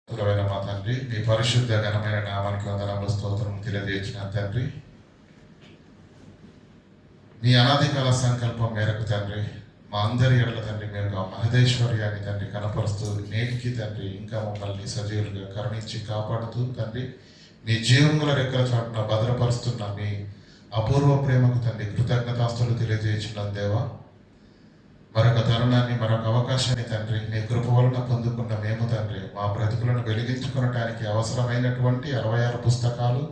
మా తండ్రి, మీ పరిశుద్ధ ఘనమైన నామానికి వందనములు స్తోత్రం తెలియజేసిన తండ్రి, మీ అనాదికాల సంకల్పం మేరకు తండ్రి, మా అందరి ఎడల తండ్రి మేము మహదేశ్వర్యాన్ని తండ్రి కనపరుస్తూ నేటికి తండ్రి ఇంకా మమ్మల్ని సజీవులుగా కరుణించి కాపాడుతూ తండ్రి మీ జీవముల రెక్కల చాటున భద్రపరుస్తున్న మీ అపూర్వ ప్రేమకు తండ్రి కృతజ్ఞతాస్తులు తెలియజేయించిన దేవా, మరొక తరుణాన్ని మరొక అవకాశాన్ని తండ్రి నీ కృప వలన పొందుకున్న మేము తండ్రి మా బ్రతుకులను వెలిగించుకోవడానికి అవసరమైనటువంటి 66 పుస్తకాలు,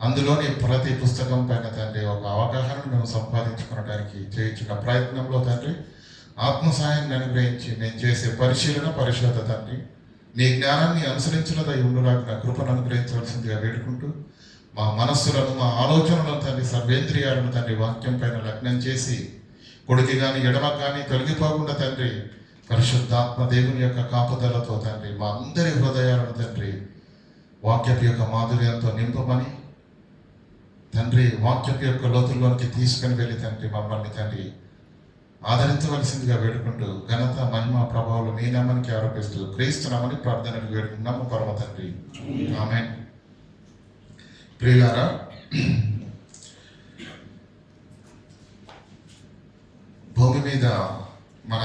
అందులోని ప్రతి పుస్తకం పైన తండ్రి ఒక అవగాహనను మేము సంపాదించుకోవడానికి చేయించిన ప్రయత్నంలో తండ్రి ఆత్మ సాయాన్ని అనుగ్రహించి నేను చేసే పరిశోధన తండ్రి నీ జ్ఞానాన్ని అనుసరించినదై ఉండులాగిన కృపను అనుగ్రహించవలసిందిగా వేడుకుంటూ మా మనస్సులను మా ఆలోచనలను తండ్రి సర్వేంద్రియాలను తండ్రి వాక్యం పైన లగ్నం చేసి కొడుకి కానీ ఎడమ కానీ తొలగిపోకుండా తండ్రి పరిశుద్ధాత్మ దేవుని యొక్క కాపుదలతో తండ్రి మా అందరి హృదయాలను తండ్రి వాక్యపు యొక్క మాధుర్యంతో నింపమని తండ్రి వాక్యపు యొక్క లోతుల్లోనికి తీసుకుని వెళ్ళి తండ్రి మమ్మల్ని తండ్రి ఆదరించవలసిందిగా వేడుకుంటూ ఘనత మహిమ ప్రభావాలు మీ నామానికి ఆరోపిస్తూ క్రీస్తునామని ప్రార్థనకు వేడుకున్నాము పరమ తండ్రి, ఆమేన్. ప్రియులారా, భూమి మీద మన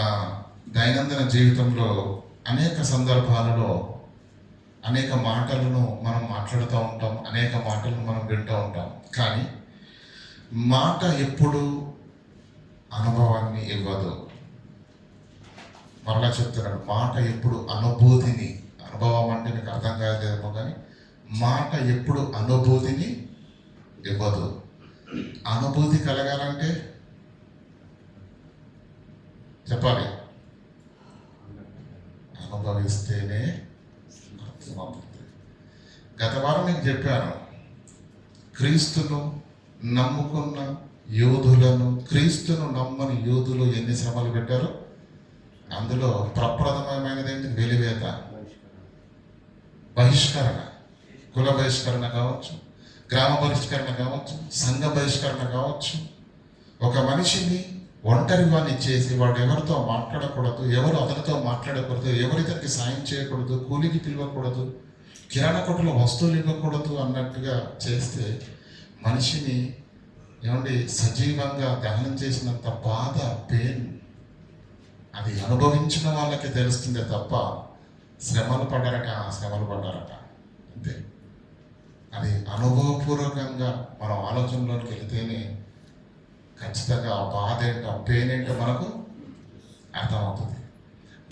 దైనందిన జీవితంలో అనేక సందర్భాలలో అనేక మాటలను మనం మాట్లాడుతూ ఉంటాం, అనేక మాటలను మనం వింటూ ఉంటాం. కానీ మాట ఎప్పుడు అనుభవాన్ని ఇవ్వదు. మరలా చెప్తున్నాను, మాట ఎప్పుడు అనుభూతిని, అనుభవం అంటే మీకు అర్థం కాలేదేమో కానీ మాట ఎప్పుడు అనుభూతిని ఇవ్వదు. అనుభూతి కలగాలంటే చెప్పాలి, అనుభవిస్తేనే అర్థమవుతుంది. గత వారం నేను చెప్పాను, క్రీస్తును నమ్ముకున్న యోధులను, క్రీస్తును నమ్మని యోధులు ఎన్ని శ్రమలు పెట్టారు. అందులో ప్రప్రథమైనది ఏంటి? వెలివేత, బహిష్కరణ, కుల బహిష్కరణ కావచ్చు, గ్రామ బహిష్కరణ కావచ్చు, సంఘ బహిష్కరణ కావచ్చు. ఒక మనిషిని ఒంటరివాన్ని చేసి వాడు ఎవరితో మాట్లాడకూడదు, ఎవరు అతనితో మాట్లాడకూడదు, ఎవరితనికి సాయం చేయకూడదు, కూలికి పిలవకూడదు, కిరాణా కొట్టులో వస్తువులు ఇవ్వకూడదు అన్నట్టుగా చేస్తే మనిషిని ఏమండి సజీవంగా దహనం చేసినంత బాధ, పెయిన్ అది అనుభవించిన వాళ్ళకి తెలుస్తుందే తప్ప శ్రమలు పడ్డారట అంతే. అది అనుభవపూర్వకంగా మనం ఆలోచనలోకి వెళితేనే ఖచ్చితంగా ఆ బాధ ఏంటో, ఆ పెయిన్ ఏంటో మనకు అర్థమవుతుంది.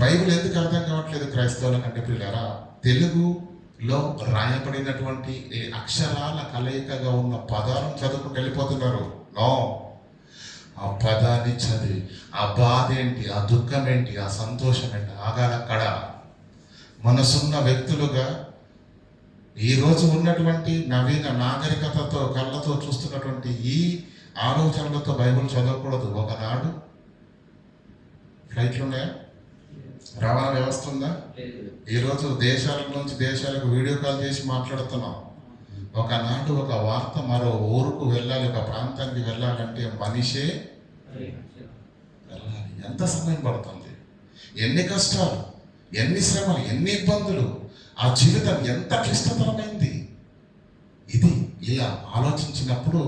బైబిల్ ఎందుకు అర్థం కావట్లేదు క్రైస్తవులకంటే ప్రియులారా? తెలుగులో రాయబడినటువంటి ఈ అక్షరాల కలయికగా ఉన్న పదాలను చదువుకుంటూ వెళ్ళిపోతున్నారు. నో, ఆ పదాన్ని చదివి ఆ బాధ ఏంటి, ఆ దుఃఖం ఏంటి, ఆ సంతోషం ఏంటి ఆగాలక్కడ మనసున్న వ్యక్తులుగా ఈరోజు ఉన్నటువంటి నవీన నాగరికతతో కళ్ళతో చూస్తున్నటువంటి ఈ ఆలోచనలతో బైబిల్ చదవకూడదు. ఒకనాడు ఫ్లైట్లు ఉన్నాయా? రవాణా వ్యవస్థ ఉందా? ఈరోజు దేశాల నుంచి దేశాలకు వీడియో కాల్ చేసి మాట్లాడుతున్నాం. ఒకనాడు ఒక వార్త మరో ఊరుకు వెళ్ళాలి, ఒక ప్రాంతానికి వెళ్ళాలంటే మనిషే వెళ్ళాలి. ఎంత సమయం పడుతుంది, ఎన్ని కష్టాలు, ఎన్ని శ్రమలు, ఎన్ని ఇబ్బందులు, ఆ జీవితం ఎంత క్లిష్టతరమైంది. ఇది ఇలా ఆలోచించినప్పుడు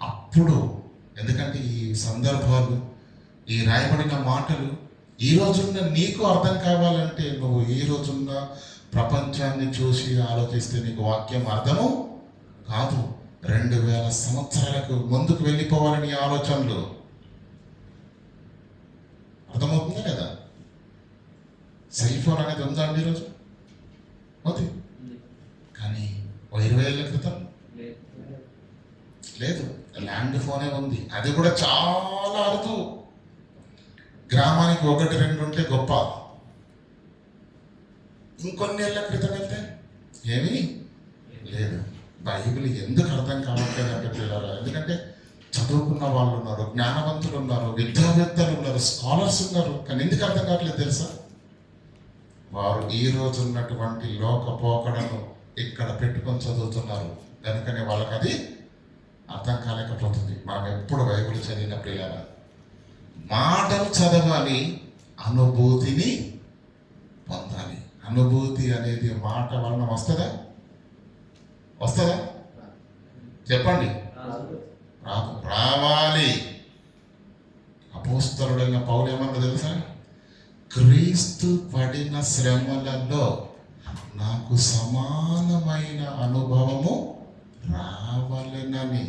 అప్పుడు, ఎందుకంటే ఈ సందర్భాలు, ఈ రాయబడిన మాటలు ఈ రోజున్న నీకు అర్థం కావాలంటే నువ్వు ఈ రోజున్న ప్రపంచాన్ని చూసి ఆలోచిస్తే నీకు వాక్యం అర్థము కాదు. 2000 సంవత్సరాలకు ముందుకు వెళ్ళిపోవాలని ఆలోచనలు. అర్థమవుతుందా లేదా? సెల్ ఫోన్ అనేది ఉందా అండి ఈరోజు? ఉంది. కానీ 20 ఏళ్ళ క్రితం లేదు. ల్యాండ్ ఫోనే ఉంది, అది కూడా చాలా అరుదు. గ్రామానికి 1-2 ఉంటే గొప్ప. ఇంకొన్ని ఏళ్ళ క్రితం వెళ్తే ఏమీ లేదు. బైబిల్ ఎందుకు అర్థం కావట్లేదు అంటే పిల్లలు, ఎందుకంటే చదువుకున్న వాళ్ళు ఉన్నారు, జ్ఞానవంతులు ఉన్నారు, విద్యావేత్తలు ఉన్నారు, స్కాలర్స్ ఉన్నారు. కానీ ఎందుకు అర్థం కావట్లేదు తెలుసా? వారు ఈ రోజు ఉన్నటువంటి లోక పోకడను ఇక్కడ పెట్టుకొని చదువుతున్నారు కనుకనే వాళ్ళకి అది అర్థం కాలేకపోతుంది. మనం ఎప్పుడు బైబిల్ చదివినప్పుడు ఇలా మాటలు చదవాలి, అనుభూతిని పొందాలి. అనుభూతి అనేది మాట వలన వస్తుందా? చెప్పండి. రాదు, రావాలి. అపోస్తలుడైన పౌలు ఏమన్నా తెలుసా? క్రీస్తు పడిన శ్రమలలో నాకు సమానమైన అనుభవము రావాలనని.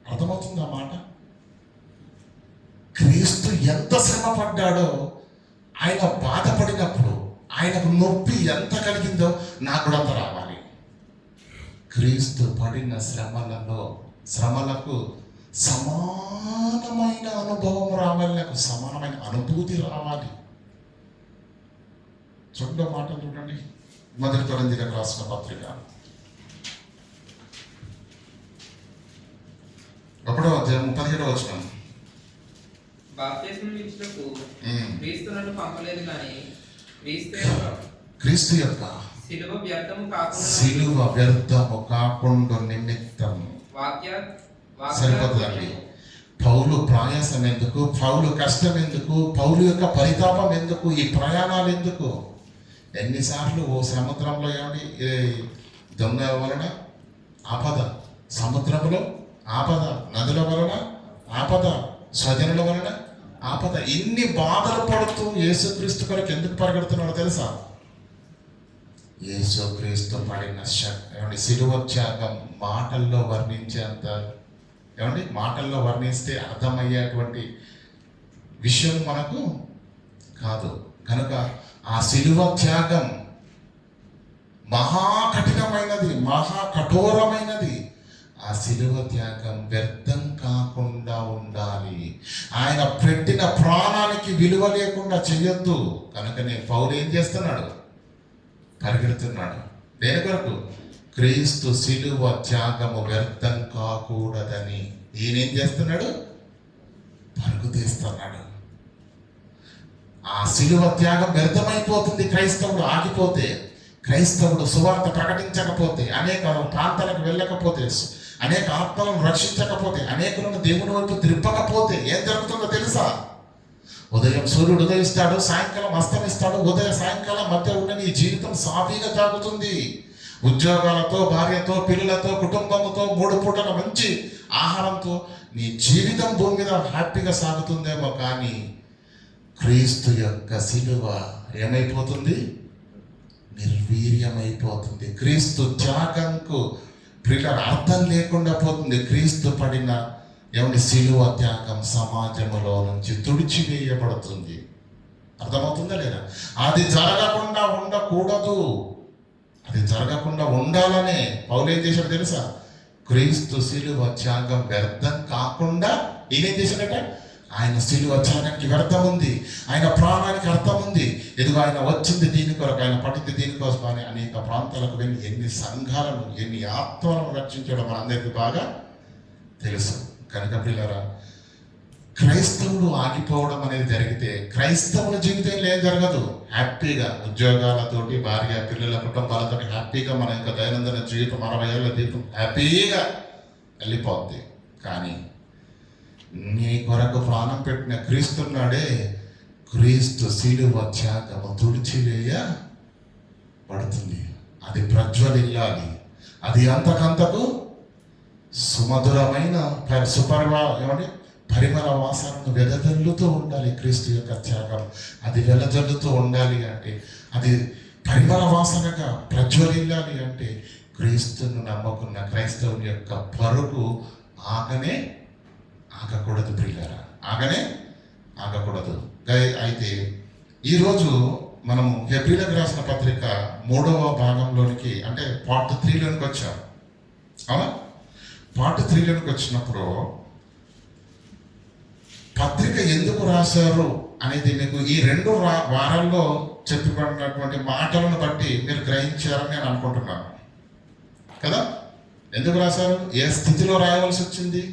అర్థమవుతుంది ఆ మాట? క్రీస్తు ఎంత శ్రమ పడ్డాడో, ఆయన బాధపడినప్పుడు ఆయనకు నొప్పి ఎంత కలిగిందో నాకు కూడా అంత రావాలి. క్రీస్తు పడిన శ్రమలకు సమానమైన అనుభవం రావాలి, నాకు సమానమైన అనుభూతి రావాలి. చూడండి మాట చూడండి, మొదటి కొరింథీయులకు రాసిన పత్రిక 1వ అధ్యాయం 17వ వచనం. బాప్తిస్మం ఇచ్చుటకు క్రీస్తు నన్ను పంపలేదు కానీ క్రీస్తు యొక్క సిలువ వ్యర్థము కాకుండా నిమిత్తం. సరిపోతుందండి. పౌలు ప్రయాసం ఎందుకు? పౌలు కష్టం ఎందుకు? పౌలు యొక్క పరితాపం ఎందుకు? ఈ ప్రయాణాలు ఎందుకు? ఎన్నిసార్లు ఓ సముద్రంలో ఏమండి దొంగ వలన ఆపద, సముద్రంలో ఆపద, నదుల వలన ఆపద, స్వజనుల వలన ఆపద, ఇన్ని బాధలు పడుతూ యేసుక్రీస్తు కొరకు ఎందుకు పరిగెడుతున్నాడో తెలుసా? యేసుక్రీస్తు పడిన ఏమండి సిలువ త్యాగం మాటల్లో వర్ణించేంత, ఏమండి మాటల్లో వర్ణిస్తే అర్థమయ్యేటువంటి విషయం మనకు కాదు. కనుక ఆ సిలువ త్యాగం మహా కఠినమైనది, మహా కఠోరమైనది. ఆ సిలువ త్యాగం వ్యర్థం కాకుండా ఉండాలి. ఆయన పెట్టిన ప్రాణానికి విలువ లేకుండా చెయ్యొద్దు. కనుకనే పౌలు ఏం చేస్తున్నాడు? పరిగెడుతున్నాడు. దేని కొరకు? క్రీస్తు సిలువ త్యాగము వ్యర్థం కాకూడదని. ఈయనేం చేస్తున్నాడు? పరుగు తీస్తున్నాడు. ఆ సిలువ త్యాగం వ్యర్థమైపోతుంది క్రైస్తవుడు ఆగిపోతే, క్రైస్తవుడు సువార్త ప్రకటించకపోతే, అనేక ప్రాంతాలకు వెళ్ళకపోతే, అనేక ఆత్మలను రక్షించకపోతే, అనేకులను దేవుని వైపు త్రిప్పకపోతే ఏం జరుగుతుందో తెలుసా? ఉదయం సూర్యుడు ఉదయిస్తాడు, సాయంకాలం అస్తమిస్తాడు. సాయంకాలం మధ్య ఉన్న నీ జీవితం సాఫీగా సాగుతుంది. ఉద్యోగాలతో, భార్యతో, పిల్లలతో, కుటుంబంతో, 3 పూటల మంచి ఆహారంతో నీ జీవితం భూమి మీద హ్యాపీగా సాగుతుందేమో. కానీ క్రీస్తు యొక్క సిలువ ఏమైపోతుంది? నిర్వీర్యమైపోతుంది. క్రీస్తు త్యాగంకు ప్రియుల అర్థం లేకుండా పోతుంది. క్రీస్తు పడిన సిలువ త్యాగం సమాజంలో నుంచి తుడిచివేయబడుతుంది. అర్థమవుతుందా లేదా? అది జరగకుండా ఉండకూడదు. అది జరగకుండా ఉండాలనే పౌలు ఏం చేశాడు తెలుసా? క్రీస్తు సిలువ త్యాగం వ్యర్థం కాకుండా ఈయనేం చేశాడట? ఆయన సిలువ త్యాగానికి వ్యర్థం ఉంది, ఆయన ప్రాణానికి అర్థం ఉంది. ఎదుగు ఆయన వచ్చింది దీని కొరకు, ఆయన పట్టింది దీనికోసం అని అనేక ప్రాంతాలకు వెళ్ళి ఎన్ని సంఘాలను, ఎన్ని ఆత్మలను రక్షించడం మనందరికీ బాగా తెలుసు. కనుక పిల్లరా, క్రైస్తవులు ఆగిపోవడం అనేది జరిగితే క్రైస్తవుల జీవితంలో ఏం జరగదు. హ్యాపీగా ఉద్యోగాలతోటి, భార్య పిల్లల కుటుంబాలతో హ్యాపీగా మన యొక్క దైనందిన జీవితం 60 ఏళ్ళ జీవితం హ్యాపీగా వెళ్ళిపోద్ది. కానీ నీ కొరకు ప్రాణం పెట్టిన క్రీస్తున్నాడే, క్రీస్తు సిలువ త్యాగము తుడిచివేయబడుతుంది. అది ప్రజ్వలిల్లాలి. అది అంతకంతకు సుమధురమైన పరిమళ వాసనను వెదజల్లుతూ ఉండాలి. క్రీస్తు యొక్క త్యాగం అది వెదజల్లుతూ ఉండాలి అంటే, అది పరిమళ వాసనగా ప్రజ్వలిల్లాలి అంటే, క్రీస్తును నమ్మకున్న క్రైస్తవుని యొక్క పరుగు ఆగకూడదు ప్రియులారా, ఆగకూడదు. అయితే ఈరోజు మనము హెబ్రీయులకు రాసిన పత్రిక 3వ భాగంలోనికి, అంటే పార్ట్ 3లోనికి వచ్చాం. అవునా? పార్ట్ 3లోనికి వచ్చినప్పుడు పత్రిక ఎందుకు రాశారు అనేది మీకు ఈ 2 వారాల్లో చెప్పబడినటువంటి మాటలను బట్టి మీరు గ్రహించారని నేను అనుకుంటున్నాను కదా. ఎందుకు రాశారు? ఏ స్థితిలో రాయవలసి వచ్చింది?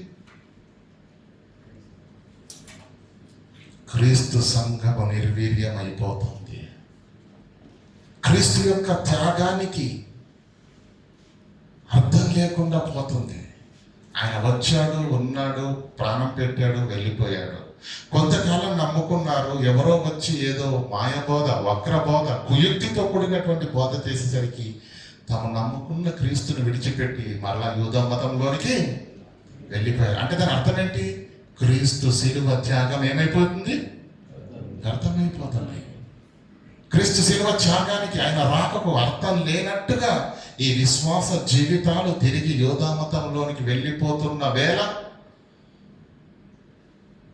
క్రీస్తు సంఘము నిర్వీర్యం అయిపోతుంది. క్రీస్తు యొక్క త్యాగానికి అర్థం లేకుండా పోతుంది. ఆయన వచ్చాడు, ఉన్నాడు, ప్రాణం పెట్టాడు, వెళ్ళిపోయాడు. కొంతకాలం నమ్ముకున్నారు, ఎవరో వచ్చి ఏదో మాయబోధ, వక్రబోధ, కుయుక్తితో కూడినటువంటి బోధ చేసేసరికి తాము నమ్ముకున్న క్రీస్తుని విడిచిపెట్టి మరలా యూదా మతంలోనికి వెళ్ళిపోయారు. అంటే దాని అర్థం ఏంటి? క్రీస్తు శిలువ త్యాగం ఏమైపోతుంది? అర్థమైపోతుంది. క్రీస్తు శిలువ త్యాగానికి, ఆయన రాకకు అర్థం లేనట్టుగా ఈ విశ్వాస జీవితాలు తిరిగి యూదా మతంలోనికి వెళ్ళిపోతున్న వేళ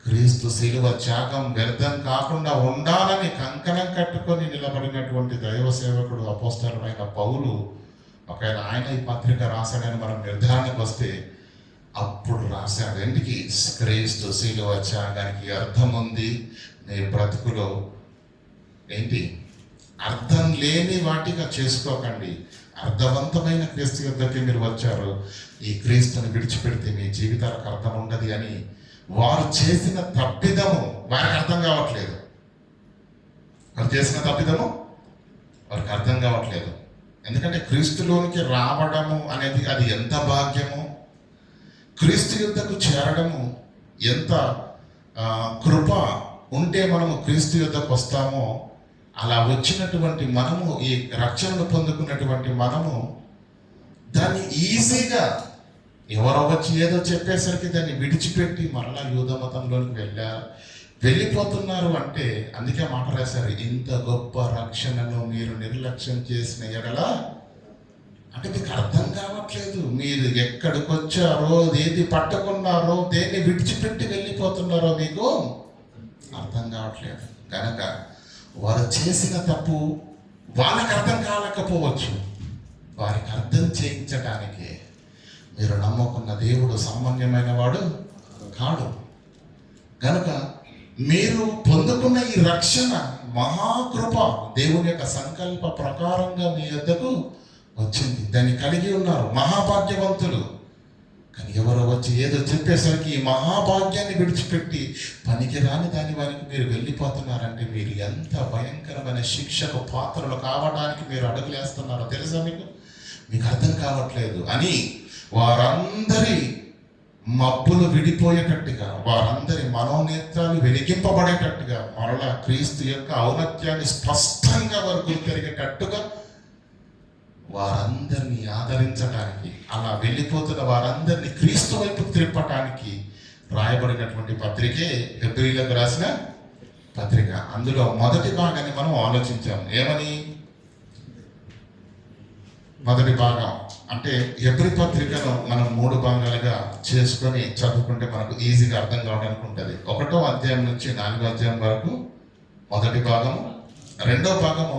క్రీస్తు శిలువ త్యాగం వ్యర్థం కాకుండా ఉండాలని కంకణం కట్టుకొని నిలబడినటువంటి దైవ సేవకుడు అపోస్తలుడైన పౌలు ఒకవేళ ఆయన ఈ పత్రిక రాశాడని మనం నిర్ధారణకు వస్తే అప్పుడు రాశాడు. ఎందుకు? క్రీస్తు శిలువ త్యాగానికి అర్థం ఉంది. నీ బ్రతుకులో ఏంటి? అర్థం లేని వాటిగా చేసుకోకండి. అర్థవంతమైన క్రీస్తు యుద్ధకి మీరు వచ్చారు. ఈ క్రీస్తుని విడిచిపెడితే మీ జీవితాలకు అర్థం ఉండదు అని వారు చేసిన తప్పిదము వారికి అర్థం కావట్లేదు. వారు చేసిన తప్పిదము వారికి అర్థం కావట్లేదు. ఎందుకంటే క్రీస్తులోనికి రావడము అనేది అది ఎంత భాగ్యము, క్రీస్తు యుద్ధకు చేరడము ఎంత కృప ఉంటే మనము క్రీస్తు యుద్ధకు వస్తామో, అలా వచ్చినటువంటి మనము, ఈ రక్షణను పొందుకున్నటువంటి మనము దాన్ని ఈజీగా ఎవరో వచ్చి ఏదో చెప్పేసరికి దాన్ని విడిచిపెట్టి మరలా యూదా మతంలోకి వెళ్ళిపోతున్నారు. అంటే అందుకే మాట రాశారు, ఇంత గొప్ప రక్షణను మీరు నిర్లక్ష్యం చేసిన ఎడల. అంటే మీకు అర్థం కావట్లేదు, మీరు ఎక్కడికి వచ్చారో, ఏది పట్టుకున్నారో, దేన్ని విడిచిపెట్టి వెళ్ళిపోతున్నారో మీకు అర్థం కావట్లేదు. కనుక వారు చేసిన తప్పు వాళ్ళకి అర్థం కాలేకపోవచ్చు. వారికి అర్థం చేయించడానికి మీరు నమ్ముకున్న దేవుడు సామాన్యమైన వాడు కాడు. కనుక మీరు పొందుకున్న ఈ రక్షణ మహాకృప దేవుని యొక్క సంకల్ప ప్రకారంగా మీ యొద్దకు వచ్చింది. దాన్ని కలిగి ఉన్నారు, మహాభాగ్యవంతులు. కానీ ఎవరో వచ్చి ఏదో చెప్పేసరికి ఈ మహాభాగ్యాన్ని విడిచిపెట్టి పనికి రాని దాని వారికి మీరు వెళ్ళిపోతున్నారంటే మీరు ఎంత భయంకరమైన శిక్షకు పాత్రలు కావడానికి మీరు అడుగులేస్తున్నారో తెలుసా మీకు? మీకు అర్థం కావట్లేదు అని వారందరి మబ్బులు విడిపోయేటట్టుగా, వారందరి మనోనేత్రాలు వెలిగింపబడేటట్టుగా, మరలా క్రీస్తు యొక్క ఔన్నత్యాన్ని స్పష్టంగా వారు గుర్తెరిగేటట్టుగా వారందరినీ ఆదరించడానికి, అలా వెళ్ళిపోతున్న వారందరినీ క్రీస్తు వైపు త్రిప్పటానికి రాయబడినటువంటి పత్రికే హెబ్రీయులకు రాసిన పత్రిక. అందులో మొదటి భాగాన్ని మనం ఆలోచించాం. ఏమని? మొదటి భాగం అంటే హెబ్రీ పత్రికను మనం 3 భాగాలుగా చేసుకొని చదువుకుంటే మనకు ఈజీగా అర్థం కావడానికి ఉంటుంది. 1వ అధ్యాయం నుంచి 4వ అధ్యాయం వరకు మొదటి భాగము, 2వ భాగము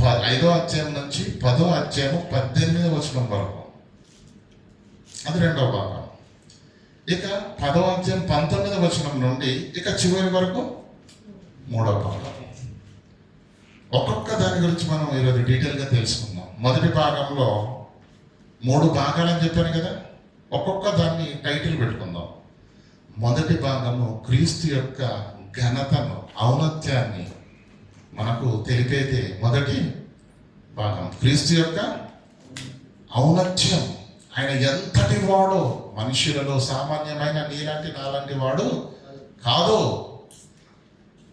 5వ అధ్యాయం నుంచి 10వ అధ్యాయము 18వ వచనం వరకు, అది 2వ భాగం. ఇక 10వ అధ్యాయం 19వ వచనం నుండి ఇక చివరి వరకు 3వ భాగం. ఒక్కొక్క దాని గురించి మనం ఈరోజు డీటెయిల్గా తెలుసుకుందాం. మొదటి భాగంలో 3 భాగాలని చెప్పాను కదా, ఒక్కొక్క దాన్ని టైటిల్ పెట్టుకుందాం. మొదటి భాగము క్రీస్తు యొక్క ఘనతను, ఔన్నత్యాన్ని మనకు తెలిపేదే మొదటి భాగం. క్రీస్తు యొక్క ఔన్నత్యం, ఆయన ఎంతటి వాడో, మనుషులలో సామాన్యమైన నీలాంటి నాలాంటి వాడు కాదు.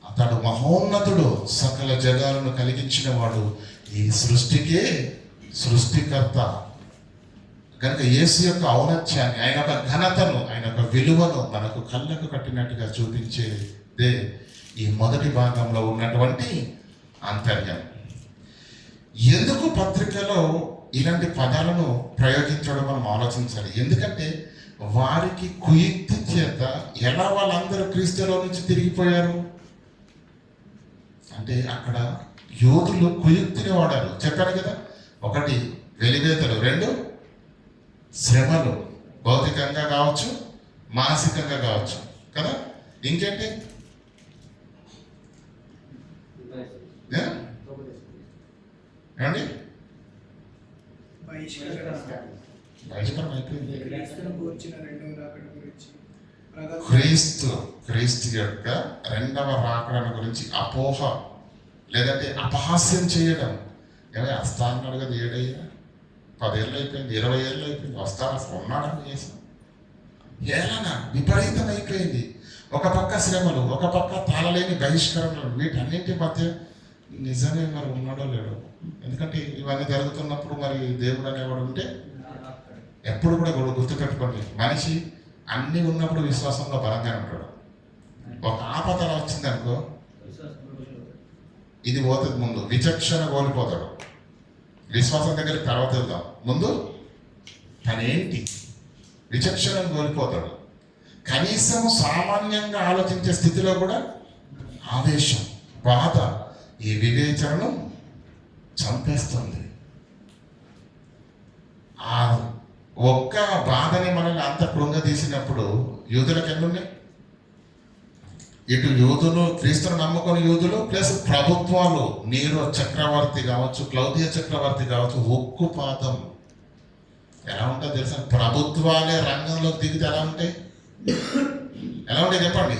అతడు మహోన్నతుడు, సకల జగాలను కలిగించిన వాడు, ఈ సృష్టికే సృష్టికర్త. కనుక యేసు యొక్క ఔన్నత్యాన్ని, ఆయన యొక్క ఘనతను, ఆయన యొక్క విలువను మనకు కళ్ళకు కట్టినట్టుగా చూపించేదే ఈ మొదటి భాగంలో ఉన్నటువంటి ఆంతర్యం. ఎందుకు పత్రికలో ఇలాంటి పదాలను ప్రయోగించడం మనం ఆలోచించాలి. ఎందుకంటే వారికి కుయుక్తి చేత ఎలా వాళ్ళందరూ క్రీస్తులో నుంచి తిరిగిపోయారు అంటే, అక్కడ యోధులు కుయుక్తిని వాడారు. చెప్పాను కదా, 1 వెలివేతలు, 2 శ్రమలు, భౌతికంగా కావచ్చు, మానసికంగా కావచ్చు కదా. ఇంకేంటి? ఏమండి? బహిష్కరణ అయిపోయింది. క్రీస్తు యొక్క 2వ రాకడ గురించి అపోహ లేదంటే అపహాస్యం చేయడం. ఏమైనా వస్తా అన్నాడు కదా, 7 అయ్యా, 10 ఏళ్ళు అయిపోయింది, 20 ఏళ్ళు అయిపోయింది, వస్తా ఉన్నాడని చేసాం. ఏలన విపరీతం అయిపోయింది. ఒక పక్క శ్రమలు, ఒక పక్క తాళలేని బహిష్కరణలు, వీటన్నింటి మధ్య నిజమే మరి ఉన్నాడో లేడో. ఎందుకంటే ఇవన్నీ జరుగుతున్నప్పుడు మరి దేవుడు అనేవాడు ఉంటే ఎప్పుడు కూడా గుర్తుపెట్టుకోండి, మనిషి అన్నీ ఉన్నప్పుడు విశ్వాసంలో బలంగానే ఉంటాడు. ఒక ఆపద వచ్చింది అనుకో, ఇది పోతుంది ముందు, విచక్షణ కోల్పోతాడు. విశ్వాసం దగ్గర తర్వాత వెళ్దాం, ముందు తనేంటి విచక్షణను కోల్పోతాడు. కనీసం సామాన్యంగా ఆలోచించే స్థితిలో కూడా ఆవేశం, బాధ, ఈ వివేచనను చంపేస్తుంది. ఆ ఒక్క బాధని మనల్ని అంత కృంగదీసినప్పుడు యూదులకు ఎన్నున్నాయి? ఇటు యూదులు, క్రీస్తును నమ్ముకొని యూదులు, ప్లస్ ప్రభుత్వాలు, నీరో చక్రవర్తి కావచ్చు, క్లౌదియ చక్రవర్తి కావచ్చు, ఉక్కుపాతం ఎలా ఉంటుంది తెలుసా? ప్రభుత్వాలే రంగంలోకి దిగితే ఎలా ఉంటాయి? ఎలా ఉంటాయి చెప్పండి?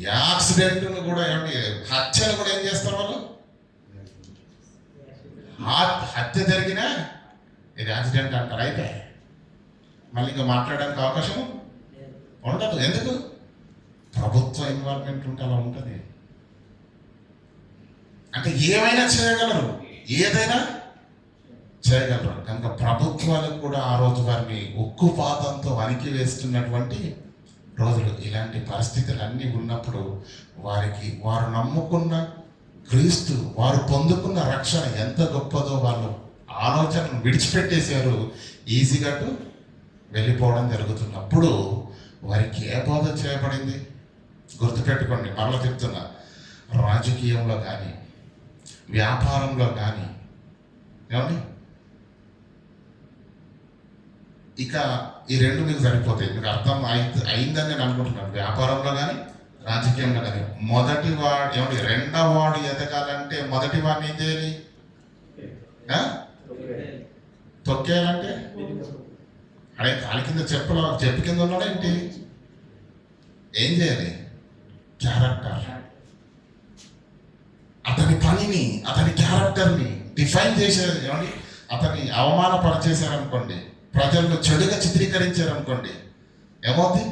యాక్సిడెంట్ను కూడా ఏమండి, హత్యను కూడా ఏం చేస్తారు వాళ్ళు? హత్య జరిగినా ఇది యాక్సిడెంట్ అంటారు, అయితే మళ్ళీ ఇంకా మాట్లాడడానికి అవకాశం ఉండదు. ఎందుకు? ప్రభుత్వ ఇన్వాల్వ్మెంట్ ఉంటే అలా ఉంటుంది. అంటే ఏమైనా చేయగలరు, ఏదైనా చేయగలరు. కనుక ప్రభుత్వాలకు కూడా ఆ రోజు వారిని ఉక్కుపాతంతో వణికి వేస్తున్నటువంటి రోజులు. ఇలాంటి పరిస్థితులు అన్నీ ఉన్నప్పుడు వారికి వారు నమ్ముకున్న క్రీస్తు, వారు పొందుకున్న రక్షణ ఎంత గొప్పదో వాళ్ళు ఆలోచనను విడిచిపెట్టేశారు, ఈజీగా వెళ్ళిపోవడం జరుగుతున్నప్పుడు వారికి ఏ బోధ చేయబడింది? గుర్తుపెట్టుకోండి, మరలా చెప్తున్నా, రాజకీయంలో కానీ వ్యాపారంలో కానీ ఏమండి, ఇక ఈ రెండు మీకు సరిపోతాయి. మీకు అర్థం అయిందని నేను అనుకుంటున్నాను. వ్యాపారంలో కానీ రాజకీయంలో కానీ మొదటి వాడు ఏమండి, రెండవ వాడు ఎదగాలంటే మొదటి వాడిని ఏం చేయాలి? తొక్కేయాలంటే అడే కాలి కింద చెప్పు కింద ఉన్నాడా ఏంటి? ఏం చేయాలి? క్యారెక్టర్, అతని పనిని, అతని క్యారెక్టర్ని డిఫైన్ చేసేది. ఏమండి, అతన్ని అవమానపరిచేశారనుకోండి, ప్రజలను చెడుగా చిత్రీకరించారనుకోండి, ఏమవుతుంది?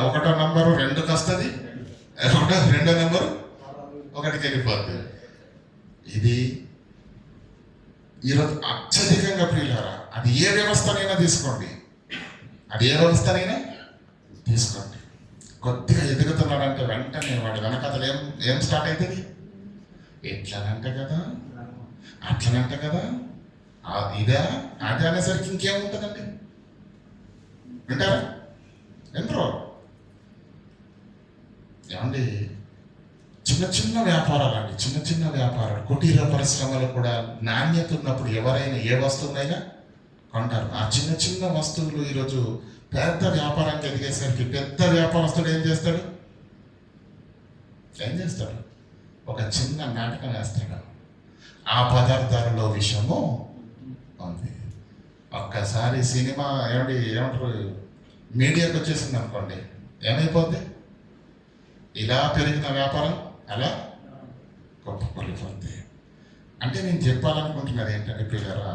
ఒకటో నంబరు 2కి వస్తుంది, రెండో నెంబరు 1కి వెళ్ళిపోతుంది. ఇది ఈరోజు అత్యధికంగా ప్రియులారా, అది ఏ వ్యవస్థనైనా తీసుకోండి, అది ఏ వ్యవస్థనైనా తీసుకోండి, కొద్దిగా ఎదుగుతున్నాడంటే వెంటనే వాడి వెనకథలు ఏం స్టార్ట్ అవుతుంది? ఎట్లనంట కదా, అట్లనంట కదా, ఇదే అదే అనేసరికి ఇంకేముంటుందండి? వింటారా? వింటారు? ఏమండి, చిన్న చిన్న వ్యాపారాలు అండి, చిన్న చిన్న వ్యాపారాలు, కుటీర పరిశ్రమలు కూడా నాణ్యత ఉన్నప్పుడు ఎవరైనా ఏ వస్తువునైనా కొంటారు. ఆ చిన్న చిన్న వస్తువులు ఈరోజు పెద్ద వ్యాపారానికి ఎదిగేసరికి పెద్ద వ్యాపారస్తుడు ఏం చేస్తాడు? ఒక చిన్న నాటకం వేస్తాడు, ఆ పదార్థాలలో విషము ఉంది. ఒక్కసారి సినిమా ఏమంటారు మీడియాకి వచ్చేసింది అనుకోండి, ఏమైపోద్ది? ఇలా పెరిగిన వ్యాపారం అలా గొప్ప పడిపోద్ది. అంటే నేను చెప్పాలనుకుంటున్నది ఏంటంటే పిల్లరా,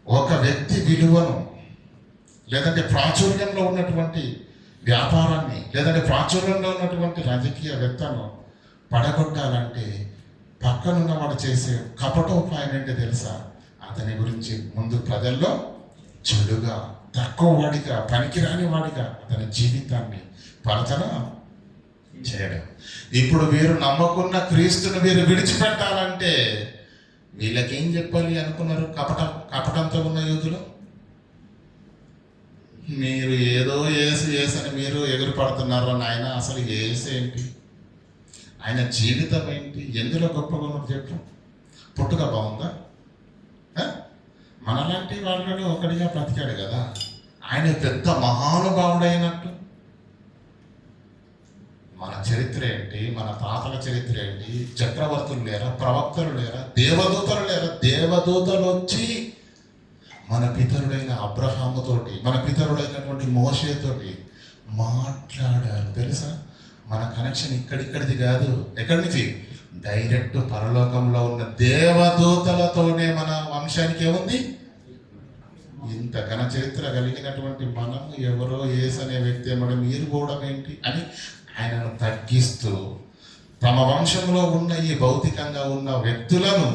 ఒక వ్యక్తి విలువను, లేదంటే ప్రాచుర్యంలో ఉన్నటువంటి వ్యాపారాన్ని, లేదంటే ప్రాచుర్యంలో ఉన్నటువంటి రాజకీయవేత్తను పడగొట్టాలంటే పక్కనున్న వాడు చేసే కపటోపాయం ఏంటో తెలుసా? అతని గురించి ముందు ప్రజల్లో చెడుగా, తక్కువ వాడిగా, పనికిరాని వాడిగా అతని జీవితాన్ని పలచన చేయడం. ఇప్పుడు వీరు నమ్మకున్న క్రీస్తుని వీరు విడిచిపెట్టాలంటే వీళ్ళకేం చెప్పాలి అనుకున్నారు? కపటంతో ఉన్న యూదులు, మీరు ఏదో ఏసు అని మీరు ఎగురు పడుతున్నారో నాయన, అసలు ఏసు ఏంటి, ఆయన జీవితం ఏంటి, ఎందులో గొప్పగా ఉన్నది చెప్పు? పుట్టుక బాగుందా? మనలాంటి వాళ్ళలో ఒకటిగా బ్రతికాడు కదా, ఆయన పెద్ద మహానుభావుడు అయినట్టు. మన చరిత్ర ఏంటి, మన తాతల చరిత్ర ఏంటి? చక్రవర్తులు లేరా, ప్రవక్తలు లేరా, దేవదూతలు లేరా? దేవదూతలు వచ్చి మన పితరుడైన అబ్రహాముతోటి, మన పితరుడైనటువంటి మోషేతోటి మాట్లాడారు తెలుసా? మన కనెక్షన్ ఇక్కడిది కాదు. ఎక్కడి నుంచి? డైరెక్ట్ పరలోకంలో ఉన్న దేవదూతలతోనే మన వంశానికి ఏముంది? ఇంత ఘన చరిత్ర కలిగినటువంటి మనం ఎవరో యేసు అనే వ్యక్తి ఏమడం మీరు కూడా ఏంటి అని ఆయనను తగ్గిస్తూ తమ వంశంలో ఉన్న ఈ భౌతికంగా ఉన్న వ్యక్తులను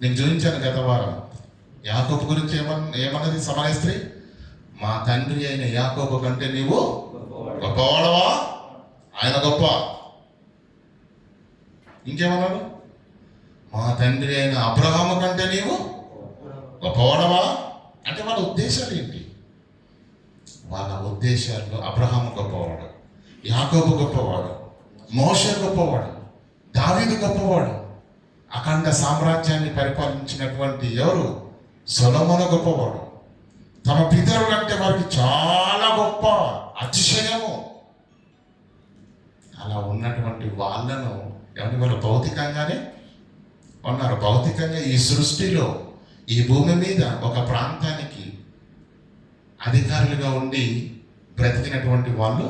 నేను చూపించాను గత వారం. యాకోబు గురించి ఏమన్నది సమరయ స్త్రీ? మా తండ్రి అయిన యాకోబు కంటే నీవు గొప్పవాడవా? ఆయన గొప్ప. ఇంకేమన్నాడు? మా తండ్రి అయిన అబ్రహాము కంటే నీవు గొప్పవాడవా? అంటే వాళ్ళ ఉద్దేశాలు ఏంటి? వాళ్ళ ఉద్దేశాల్లో అబ్రహాము గొప్పవాడు, యాకోబు గొప్పవాడు, మోషే గొప్పవాడు, దావీదు గొప్పవాడు, అఖండ సామ్రాజ్యాన్ని పరిపాలించినటువంటి ఎవరు? సొలొమోను గొప్పవాడు. తమ పితరులు అంటే వారికి చాలా గొప్ప అతిశయము. అలా ఉన్నటువంటి వాళ్ళను ఎవరి వాళ్ళు భౌతికంగానే ఉన్నారు. భౌతికంగా ఈ సృష్టిలో ఈ భూమి మీద ఒక ప్రాంతానికి అధికారులుగా ఉండి బ్రతికినటువంటి వాళ్ళు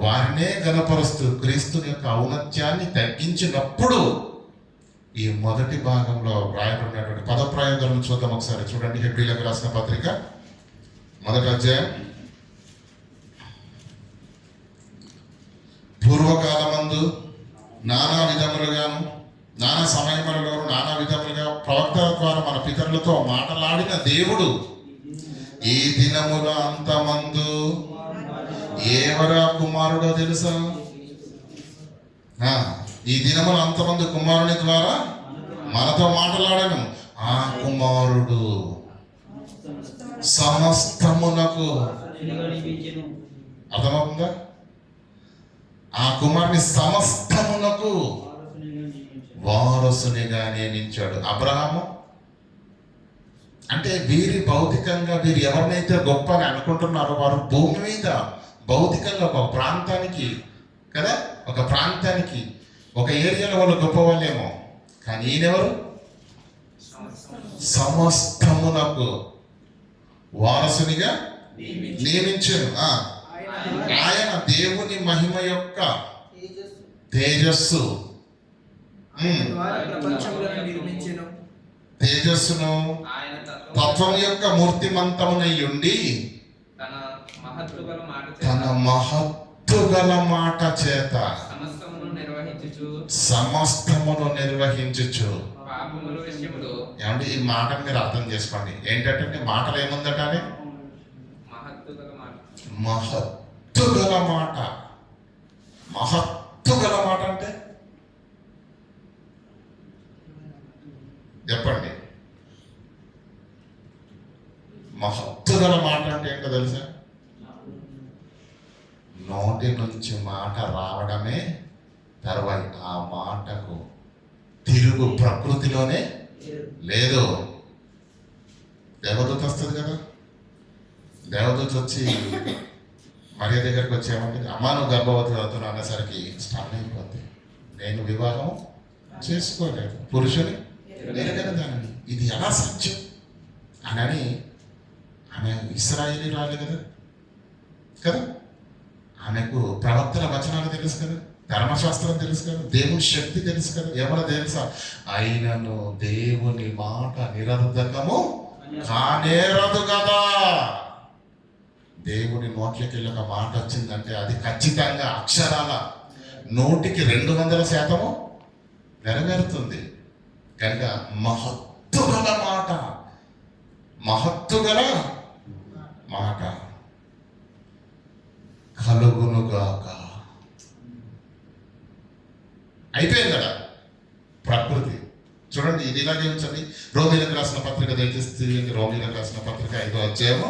వారినే గణపరుస్తూ క్రీస్తు యొక్క ఔన్నత్యాన్ని తగ్గించినప్పుడు ఈ మొదటి భాగంలో రాయబడినటువంటి పదప్రయోగాలను చూద్దాం ఒకసారి. చూడండి, హెబ్రీలకు రాసిన పత్రిక 1వ అధ్యాయం. పూర్వకాలమందు నానా విధములుగాను నానా సమయములలోను నానా విధములుగా ప్రవక్తల ద్వారా మన పితరులతో మాటలాడిన దేవుడు ఈ దినముల అంతమందు ఎవరా కుమారుడో తెలుసా? ఈ దినముల అంతమందు కుమారుని ద్వారా మనతో మాట్లాడను. ఆ కుమారుడు సమస్తమునకు, అర్థమవుతుందా? ఆ కుమారుని సమస్తమునకు వారసునిగా నియమించాడు. అబ్రహాము అంటే వీరి భౌతికంగా వీరు ఎవరినైతే గొప్ప అని అనుకుంటున్నారో వారు భూమి మీద భౌతికంగా ఒక ప్రాంతానికి కదా, ఒక ప్రాంతానికి ఒక ఏరియాలో వాళ్ళు గొప్ప వాళ్ళేమో, కానీ ఈయనెవరు? సమస్తమునకు వారసునిగా నియమించారు. ఆయన దేవుని మహిమ యొక్క తేజస్సు, తేజస్సును తత్వం యొక్క మూర్తిమంతమునై ఉండి తన మహత్తు గల మాట చేత సమస్తమును నిర్వహించుచు. ఏమంటే ఈ మాటను మీరు అర్థం చేసుకోండి. ఏంటంటే మాటలు ఏముందట? మహత్తు గల మాట. మహత్తు గల మాట అంటే చెప్పండి. మహత్తు గల మాట అంటే ఏంటో తెలుసా? నోటి నుంచి మాట రావడమే తర్వాయి ఆ మాటకు తిరుగు ప్రకృతిలోనే లేదు. దేవదూత వస్తుంది కదా, దేవదూత వచ్చి మరియ దగ్గరికి వచ్చేమంటే, అమ్మా నువ్వు గర్భవతి అవుతున్నావు అనేసరికి స్టార్ట్ అయిపోద్ది. నేను వివాహం చేసుకోలేదు, పురుషుని ఎరగని దానిని, ఇది ఎలా సాధ్యం అని ఆమె ఇశ్రాయేలీ రాలే కదా కదా, ఆమెకు ప్రవక్తల వచనాలు తెలుసు కదా, ధర్మశాస్త్రం తెలుసు కదా, దేవుని శక్తి తెలుసు కదా. ఎవరో తెలుసా? అయినను దేవుని మాట నిరర్ధకము కానేరదు కదా. దేవుని నోట్లకి వెళ్ళి ఒక మాట వచ్చిందంటే అది ఖచ్చితంగా అక్షరాల 100% నెరవేరుతుంది. కనుక మహత్తు గల మాట, మహత్తు గల మాట కలుగునుగాక. అయిపోయింది కదా ప్రకృతి. చూడండి, ఇది ఇలాగే ఉంచండి. రోమీలకు రాసిన పత్రిక దయచేసి, రోమీలకు రాసిన పత్రిక 5వ అధ్యాయము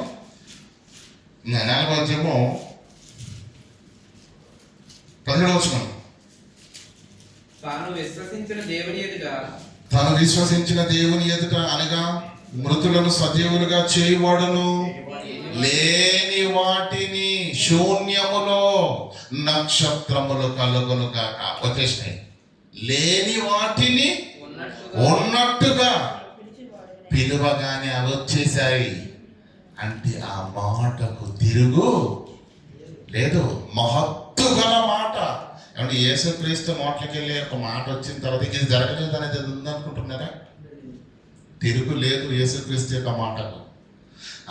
4వ అధ్యాయము 17వ వచనం. తాను విశ్వసించిన దేవుని ఎదుట అనగా మృతులను సజీవులుగా చేయువాడును, లేని వాటిని శూన్యములో నక్షత్రములు కలుగును కాక. వచ్చేసినాయి. లేని వాటిని ఉన్నట్టుగా పిలువగానే అవి వచ్చేసాయి. అంటే ఆ మాటకు తిరుగు లేదు. మహత్తు గల మాట. ఏమంటే యేసుక్రీస్తు నోట్లకి వెళ్ళి ఒక మాట వచ్చిన తర్వాత ఇది జరగలేదు అనేది ఉందనుకుంటున్నారా? తిరుగు లేదు యేసుక్రీస్తు యొక్క మాటకు.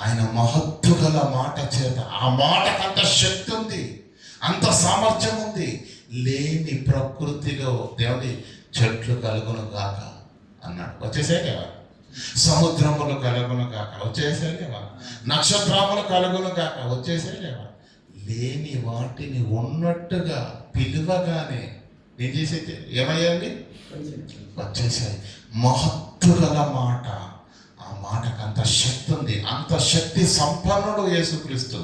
ఆయన మహత్తు గల మాట చేత, ఆ మాటకంత శక్తి ఉంది, అంత సామర్థ్యం ఉంది. లేని ప్రకృతిలో దేవుడి చెట్లు కలుగును గాక అన్నాడు. వచ్చేసాయి కదా. సముద్రములు కలుగును గాక వచ్చేసాయి లేవా. నక్షత్రములు కలుగును గాక వచ్చేసాయి లేవా. లేని వాటిని ఉన్నట్టుగా పిలువగానే ఏం చేసేది, ఏమయ్యండి, వచ్చేసాయి. మహత్తు గల మాట, ఆ మాటకు అంత శక్తి ఉంది, అంత శక్తి సంపన్నుడు యేసుక్రీస్తు.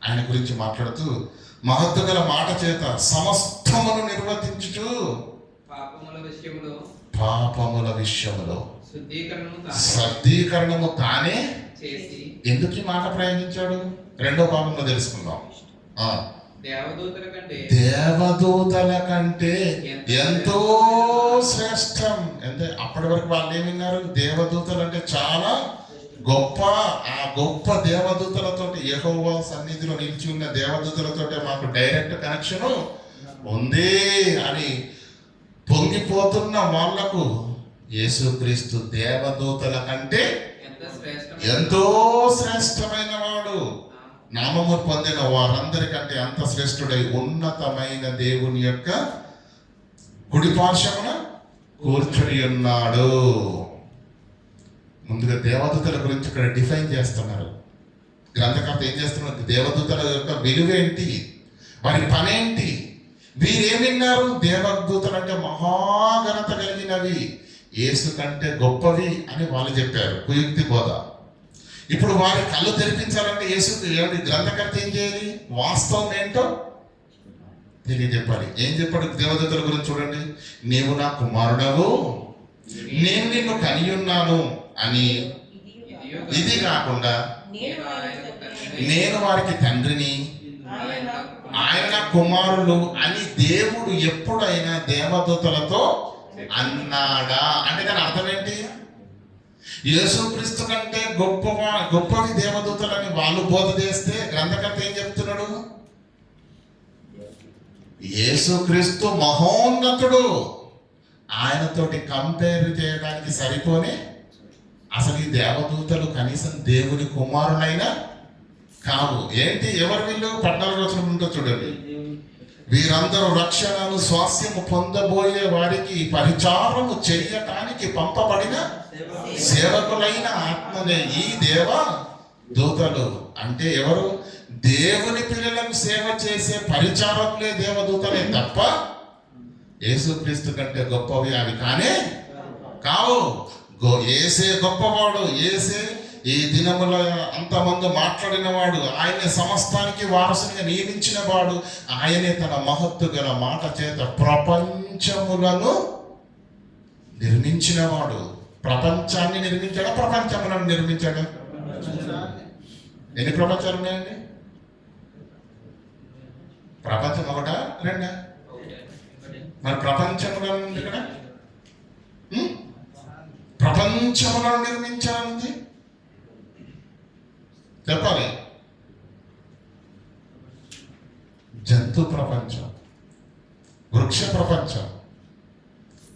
ఆయన గురించి మాట్లాడుతూ మహత్తు గల మాట చేత సమస్తమును నిర్వర్తించుచు పాపముల విషయములో శుద్ధీకరణము తానే చేసి. ఎందుకు ఈ మాట ప్రయోగించాడు? రెండో భాగంలో తెలుసుకుందాం. దేవదూతల కంటే ఎంతో శ్రేష్టం. అంటే అప్పటి వరకు వాళ్ళు ఏమి విన్నారు? దేవదూతలు అంటే చాలా గొప్ప. ఆ గొప్ప దేవదూతలతోటి, యెహోవా సన్నిధిలో నిలిచి ఉన్న దేవదూతలతోటి మాకు డైరెక్ట్ కనెక్షన్ ఉంది అని పొంగిపోతున్న వాళ్లకు యేసుక్రీస్తు దేవదూతల కంటే ఎంతో శ్రేష్టమైన వాడు. నామము పొందిన వారందరికంటే అంత శ్రేష్ఠుడై ఉన్నతమైన దేవుని యొక్క కుడి పార్శ్వమున కూర్చుని ఉన్నాడు. ముందుగా దేవదూతల గురించి ఇక్కడ డిఫైన్ చేస్తున్నారు గ్రంథకర్త. ఏం చేస్తున్నారు? దేవదూతల యొక్క విలువేంటి, వారి పనేంటి, వీరేం విన్నారు? దేవదూతలు అంటే మహాఘనత కలిగినవి, యేసు కంటే గొప్పవి అని వాళ్ళు చెప్పారు. కుయుక్తి బోధ. ఇప్పుడు వారి కళ్ళు తెరిపించాలంటే యేసు గ్రంథకర్త ఏం చేయాలి? వాస్తవం ఏంటో తెలియజెప్పాలి. ఏం చెప్పాడు దేవదూతల గురించి? చూడండి, నీవు నా కుమారుడవు, నేను నిన్ను కనియున్నాను అని. ఇది కాకుండా నేను వారికి తండ్రిని, ఆయన కుమారులు అని దేవుడు ఎప్పుడైనా దేవదూతలతో అన్నాడా? అంటే దాని అర్థం ఏంటి? యేసుక్రీస్తు కంటే గొప్పవి దేవదూతలని వాళ్ళు బోధ చేస్తే గ్రంథకర్త ఏం చెప్తున్నాడు? యేసుక్రీస్తు మహోన్నతుడు, ఆయనతోటి కంపేర్ చేయడానికి సరిపోని. అసలు ఈ దేవదూతలు కనీసం దేవుని కుమారులైనా కావు. ఏంటి, ఎవరు వీళ్ళు? 14 వచనం ఉంటో చూడండి. వీరందరూ రక్షణను స్వాస్యము పొందబోయే వారికి పరిచారము చేయటానికి పంపబడిన సేవకులైన ఆత్మలే ఈ దేవ దూతలు. అంటే ఎవరు? దేవుని పిల్లలకు సేవ చేసే పరిచారకులే దేవదూతలే తప్ప యేసుక్రీస్తు కంటే గొప్పవి అవి కానే కావు. యేసే గొప్పవాడు. యేసే ఈ దినముల అంతమంది మాట్లాడిన వాడు. ఆయనే సమస్తానికి వారసునిగా నియమించిన వాడు. ఆయనే తన మహత్తు గల మాట చేత ప్రపంచములను నిర్మించిన వాడు. ప్రపంచాన్ని నిర్మించాడా? ప్రపంచములను నిర్మించాడా? ఎన్ని ప్రపంచాలు ఉన్నాయండి? ప్రపంచం ఒకటా రెండా? మరి ప్రపంచములను ఇక్కడ ప్రపంచములను నిర్మించాలని చెప్పాలి. జంతు ప్రపంచం, వృక్ష ప్రపంచం,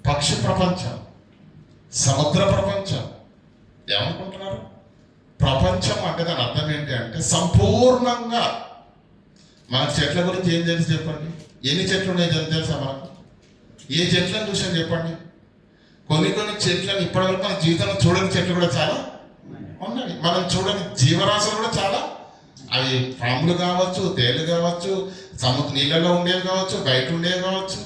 పక్షి ప్రపంచం, సముద్ర ప్రపంచం. ఏమనుకుంటున్నారు? ప్రపంచం అంటే దాని అర్థం ఏంటి అంటే సంపూర్ణంగా. మనకు చెట్ల గురించి ఏం తెలుసు చెప్పండి? ఎన్ని చెట్లు ఉన్నాయి తెలుసా మనకు? ఏ చెట్లను చూసాను చెప్పండి? కొన్ని చెట్లను ఇప్పటివరకు మన జీవితంలో చూడని చెట్లు కూడా చాలా ఉన్నాయి. మనం చూడని జీవరాశులు కూడా చాలా. అవి పాములు కావచ్చు, తేలు కావచ్చు, సముద్ర నీళ్ళలో ఉండేవి కావచ్చు, బయట ఉండేవి కావచ్చు.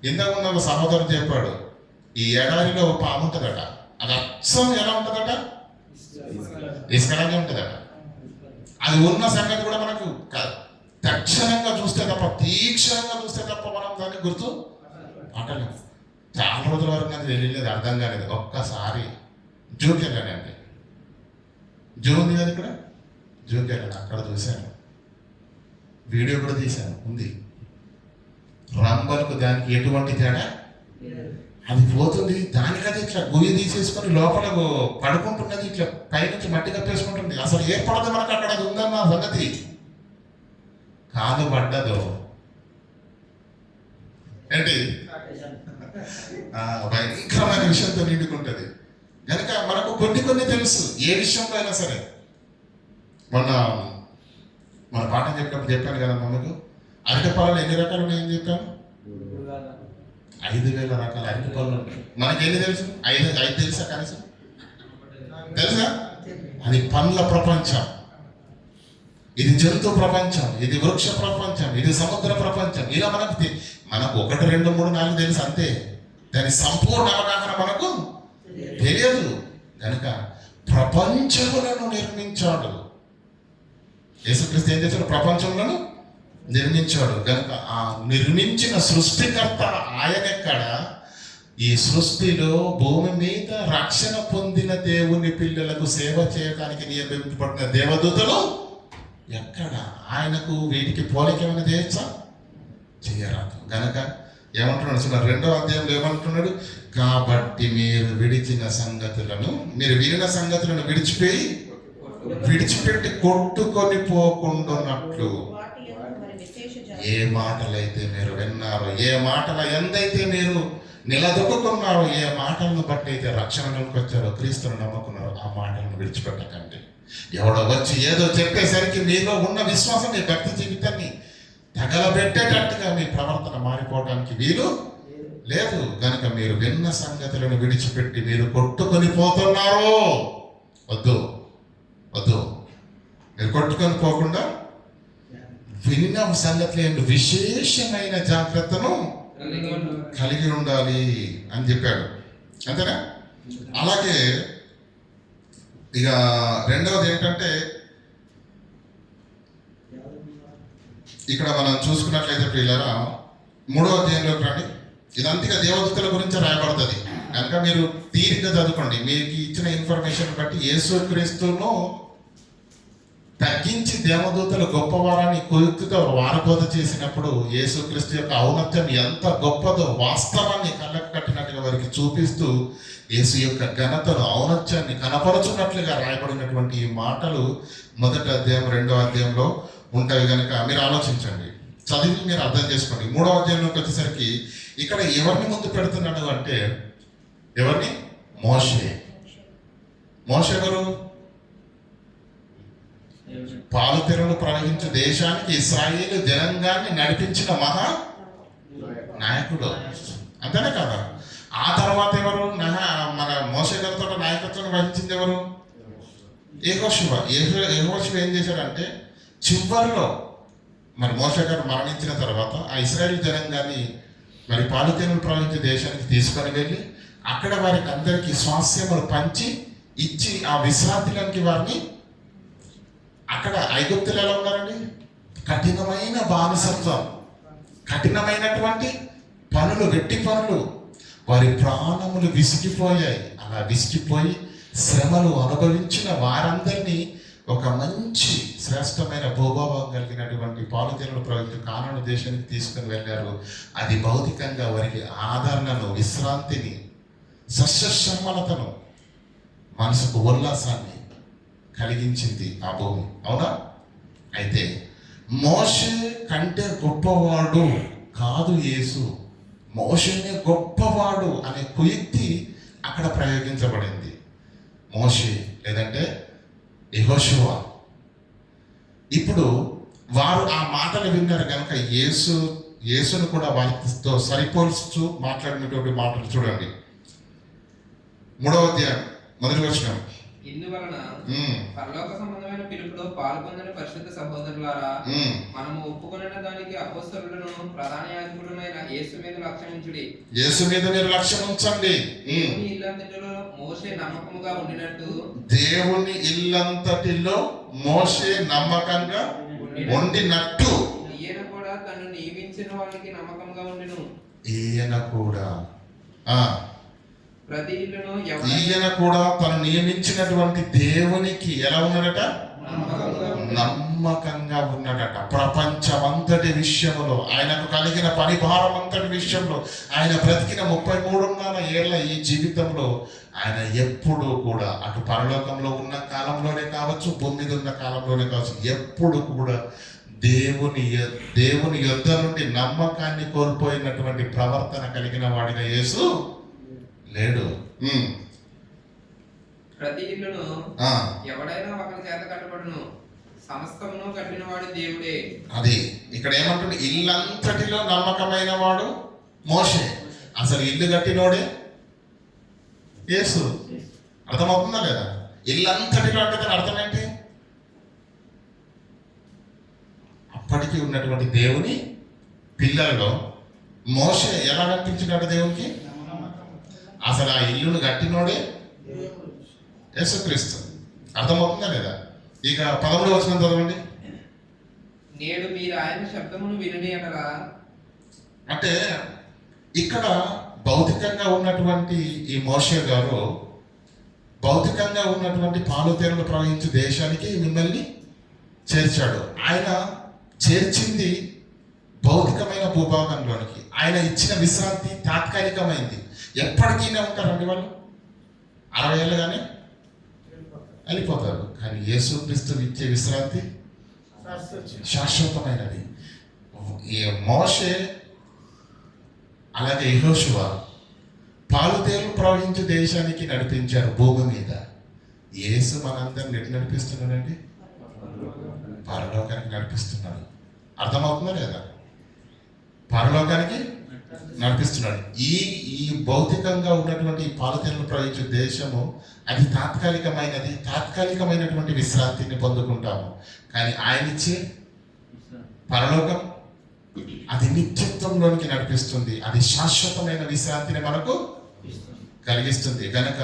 ఇంతకు ముందు ఒక సహోదరుడు చెప్పాడు, ఈ ఎడారిలో ఒక పాము ఉంటుందట. అది అచ్చం ఎలా ఉంటుందట? ఇసుకలాగే ఉంటుందట. అది ఉన్న సంగతి కూడా మనకు తక్షణంగా చూస్తే తప్ప, తీక్షణంగా చూస్తే తప్ప మనం దాన్ని గుర్తు పట్టలేము. చాలా రోజుల వరకు నాకు తెలియలేదు, అర్థం కాలేదు. ఒక్కసారి జూకి వెళ్ళానండి. జూ ఉంది కదా ఇక్కడ, జూకి వెళ్ళాను. అక్కడ చూశాను, వీడియో కూడా తీశాను, ఉంది. రంబలకు దానికి ఎటువంటి తేడా? అది పోతుంది, దానికది ఇట్లా గుయ్యి తీసేసుకొని లోపల పడుకుంటున్నది, ఇట్లా పైనుంచి మట్టి కప్పేసుకుంటుంది. అసలు ఏర్పడదు మనకు అక్కడ. అది ఉందన్న సంగతి. కాలు పడ్డదు ఏంటి, భయంకరమైన విషయంతో నిండుకుంటుంది. కనుక మనకు కొన్ని తెలుసు, ఏ విషయంలో అయినా సరే. మన పాఠం చెప్పినప్పుడు చెప్పాను కదా మమ్మకు, అరటి పళ్ళు ఎన్ని రకాలు ఉన్నాయని చెప్పాను? 5,000 రకాల అరటి పళ్ళు ఉన్నాయి. మనకి ఎన్ని తెలుసు? 5 తెలుసా కనీసం? తెలుసా? అది పండ్ల ప్రపంచం, ఇది జంతు ప్రపంచం, ఇది వృక్ష ప్రపంచం, ఇది సముద్ర ప్రపంచం. ఇలా మనకు 1, 2, 3, 4 తెలుసు అంతే. దాని సంపూర్ణ అవగాహన మనకు తెలియదు. కనుక ప్రపంచములను నిర్మించాడు యేసుక్రీస్తు. ఏం చేశాడు? ప్రపంచములను నిర్మించాడు. కనుక ఆ నిర్మించిన సృష్టికర్త ఆయనెక్కడ? ఈ సృష్టిలో భూమి మీద రక్షణ పొందిన దేవుని పిల్లలకు సేవ చేయడానికి నియమించబడిన దేవదూతలు ఎక్కడ? ఆయనకు వీటికి పోలికేమైనా చేయొచ్చా? చేయరాదు. కనుక ఏమంటున్నాడు? 2వ అధ్యాయంలో ఏమంటున్నాడు? కాబట్టి మీరు విడిచిన సంగతులను, మీరు వినిన సంగతులను విడిచిపెట్టి కొట్టుకొని పోకుండాన్నట్లు ఏ మాటలైతే మీరు విన్నారో, ఏ మాటల ఎందైతే మీరు నిలదొక్కున్నారో, ఏ మాటలను బట్టి అయితే రక్షణలోకి వచ్చారో, క్రీస్తును నమ్ముకున్నారో, ఆ మాటలను విడిచిపెట్టకండి. ఎవడో వచ్చి ఏదో చెప్పేసరికి మీలో ఉన్న విశ్వాసం, మీ భక్తి జీవితాన్ని తగలబెట్టేటట్టుగా మీ ప్రవర్తన మారిపోవడానికి వీలు లేదు. కనుక మీరు విన్న సంగతులను విడిచిపెట్టి మీరు కొట్టుకొని పోతున్నారు. వద్దు. మీరు కొట్టుకొని పోకుండా విన్న సంగతులు విశేషమైన జాగ్రత్తను కలిగి ఉండాలి అని చెప్పాడు. అంతేనా? అలాగే ఇక రెండవది ఏంటంటే, ఇక్కడ మనం చూసుకున్నట్లయితే పిల్లరా 3వ అధ్యాయంలోకి రండి. ఇదంతా దేవదూతల గురించి రాయబడుతుంది. కనుక మీరు తీరిక చదువుకోండి. మీకు ఇచ్చిన ఇన్ఫర్మేషన్ బట్టి యేసుక్రీస్తును తగ్గించి దేవదూతలు గొప్పవారాన్ని కుయుక్తితో వారబోధ చేసినప్పుడు యేసుక్రీస్తు యొక్క ఔన్నత్యం ఎంత గొప్పదో వాస్తవాన్ని కళ్ళకు కట్టినట్టుగా వారికి చూపిస్తూ యేసు యొక్క ఘనతను, ఔన్నత్యాన్ని కనపరచున్నట్లుగా రాయబడినటువంటి ఈ మాటలు 1వ అధ్యాయం 2వ అధ్యాయంలో ఉంటాయి. కనుక మీరు ఆలోచించండి, చదివి మీరు అర్థం చేసుకోండి. 3వ అధ్యాయంలోకి వచ్చేసరికి ఇక్కడ ఎవరిని ముందు పెడుతున్నాడు అంటే, ఎవరిని? మోషే ఎవరు? పాలుతెరలు ప్రవహించే దేశానికి ఇశ్రాయేలు జనాంగాన్ని నడిపించిన మహా నాయకుడు. అంతేనే కదా? ఆ తర్వాత ఎవరు? మన మోషే గారితో నాయకత్వం వహించింది ఎవరు? యెహోషువ ఏం చేశాడంటే, చివరిలో మరి మోషే గారు మరణించిన తర్వాత ఆ ఇశ్రాయేలు జనాంగాన్ని మరి పాలుతెరలు ప్రవహించే దేశానికి తీసుకొని వెళ్ళి అక్కడ వారికి అందరికీ స్వాస్యములు పంచి ఇచ్చి ఆ విశ్రాంతిలోనికి వారిని, అక్కడ ఐగుప్తులు ఎలా ఉన్నారండి? కఠినమైన బానిసత్వం, కఠినమైనటువంటి పనులు, వెట్టి పనులు, వారి ప్రాణములు విసిగిపోయాయి. అలా విసిగిపోయి శ్రమలు అనుభవించిన వారందరినీ ఒక మంచి శ్రేష్టమైన భూభావం కలిగినటువంటి పాలుతెరలు ప్రవహించే కానాను దేశానికి తీసుకుని వెళ్ళారు. అది భౌతికంగా వారికి ఆదరణను, విశ్రాంతిని, సస్యశ్యామలతను, మనసుకు ఉల్లాసాన్ని కలిగించింది ఆ భూమి. అవునా? అయితే మోషే కంటే గొప్పవాడు కాదు యేసు, మోషేనే గొప్పవాడు అనే కుయుక్తి అక్కడ ప్రయోగించబడింది. మోషే లేదంటే యెహోషువ. ఇప్పుడు వారు ఆ మాటలు విన్నారు కనుక యేసును కూడా వారితో సరిపోల్చుతూ మాట్లాడినటువంటి మాటలు చూడండి. 3వ అధ్యాయం 1వ వచనం. ఇందువలన పరలోక సంబంధమైన పిలుపులో పాల్గొందని పరిశుద్ధ సహోదరులారా, మనము ఒప్పుకొనిన దానికి అపోస్తలులను ప్రధాన యాజకుడునైన యేసు మీద లక్ష్యం ఉంచుడి. యేసు మీద మీరు లక్ష్యం ఉంచండి. దేవుని ఇల్లంతటిలో మోషే నమ్మకముగా ఉండినట్టు, దేవుని ఇల్లంతటిలో మోషే నమ్మకంగా ఉండినట్టు ఈయన కూడా తను నియమించిన వారికి నమ్మకంగా ఉండిను. ఈయన కూడా ఈయన కూడా తను నియమించినటువంటి దేవునికి ఎలా ఉన్నాడట? నమ్మకంగా ఉన్నాడట. ప్రపంచమంతటి విషయంలో, ఆయనకు కలిగిన పని భారం అంతటి విషయంలో, ఆయన బ్రతికిన 33.5 ఏళ్ల ఈ జీవితంలో ఆయన ఎప్పుడు కూడా అటు పరలోకంలో ఉన్న కాలంలోనే కావచ్చు, భూమి మీద ఉన్న కాలంలోనే కావచ్చు, ఎప్పుడు కూడా దేవుని యొద్ద నుండి నమ్మకాన్ని కోల్పోయినటువంటి ప్రవర్తన కలిగిన వాడిగా యేసు లేడు. ప్రతి ఇల్లును ఆ, ఎవడైనా ఒకరి చేత కట్టబడును, సమస్తమును కట్టినవాడు దేవుడే. అది ఇక్కడ ఏమంటుంది, ఇల్లంతటిలో నమ్మకమైన వాడు మోషే. అసలు ఇల్లు కట్టినోడే యేసు. అర్థమవుతుందా లేదా? ఇల్లంతటిలో అంటే దాని అర్థం ఏంటి? అప్పటికి ఉన్నటువంటి దేవుని పిల్లలలో మోషే ఎలా కనిపించినాడు దేవునికి? అసలు ఆ ఇల్లును కట్టినోడే యేసుక్రీస్తు. అర్థమవుతుందా లేదా? ఇక 13వ వచనం చదవండి. నేడు మీరు ఆయన శబ్దమును వినుడి అనగా. అంటే ఇక్కడ భౌతికంగా ఉన్నటువంటి ఈ మోషే గారు భౌతికంగా ఉన్నటువంటి పాలుతేనలు ప్రవహించే దేశానికి మిమ్మల్ని చేర్చాడు. ఆయన చేర్చింది భౌతికమైన భూభాగంలోనికి. ఆయన ఇచ్చిన విశ్రాంతి తాత్కాలికమైంది. ఎప్పటికైనా ఉంటారండి వాళ్ళు, 60 ఏళ్ళుగానే వెళ్ళిపోతారు. కానీ యేసుక్రీస్తు ఇచ్చే విశ్రాంతి శాశ్వతమైనది. ఈ మోషే అలాగే యెహోషువ పాలుతేలు ప్రవహించే దేశానికి నడిపించారు భూమి మీద. యేసు మనందరిని ఎటు నడిపిస్తున్నాడండి? పరలోకానికి నడిపిస్తున్నాడు. అర్థమవుతుందా లేదా? పరలోకానికి నడిపిస్తున్నాడు. ఈ భౌతికంగా ఉన్నటువంటి ఈ పాలుతేలు ప్రవహించే దేశము అది తాత్కాలికమైనది. తాత్కాలికమైనటువంటి విశ్రాంతిని పొందుకుంటాము. కానీ ఆయన ఇచ్చే పరలోకం అది నిత్యత్వంలోనికి నడిపిస్తుంది. అది శాశ్వతమైన విశ్రాంతిని మనకు కలిగిస్తుంది. కనుక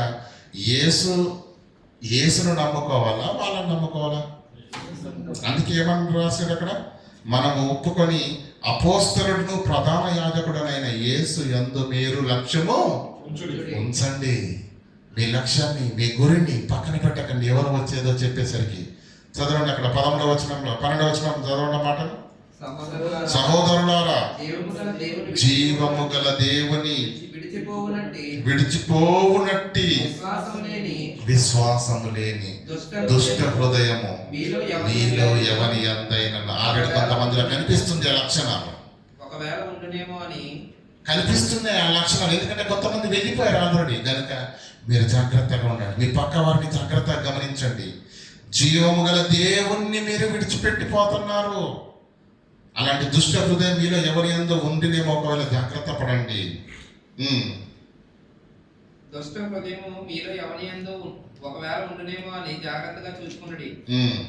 యేసును నమ్ముకోవాలా, వాళ్ళని నమ్ముకోవాలా? అందుకే ఏమని రాశాడు అక్కడ? మనము ఒప్పుకొని అపోస్తలుడును ప్రధాన యాజకుడనైన యేసు యందు మీరు లక్ష్యము ఉంచండి. మీ లక్ష్యాన్ని, మీ గురిని పక్కన పెట్టకండి. ఎవరు వచ్చేదో చెప్పేసరికి చదవండి. అక్కడ 11వ వచనంలో 12వ వచనం చదవండి మాటలు. సహోదరులారా, జీవము గల దేవుని విడిచిపోవునట్టి విశ్వాసము లేని దుష్ట హృదయము మీలో ఎవరి ఎంతైనా. ఆల్రెడీ కొంతమందిలో కనిపిస్తుంది ఆ లక్షణాలు, ఒకవేళ ఉండునేమో అని కనిపిస్తున్నాయి ఆ లక్షణాలు. ఎందుకంటే కొంతమంది వెళ్ళిపోయారు ఆల్రెడీ. కనుక మీరు జాగ్రత్తగా ఉండండి. మీ పక్క వారిని జాగ్రత్తగా గమనించండి. జీవము గల దేవుణ్ణి మీరు విడిచిపెట్టిపోతున్నారు. అలాంటి దుష్ట హృదయం మీలో ఎవరి ఎందు ఉండినేమో, ఒకవేళ జాగ్రత్త పడండి. దుష్ట హృదయము మీలో ఎవరి యందు ఒకవేళ ఉండునేమో అని జాగ్రత్తగా చూసుకున్నది.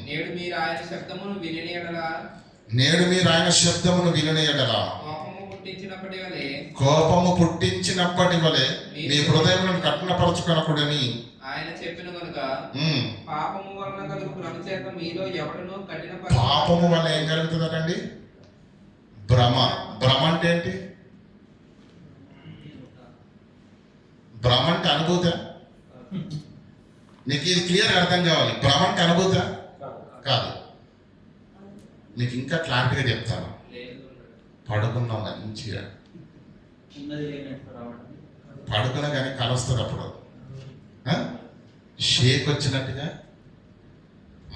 నేడు మీరు ఆయన శబ్దమును వినిన ఎడల కోపము పుట్టించినప్పటి వలె మీ హృదయములను కఠినపరచుకొనకూడని ఆయన చెప్పిన కనుక పాపము వలన కలుగు భ్రమ చేత మీలో ఎవడనో కఠిన. పాపము వల్ల ఏం కలుగుతుందండి? భ్రమ. భ్రమ అంటే ఏంటి? భ్రమ అంటే అనుభూత. నీకు ఇది క్లియర్గా అర్థం కావాలి. భ్రమ అంటే అనుభూత కాదు. నీకు ఇంకా క్లారిటీగా చెప్తాను. పడుకున్నాం మంచిగా, పడుకున్నా కానీ కలుస్తుంది. అప్పుడు షేక్ వచ్చినట్టుగా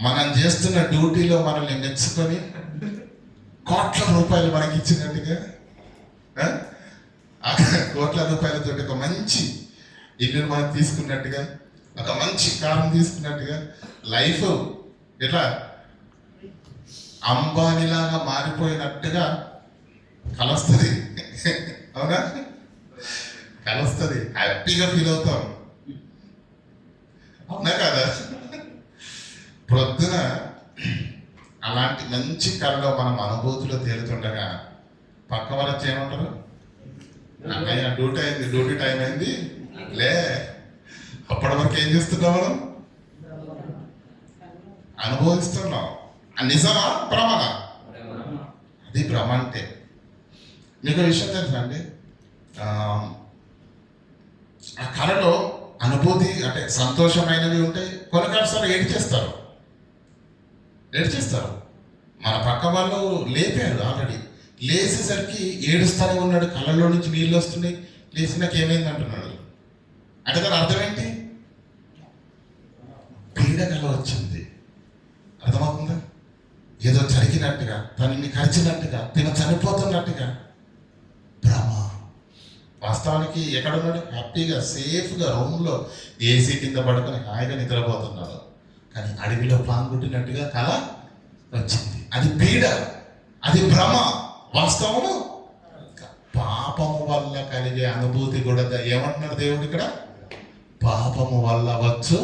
మనం చేస్తున్న డ్యూటీలో మనల్ని మెచ్చుకొని కోట్ల రూపాయలు మనకి ఇచ్చినట్టుగా, కోట్ల రూపాయలతో ఒక మంచి ఇల్లు మనం తీసుకున్నట్టుగా, ఒక మంచి కారం తీసుకున్నట్టుగా లైఫ్ ఎట్లా అంబానీలాగా మారిపోయినట్టుగా కలుస్తుంది. అవునా? కలుస్తుంది. హ్యాపీగా ఫీల్ అవుతాం. అవునా కదా? ప్రొద్దున అలాంటి మంచి కళలో మనం అనుభూతిలో తేలుతుండగా పక్క వాళ్ళు వచ్చి ఏమంటారు? అన్నయ్య డ్యూటీ టైం అయింది లే. అప్పటి వరకు ఏం చేస్తున్నాం? మనం అనుభవిస్తున్నాం. నిజమా భ్రమనా? అది భ్రమ అంటే. మీకు విషయం తెలుసా అండి? ఆ కళలో అనుభూతి అంటే సంతోషమైనవి ఉంటాయి, కొన్నిసార్లు ఏడ్చేస్తారు. మన పక్క వాళ్ళు లేపారు ఆల్రెడీ. లేచేసరికి ఏడుస్తానే ఉన్నాడు, కళ్ళలో నుంచి నీళ్ళు వస్తున్నాయి. లేచినాక ఏమైంది అంటున్నాడు. అంటే దాని అర్థం ఏంటి? పీడ కళ వచ్చింది. అర్థమవుతుందా? ఏదో జరిగినట్టుగా, తనని కరిచినట్టుగా, తిన చనిపోతున్నట్టుగా భ్రమ. వాస్తవానికి ఎక్కడ ఉన్నాడు? హ్యాపీగా సేఫ్గా రూమ్లో ఏసీ కింద పడుకొని హాయిగా నిద్రపోతున్నాడు. కానీ అడవిలో పాము కుట్టినట్టుగా కళ వచ్చింది. అది పీడ, అది భ్రమ. వాస్తవము పాపము వల్ల కలిగే అనుభూతి కూడా ఏమంటున్నాడు దేవుడు ఇక్కడ? పాపము వల్ల వచ్చు.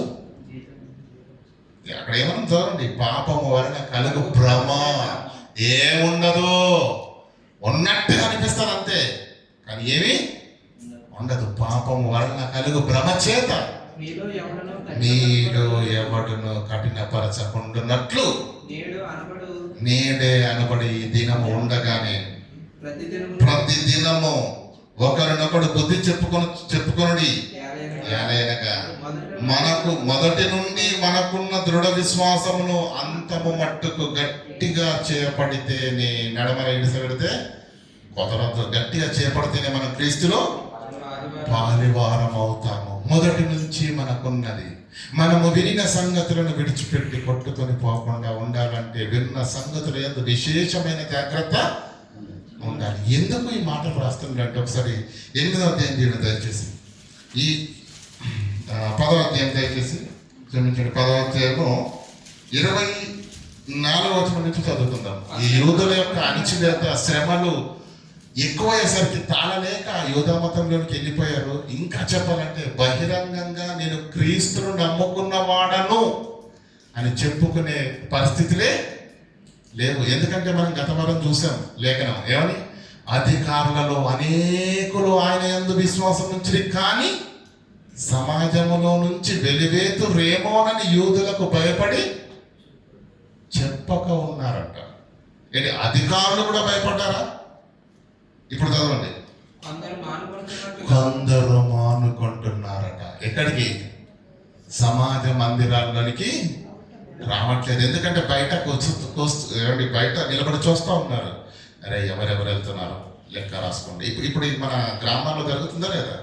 అక్కడ ఏమన్నా చూడండి, పాపము వలన కలుగు భ్రమ. ఏముండదు, ఉన్నట్టుగా అనిపిస్తారు అంతే, కానీ ఏమి ఉండదు. పాపము వలన కలుగు భ్రమ చేత మీలో ఎవడును కఠినపరచకుండునట్లు నేడే అనబడి ఈ దినము ఉండగానే ప్రతి దినము ఒకరినొకడు బుద్ధి చెప్పుకొనుడి. ఏలైనగా మనకు మొదటి నుండి మనకున్న దృఢ విశ్వాసమును అంతము మట్టుకు గట్టిగా చేపడితేనే, నడమర ఇడిసబెడితే కొదరద్దు, గట్టిగా చేపడితేనే మనం క్రీస్తులో పాలివారం అవుతాము. మొదటి నుంచి మనకున్నది. మనము వినిన సంగతులను విడిచిపెట్టి కొట్టుకొని పోకుండా ఉండాలంటే విన్న సంగతులు యందు విశేషమైన జాగ్రత్త ఉండాలి. ఎందుకు ఈ మాటలు రాస్తుందంటే ఒకసారి 8వ అధ్యాయం తీయండి దయచేసి. ఈ 10వ అధ్యాయం దయచేసి క్షమించండి. 10వ అధ్యాయము 24వ వచనం నుంచి చదువుకుందాం. ఈ యూదుల యొక్క అణిచివేత, శ్రమలు ఎక్కువయ్యేసరికి తాళలేక యూదా మతంలోనికి వెళ్ళిపోయారు. ఇంకా చెప్పాలంటే బహిరంగంగా నేను క్రీస్తును నమ్ముకున్నవాడను అని చెప్పుకునే పరిస్థితులే లేవు. ఎందుకంటే మనం గత వారం చూసాం లేఖనం ఏమని, అధికారులలో అనేకులు ఆయన యందు విశ్వాసం ఉంచి కానీ సమాజంలో నుంచి వెలివేతు రేమోనని యూదులకు భయపడి చెప్పక ఉన్నారంట. ఏంటి, అధికారులు కూడా భయపడ్డారా? ఇప్పుడు చదవండి. కొందరు మానుకుంటున్నారట. ఎక్కడికి? సమాజ మందిరాల్లోనికి రావట్లేదు. ఎందుకంటే బయట నిలబడి చూస్తూ ఉన్నారు. అరే ఎవరెవరు వెళ్తున్నారు లెక్క రాసుకోండి. ఇప్పుడు మన గ్రామాల్లో జరుగుతుందా లేదా?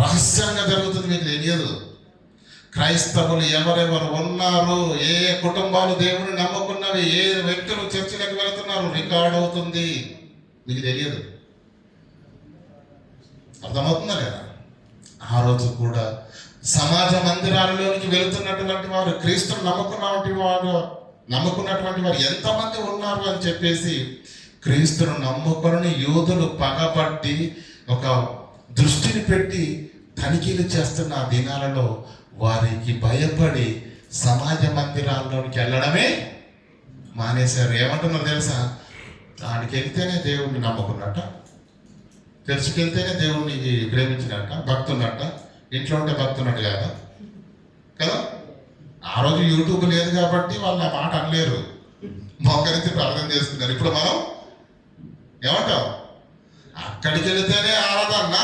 రహస్యంగా జరుగుతుంది, మీకు తెలియదు. క్రైస్తవులు ఎవరెవరు ఉన్నారు, ఏ కుటుంబాలు దేవుని నమ్ముకున్నవి, ఏ వ్యక్తులు చర్చిలకు వెళుతున్నారు రికార్డ్ అవుతుంది, మీకు తెలియదు. అర్థమవుతుందా లేదా? ఆ రోజు కూడా సమాజ మందిరాలలోనికి వెళుతున్నటువంటి వారు, క్రీస్తును నమ్ముకున్నటువంటి వారు ఎంతమంది ఉన్నారు అని చెప్పేసి క్రీస్తును నమ్ముకొని యూదులు పగబట్టి ఒక దృష్టిని పెట్టి తనిఖీలు చేస్తున్న ఆ దినాలలో వారికి భయపడి సమాజ మందిరాల్లోనికి వెళ్ళడమే మానేశారు. ఏమంటున్నారు తెలుసా? దానికి వెళ్తేనే దేవుణ్ణి నమ్ముకున్నట్ట, చర్చికి వెళ్తేనే దేవుణ్ణి ప్రేమించినట్ట, భక్తున్నట్ట, ఇంట్లో ఉంటే భక్తున్నట్టు కాదా కదా. ఆ రోజు యూట్యూబ్ లేదు కాబట్టి వాళ్ళు ఆ మాట అనలేరు, మోకరించి ప్రార్థన చేసుకున్నారు. ఇప్పుడు మనం ఏమంటాం? అక్కడికి వెళితేనే ఆరాధన,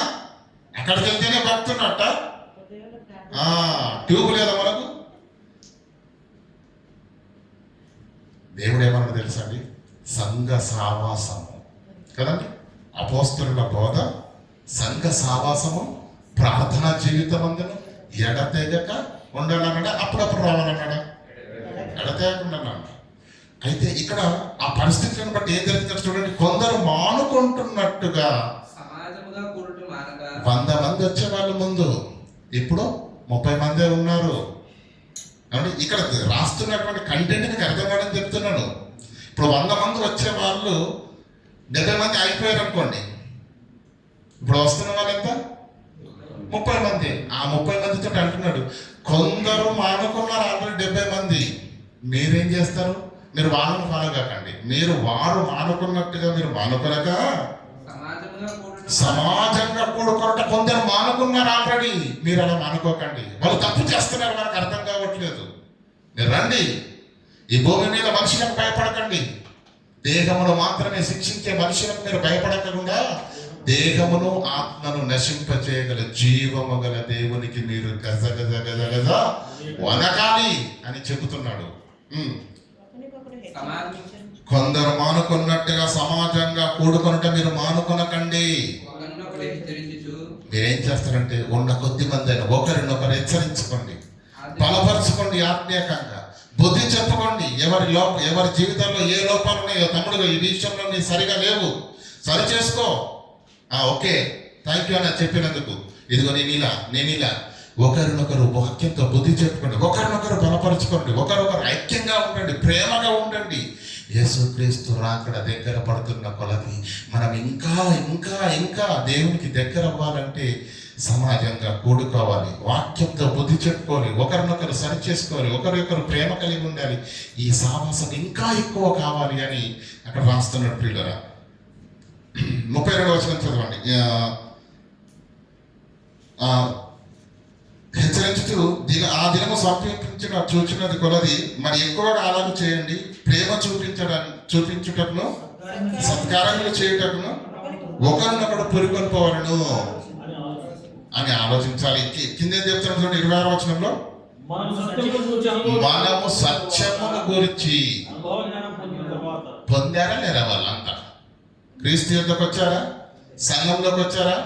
అక్కడికి వెళ్తేనే భక్తున్నట్ట. ట్యూబ్ లేదా మనకు? దేవుడు ఏమన్నా తెలుసా అండి? సంఘ సావాసము కదండి, అపోస్తలుల బోధ, సంఘ సావాసము, ప్రార్థనా జీవితం అందును ఎడతెగక ఉండాలన్నాడా? అప్పుడప్పుడు రావాలన్నాడా? ఎడతెగకుండా. అయితే ఇక్కడ ఆ పరిస్థితులను బట్టి ఏం జరుగుతుంది చూడండి. కొందరు మానుకుంటున్నట్టుగా 100 మంది వచ్చేవాళ్ళు ముందు, ఇప్పుడు 30 మందే ఉన్నారు. కాబట్టి ఇక్కడ రాస్తున్నటువంటి కంటెంట్ మీకు అర్థం కావడం చెప్తున్నాను. ఇప్పుడు 100 మంది వచ్చే వాళ్ళు 70 మంది అయిపోయారు అనుకోండి. ఇప్పుడు వస్తున్న వాళ్ళు ఎంత? 30 మంది. ఆ 30 మందితో అంటున్నాడు, కొందరు మానుకున్నారు ఆల్రెడీ 70 మంది. మీరేం చేస్తారు? మీరు వాళ్ళని ఫాలో కాకండి. మీరు వారు మానుకున్నట్టుగా మీరు మానుకొనక సమాజంగా కూడుకొనట కొందరు మానుకున్నారు ఆల్రెడీ. మీరు అలా మానుకోకండి. వాళ్ళు తప్పు చేస్తున్నారు, మనకు అర్థం కావట్లేదు. మీరు రండి. ఈ భూమి మీద మనుషులకు భయపడకండి. దేహమును మాత్రమే శిక్షించే మనుషులకు మీరు భయపడకుండా దేహమును ఆత్మను నశింపచేయగల జీవము గల దేవునికి మీరు గజగజ వనకాలి అని చెబుతున్నాడు. కొందరు మానుకున్నట్టుగా సమాజంగా కూడుకొనట మీరు మానుకొనకండి. మీరేం చేస్తారంటే ఉన్న కొద్ది మంది అయినా ఒకరినొకరు హెచ్చరించుకోండి, బలపరచుకోండి, ఆత్మీయంగా బుద్ధి చెప్పుకోండి. ఎవరి జీవితంలో ఏ లోపాలు ఉన్నాయో, తమ్ముడు ఈ విషయంలో నీ సరిగా లేవు, సరి చేసుకో. ఓకే, థ్యాంక్ యూ అన్న చెప్పినందుకు. ఇదిగో నేను ఇలా ఒకరినొకరు వాక్యంతో బుద్ధి చెప్పుకోండి, ఒకరినొకరు బలపరచుకోండి, ఒకరొకరు ఐక్యంగా ఉండండి, ప్రేమగా ఉండండి. యేసుక్రీస్తు రాకడ దగ్గర పడుతున్న కొలది మనం ఇంకా ఇంకా ఇంకా దేవునికి దగ్గర అవ్వాలంటే సమాజంగా కూడుకోవాలి, వాక్యంతో బుద్ధి చెప్పుకోవాలి, ఒకరినొకరు సరి చేసుకోవాలి, ఒకరికొకరు ప్రేమ కలిగి ఉండాలి. ఈ సావాసం ఇంకా ఎక్కువ కావాలి అని అక్కడ రాస్తున్నాడు పిల్లరా. 32వ వచనం చదవండి. హెచ్చరించుతూ ఆ దినము సమీపించిన చూచినది కొలది మరి ఎక్కువగా అలాగ చేయండి, ప్రేమ చూపించుటకును సత్కారములు చేయుటకును ఒకరినొకడు పురికొల్పోవాలను అని ఆలోచించాలి. కింద ఏం చెప్తున్నాడు చూడండి, 26వ వచనంలో మనము సత్యమును గురించి పొందారా లేరా వాళ్ళంతా? క్రీస్తు యుద్ధకు వచ్చారా? సంఘంలోకి వచ్చారా?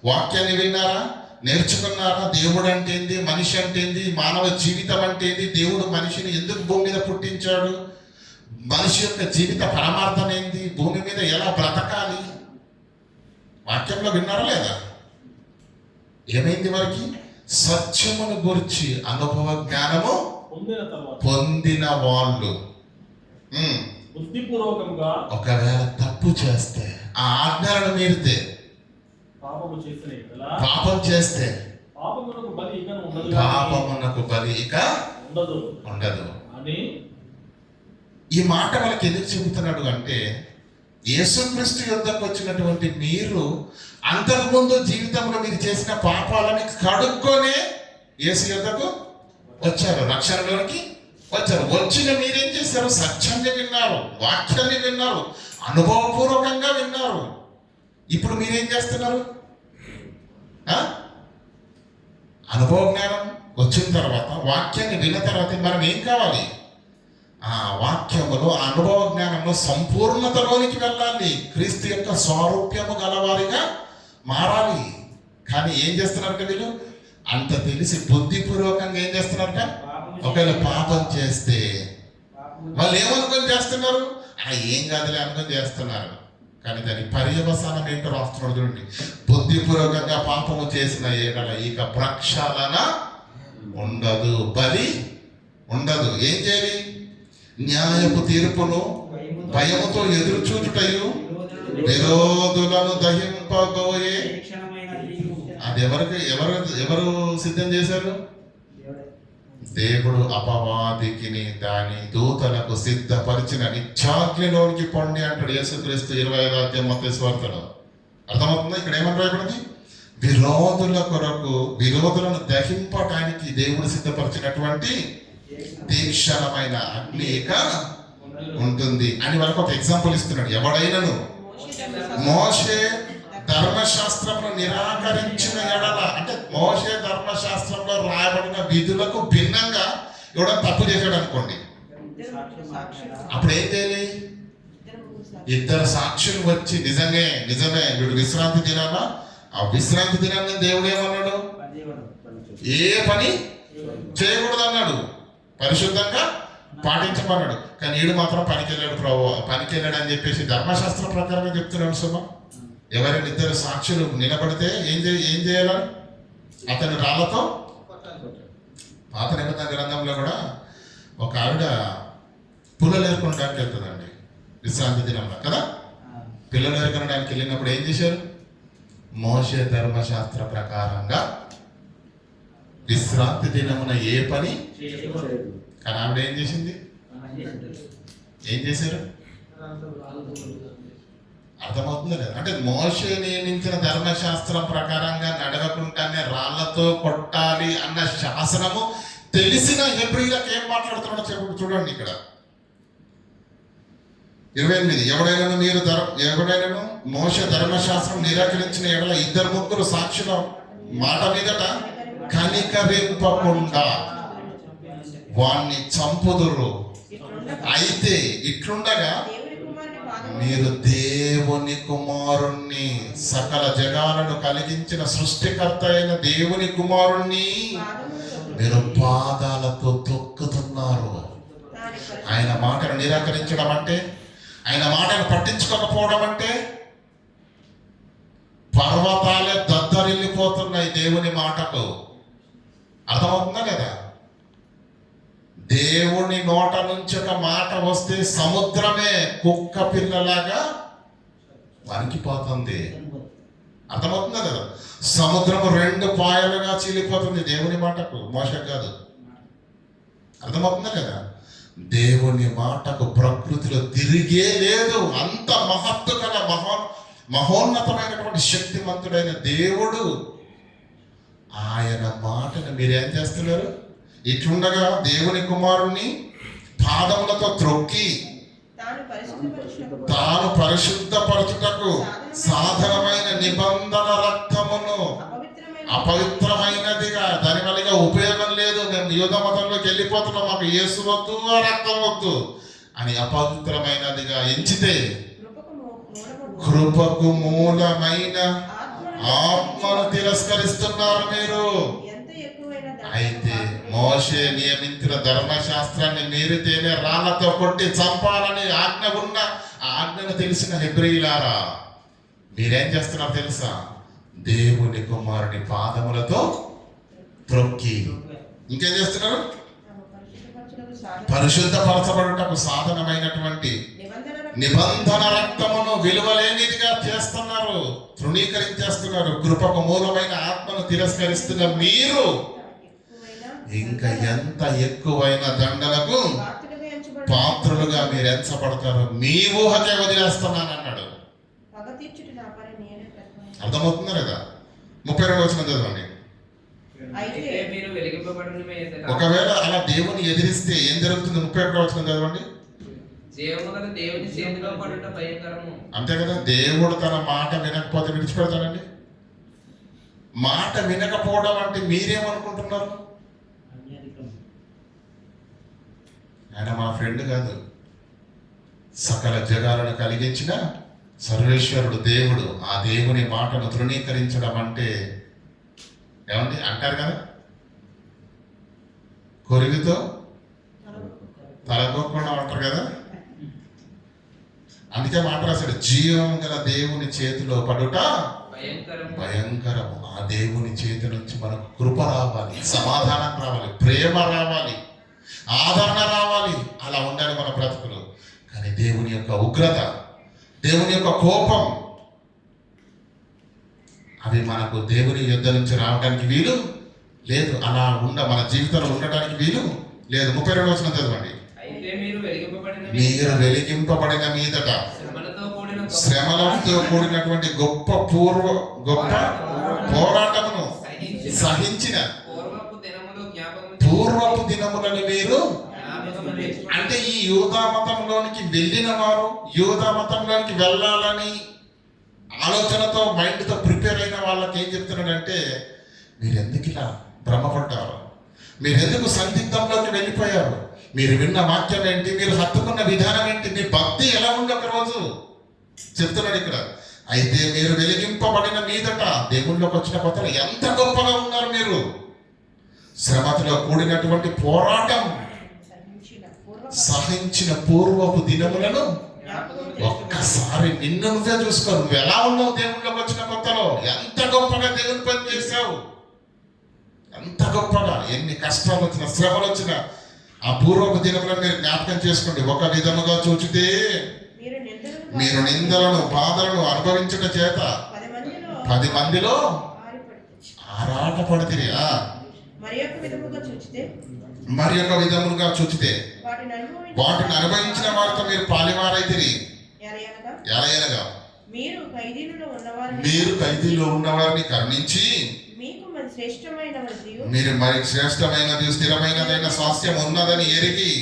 వాక్యాన్ని విన్నారా? నేర్చుకున్నారా? దేవుడు అంటే ఏంది, మనిషి అంటే ఏంది, మానవ జీవితం అంటే ఏంది, దేవుడు మనిషిని ఎందుకు భూమి మీద పుట్టించాడు, మనిషి యొక్క జీవిత పరమార్థం ఏంది, భూమి మీద ఎలా బ్రతకాలి, వాక్యంలో విన్నారా లేదా? ఏమైంది వారికి? సత్యమును గురించి అనుభవ జ్ఞానము పొందిన వాళ్ళు బుద్ధిపూర్వకంగా ఒకవేళ తప్పు చేస్తే, ఆ ఆజ్ఞలను మీరితే, పాపం చేస్తే పాపమునకు బలి ఇక ఉండదు అని ఈ మాట వాళ్ళకి ఎందుకు చెబుతున్నాడు అంటే, యేసుక్రీస్తు యుద్ధకు వచ్చినటువంటి మీరు అంతకుముందు జీవితంలో మీరు చేసిన పాపాలని కడుక్కొనే యేసు యుద్ధకు వచ్చారు, రక్షణలోనికి వచ్చారు. వచ్చిన మీరేం చేశారు? సత్యాన్ని విన్నారు, వాక్యాన్ని విన్నారు, అనుభవపూర్వకంగా విన్నారు. ఇప్పుడు మీరేం చేస్తున్నారు? అనుభవ జ్ఞానం వచ్చిన తర్వాత, వాక్యాన్ని విన్న తర్వాత మనం ఏం కావాలి? ఆ వాక్యములో, అనుభవ జ్ఞానంలో సంపూర్ణతలోనికి వెళ్ళాలి, క్రీస్తు యొక్క స్వారూప్యము గలవారిగా మారాలి. కానీ ఏం చేస్తున్నారంటే వీళ్ళు అంత తెలిసి బుద్ధిపూర్వకంగా ఏం చేస్తున్నారంట? ఒకవేళ పాపం చేస్తే వాళ్ళు ఏమనుకొని చేస్తున్నారు? ఏం కాదులే అనుకొని చేస్తున్నారు. కానీ దాని పర్యవసానం ఏంటో రాస్తున్నాడు చూడండి, బుద్ధిపూర్వకంగా పాపము చేసిన ఏడల ఇక ప్రక్షాళన ఉండదు, బలి ఉండదు. ఏం చేయాలి? న్యాయపు తీర్పును భయముతో ఎదురు చూచుటయు విరోధులను దహింపబోయే. అది ఎవరు సిద్ధం చేశారు? దేవుడు అపవాదికి దాని దూతలకు సిద్ధపరిచిన నిత్యాగ్నిలోనికి పొండి అంటాడు యేసుక్రీస్తు 25వ అధ్యాయం మత్తయి సువార్తలో. అర్థమవుతుందా? ఇక్కడ ఏమని రాయబడింది? విరోధుల కొరకు, విరోధులను దహింపటానికి దేవుడు సిద్ధపరిచినటువంటి తీక్షణమైన అగ్ని ఇక ఉంటుంది అని వాళ్ళకి ఒక ఎగ్జాంపుల్ ఇస్తున్నాడు. ఎవడైనను మోషే ధర్మశాస్త్రంలో నిరాకరించిన ఎడల, అంటే మోషే ధర్మశాస్త్రంలో రాయబడిన విధులకు భిన్నంగా ఎవడో తప్పు చేశాడు అనుకోండి, అప్పుడు ఏం చేయాలి? ఇద్దరు సాక్షులు వచ్చి నిజమే వీడు విశ్రాంతి దినానా, ఆ విశ్రాంతి దినాన్ని దేవుడు ఏమన్నాడు? ఏ పని చేయకూడదు అన్నాడు, పరిశుద్ధంగా పాటించమన్నాడు. కానీ వీడు మాత్రం పనికి వెళ్ళాడు అని చెప్పేసి ధర్మశాస్త్రం ప్రకారంగా చెప్తున్నాడు. సుమ ఎవరైనా ఇద్దరు సాక్షులు నిలబడితే ఏం చేయాలని? అతని రాళ్లతో, పాత నిబంధన గ్రంథంలో కూడా ఒక ఆవిడ పుల్లలు ఏరుకోవడానికి వెళ్తుందండి విశ్రాంతి దినంలో కదా. పిల్లలు ఏరుకోవడానికి వెళ్ళినప్పుడు ఏం చేశారు? మోషే ధర్మశాస్త్ర ప్రకారంగా విశ్రాంతి దినమున ఏ పని. కానీ ఆవిడ ఏం చేసింది? ఏం చేశారు? అర్థమవుతుందా లేదా? అంటే మోషే నియమించిన ధర్మశాస్త్రం ప్రకారంగా నడవకుండానే రాళ్లతో కొట్టాలి అన్న శాసనము తెలిసిన హెబ్రీలకు ఏం మాట్లాడుతున్నాడో చూడండి ఇక్కడ 28. ఎవడైనాను మోషే ధర్మశాస్త్రం నిరాకరించిన ఎడల ఇద్దరు ముగ్గురు సాక్షుల మాట మీదట కనికరింపకుండా వాణ్ణి చంపుదురు. అయితే ఇట్లుండగా మీరు దేవుని కుమారుణ్ణి, సకల జగాలను కలిగించిన సృష్టికర్త అయిన దేవుని కుమారుణ్ణి మీరు పాదాలతో తొక్కుతున్నారు. ఆయన మాటను నిరాకరించడం అంటే, ఆయన మాటను పట్టించుకోకపోవడం అంటే పర్వతాలే దద్దరిల్లిపోతున్నాయి దేవుని మాటకు. అర్థమవుతుందా లేదా? దేవుని నోట నుంచి ఒక మాట వస్తే సముద్రమే కుక్క పిల్లలాగా వణికిపోతుంది. అర్థమవుతుందా కదా? సముద్రము 2 పాయలుగా చీలిపోతుంది దేవుని మాటకు, మోసం కాదు. అర్థమవుతుందా కదా? దేవుని మాటకు ప్రకృతిలో తిరిగే లేదు. అంత మహత్తు గల మహోన్నతమైనటువంటి శక్తిమంతుడైన దేవుడు, ఆయన మాటను మీరేం చేస్తున్నారు? ఇట్లుండగా దేవుని కుమారుణ్ణి పాదములతో త్రొక్కి తాను పరిశుద్ధపరచుటకు సాధనమైన నిబంధన రక్తమును, అపవిత్రమైనదిగా, దానివల్ల ఉపయోగం లేదు, మేము యూద మతంలోకి వెళ్ళిపోతున్నాం, మాకు యేసు వద్దు, ఆ రక్తం వద్దు అని అపవిత్రమైనదిగా ఎంచితే కృపకు మూలమైన ఆత్మను తిరస్కరిస్తున్నారు మీరు. అయితే మోషే నియమించిన ధర్మశాస్త్రాన్ని మీరితేనే రాళ్లతో కొట్టి చంపాలని ఆజ్ఞ ఉన్న ఆ ఆజ్ఞను తెలిసిన హెబ్రీయులారా, మీరేం చేస్తున్నారు తెలుసా? దేవుని కుమారుని పాదములతో త్రొక్కి ఇంకేం చేస్తున్నారు? పరిశుద్ధపరచబడుటకు సాధనమైనటువంటి నిబంధన రక్తమును విలువలేనిదిగా చేస్తున్నారు, తృణీకరించేస్తున్నారు. కృపకు మూలమైన ఆత్మను తిరస్కరిస్తున్న మీరు ఇంకా ఎంత ఎక్కువైన దండలకు పాత్రులుగా మీరు ఎంచబడతారు. మీ ఊహకే వదిలేస్తున్నాను అన్నాడు. అర్థమవుతుందా లేదా? 32వ వచనం చదవండి. ఒకవేళ అలా దేవుని ఎదిరిస్తే ఏం జరుగుతుంది? 31వ వచనం చదవండి. అంతే కదా? దేవుడు తన మాట వినకపోతే విడిచిపెడతాడండి? మాట వినకపోవడం అంటే మీరేమనుకుంటున్నారు? ఆయన మా ఫ్రెండ్ కాదు, సకల జగాలను కలిగించిన సర్వేశ్వరుడు దేవుడు. ఆ దేవుని మాటను తృణీకరించడం అంటే ఏమండి అంటారు కదా, కొరివితో తలగొక్కడం అంటారు కదా. అందుకే మాట రాశాడు, జీవం గల దేవుని చేతిలో పడుట భయంకరము. ఆ దేవుని చేతి నుంచి మనకు కృప రావాలి, సమాధానం రావాలి, ప్రేమ రావాలి, ఆదరణ రావాలి. అలా ఉండాలి మన బ్రతుకులు. కానీ దేవుని యొక్క ఉగ్రత, దేవుని యొక్క కోపం, అవి మనకు దేవుని యుద్ధ నుంచి రావడానికి వీలు లేదు. అలా మన జీవితంలో ఉండడానికి వీలు లేదు. 32వ వచనం చదవండి. మీరు వెలిగింపబడిన మీదట శ్రమలతో కూడినటువంటి గొప్ప పోరాటమును సహించిన పూర్వపు దినములను మీరు, అంటే ఈ యూదా మతంలోనికి వెళ్ళిన వారు, యూదా మతంలోనికి వెళ్ళాలని ఆలోచనతో మైండ్తో ప్రిపేర్ అయిన వాళ్ళకి ఏం చెప్తున్నాడంటే, మీరు ఎందుకు ఇలా భ్రమపడ్డారు? మీరు ఎందుకు సందిగ్ధంలోకి వెళ్ళిపోయారు? మీరు విన్న వాక్యం ఏంటి? మీరు హత్తుకున్న విధానం ఏంటి? మీ భక్తి ఎలా ఉంది ఒక రోజు చెప్తున్నాడు ఇక్కడ. అయితే మీరు వెలిగింపబడిన మీదట, దేవుళ్ళలోకి వచ్చిన కొత్తలో ఎంత గొప్పగా ఉన్నారు మీరు. శ్రమతో కూడినటువంటి పోరాటం సహించిన పూర్వపు దినములను ఒక్కసారి నిన్ను నువ్వే చూసుకో. నువ్వు ఎలా ఉన్నావు దేవుళ్ళలోకి వచ్చిన కొత్తలో? ఎంత గొప్పగా దేవుని పని చేశావు, ఎంత గొప్పగా. ఎన్ని కష్టాలు వచ్చినా, శ్రమలు వచ్చినా ఆ పూర్వపు దినములను మీరు జ్ఞాపకం చేసుకోండి. ఒక విధముగా చూచితే మీరు నిందలను బాధలను అనుభవించుట చేత 10 మందిలో ఆరాట పడితే, మరి ఒక విధముగా చూచితే వాటిని అనుభవించిన వారితో మీరు పాలివారైతిరి. ఎలయనగా మీరు ఖైదీలో ఉన్నవారిని కరుణించి మీరు మరి శ్రేష్టమైనది స్థిరమైనదైన స్వాస్థ్యం ఉన్నదని ఎరిగి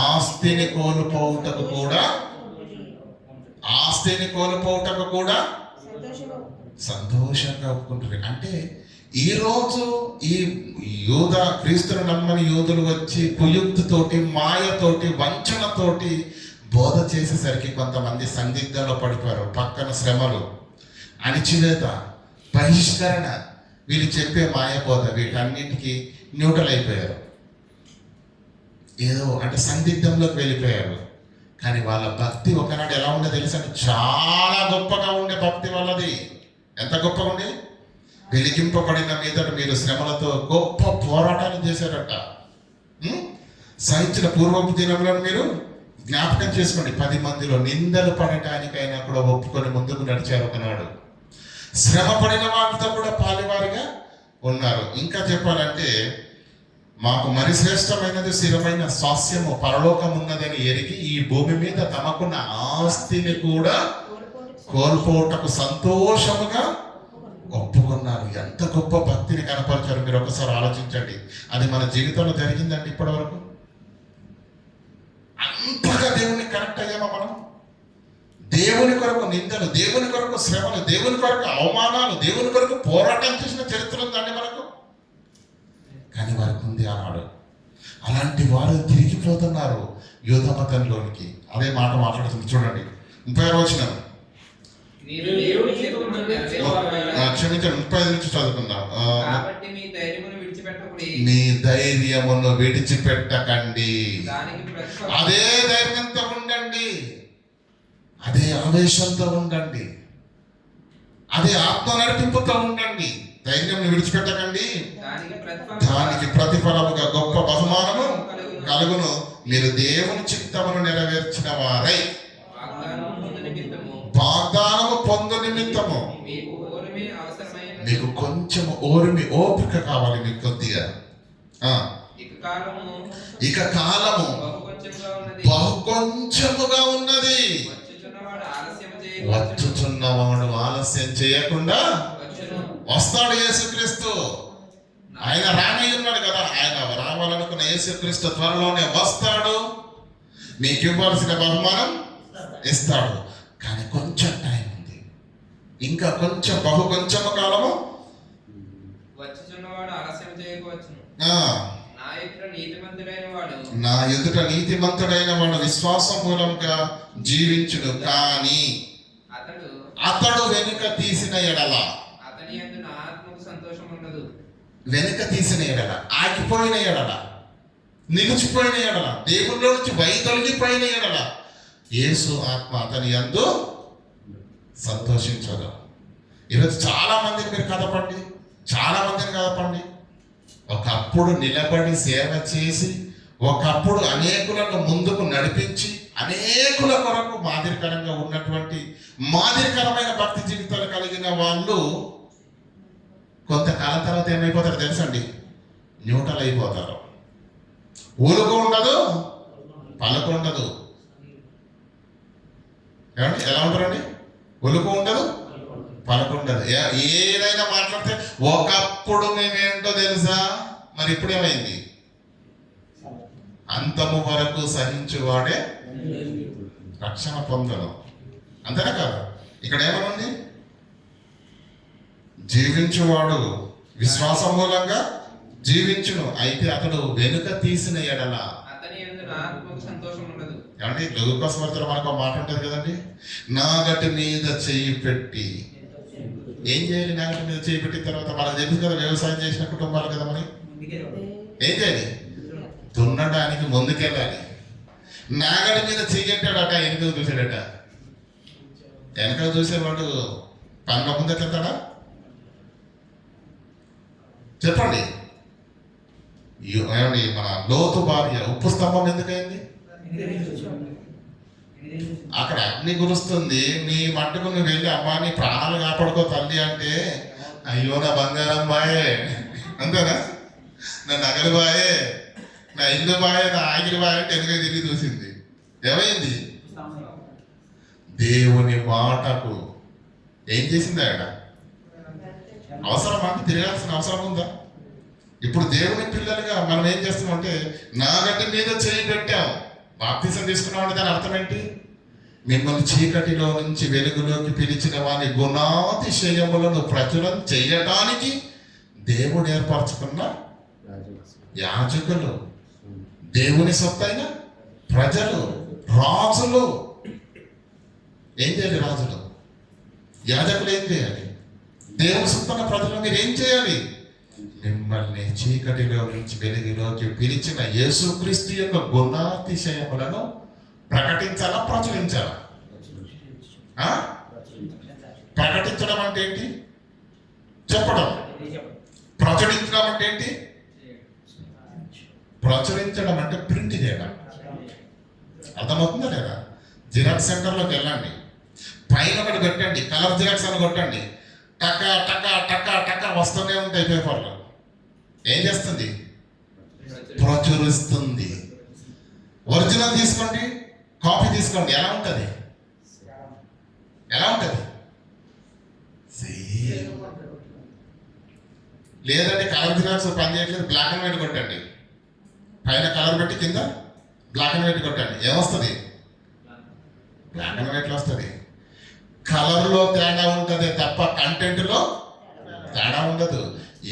ఆస్తిని కోల్పోవుటకు కూడా సంతోషంగా ఒప్పుకుంటారు. అంటే ఈరోజు ఈ క్రీస్తును నమ్మని యూదులు వచ్చి కుయుక్తితోటి, మాయతోటి, వంచనతోటి బోధ చేసేసరికి కొంతమంది సందిగ్ధంలో పడిపోయారు. పక్కన శ్రమలు, అణిచివేత, బహిష్కరణ, వీళ్ళు చెప్పే మాయబోధ, వీటన్నిటికీ న్యూట్రల్ అయిపోయారు. ఏదో అంటే సందిగ్ధంలోకి వెళ్ళిపోయారు. కానీ వాళ్ళ భక్తి ఒకనాడు ఎలా ఉందో తెలుసా? చాలా గొప్పగా ఉండే భక్తి వాళ్ళది. ఎంత గొప్పగా ఉంది. వెలిగింపబడిన మీదట మీరు శ్రమలతో గొప్ప పోరాటాలు చేశారట. సహించిన పూర్వపు దినంలో మీరు జ్ఞాపకం చేసుకోండి. 10 మందిలో నిందలు పడటానికైనా కూడా ఒప్పుకొని ముందుకు నడిచారు ఒకనాడు. శ్రమ పడిన వాటితో కూడా పాలివారిగా ఉన్నారు. ఇంకా చెప్పాలంటే మాకు మరి శ్రేష్టమైనది స్థిరమైన స్వాస్యము పరలోకం ఉన్నదని ఎరిగి ఈ భూమి మీద తమకున్న ఆస్తిని కూడా కోల్పోటకు సంతోషముగా ఒప్పుకున్నారు. ఎంత గొప్ప భక్తిని కనపరిచారు మీరు ఒకసారి ఆలోచించండి. అది మన జీవితంలో జరిగిందండి ఇప్పటి వరకు? అంతగా దేవుని కనెక్ట్ అయ్యామా మనం? దేవుని కొరకు నిందలు, దేవుని కొరకు శ్రమలు, దేవుని కొరకు అవమానాలు, దేవుని కొరకు పోరాటం చేసిన చరిత్ర ఉందండి మనకు. కానీ వారికి ఉంది అన్నాడు. అలాంటి వారు తిరిగిపోతున్నారు యూద మతంలోనికి. అదే మాట మాట్లాడుతుంది చూడండి. 36వ వచనం, క్షమించండి, 35 నుంచి చదువుకుందాం. కాబట్టి మీ ధైర్యమును విడిచిపెట్టకుడి. మీ ధైర్యమును విడిచిపెట్టకండి. అదే ధైర్యంతో ఉండండి, అదే ఆవేశంతో ఉండండి, అదే ఆత్మ నడిపింపుతో ఉండండి. ధైర్యం విడిచిపెట్టకండి, దానికి ప్రతిఫలముగా గొప్ప బహుమానము కలుగును. మీరు దేవుని చిత్తమును నెరవేర్చిన వారై వాగ్దానము పొందు నిమిత్తము. మీకు కొంచెం ఓపిక కావాలి, మీకు కొద్దిగా. ఇక కాలము బహు కొంచెముగా ఉన్నది. వచ్చుచున్నవాడు ఆలస్యం చేయకుండా వస్తాడు యేసుక్రీస్తు. ఆయన రాని ఉన్నాడు కదా, ఆయన రావాలనుకున్న యేసుక్రీస్తు త్వరలోనే వస్తాడు. నీకు ఇవ్వాల్సిన బహుమానం ఇస్తాడు. కానీ కొంచెం టైం ఉంది, ఇంకా కొంచెం బహు కొంచెము కాలము. వచ్చుచున్నవాడు ఆలస్యం చేయవచ్చును. నా ఎదుట నీతిమంతుడైన వాడు విశ్వాసం మూలంగా జీవించును. కానీ అతడు వెనుక తీసిన ఎడల, వెనుక తీసిన ఎడల, ఆగిపోయిన ఎడల, నిలిచిపోయిన ఎడల, దేవుళ్ళ నుంచి వైదొలిగిపోయిన ఎడల యేసు ఆత్మ అతని యందు సంతోషించదు. ఈరోజు చాలా మందిని మీరు కదపండి, చాలా మందిని కదపండి. ఒకప్పుడు నిలబడి సేవ చేసి, ఒకప్పుడు అనేకులను ముందుకు నడిపించి, అనేకుల కొరకు మాదిరికరంగా ఉన్నటువంటి మాదిరికరమైన భక్తి జీవితాలు కలిగిన వాళ్ళు కొంతకాలం తర్వాత ఏమైపోతారు తెలుసండి? న్యూట్రల్ అయిపోతారు. ఊలుకు ఉండదు, పలుకు ఉండదు. ఏమండి ఎలా ఉంటారండి? ఉలుకు ఉండదు, పలుకు ఉండదు. ఏదైనా మాట్లాడితే ఒకప్పుడు మేమేంటో తెలుసా, మరి ఇప్పుడు ఏమైంది? అంతము వరకు సహించువాడే రక్షణ పొందడం. అంతేనా కాదు? ఇక్కడ ఏమనుంది? జీవించువాడు విశ్వాసం మూలంగా జీవించును. అయితే అతడు వెనుక తీసిన ఎడల ఏమండి? లూకాసు వార్తలో మనకు మాట ఉంటుంది కదండి, నాగటి మీద చెయ్యి పెట్టి. ఏం చేయాలి? నాగటి మీద చెయ్యి పెట్టిన తర్వాత మనకు తెలుసు కదా, వ్యవసాయం చేసిన కుటుంబాలు కదా, మరి ఏం చేయాలి? దున్నడానికి ముందుకెళ్ళాలి. నాగటి మీద చెయ్యట్టాడట, వెనుక చూసాడట. వెనక చూసేవాడు పనుల ముందుకెళ్తాడా? చెప్పండి. ఏమండి, మన లోతు భార్య ఉప్పు స్తంభం ఎందుకైంది? అక్కడ అగ్ని గురుస్తుంది, నీ మట్టుకు నువ్వు వెళ్ళి అమ్మా నీ ప్రాణాలు కాపాడుకో తల్లి అంటే, అయ్యో నా బంగారం బాయే, అంతేనా? నా నగలు బాయే, నా ఇల్లు బాయే, నా ఆగిలి బాయే అంటే వెనుక తిరిగి చూసింది. ఏమైంది? దేవుని మాటకు ఏం చేసింది ఆవిడ? అవసరం అంటే తిరగాల్సిన అవసరం ఉందా? ఇప్పుడు దేవుని పిల్లలుగా మనం ఏం చేస్తామంటే, నాగటి మీద చేయి పెట్టాం, బాప్తిసం తీసుకున్నామంటే దాని అర్థం ఏంటి? మిమ్మల్ని చీకటిలో నుంచి వెలుగులోకి పిలిచిన వారి గుణాతిశయములను ప్రచురం చేయడానికి దేవుడు ఏర్పరచుకున్న యాజకులు, దేవుని సొత్తైన ప్రజలు, రాజులు. ఏం చేయాలి రాజులు? యాజకులు ఏం చేయాలి? దేవుని సొత్తైన ప్రజలు మీరు ఏం చేయాలి? మిమ్మల్ని చీకటిలో నుంచి వెలుగులోకి పిలిచిన యేసుక్రీస్తు యొక్క గుణాతిశయములను ప్రకటించాలా, ప్రచురించాలా? ప్రకటించడం అంటే ఏంటి? చెప్పడం. ప్రచురించడం అంటే ఏంటి? ప్రచురించడం అంటే ప్రింట్ చేయడం. అర్థమవుతుందా లేదా? జిరాక్స్ సెంటర్లోకి వెళ్ళండి, పైన ఒకటి పెట్టండి, కలర్ జిరాక్స్ అని కొట్టండి, టక టక టక టక వస్తూనే ఉంటాయి పేపర్లు. ఏం చేస్తుంది? ప్రచురిస్తుంది. ఒరిజినల్ తీసుకోండి, కాపీ తీసుకోండి, ఎలా ఉంటుంది? ఎలా ఉంటుంది? లేదంటే కలర్ జిరాక్స్ పని చేయట్లేదు, బ్లాక్ అండ్ వైట్ కొట్టండి, పైన కలర్ పెట్టి కింద బ్లాక్ అండ్ వైట్ కొట్టండి, ఏమొస్తుంది? బ్లాక్ అండ్ వైట్లో వస్తుంది. కలర్లో తేడా ఉంటుంది తప్ప కంటెంట్లో తేడా ఉండదు.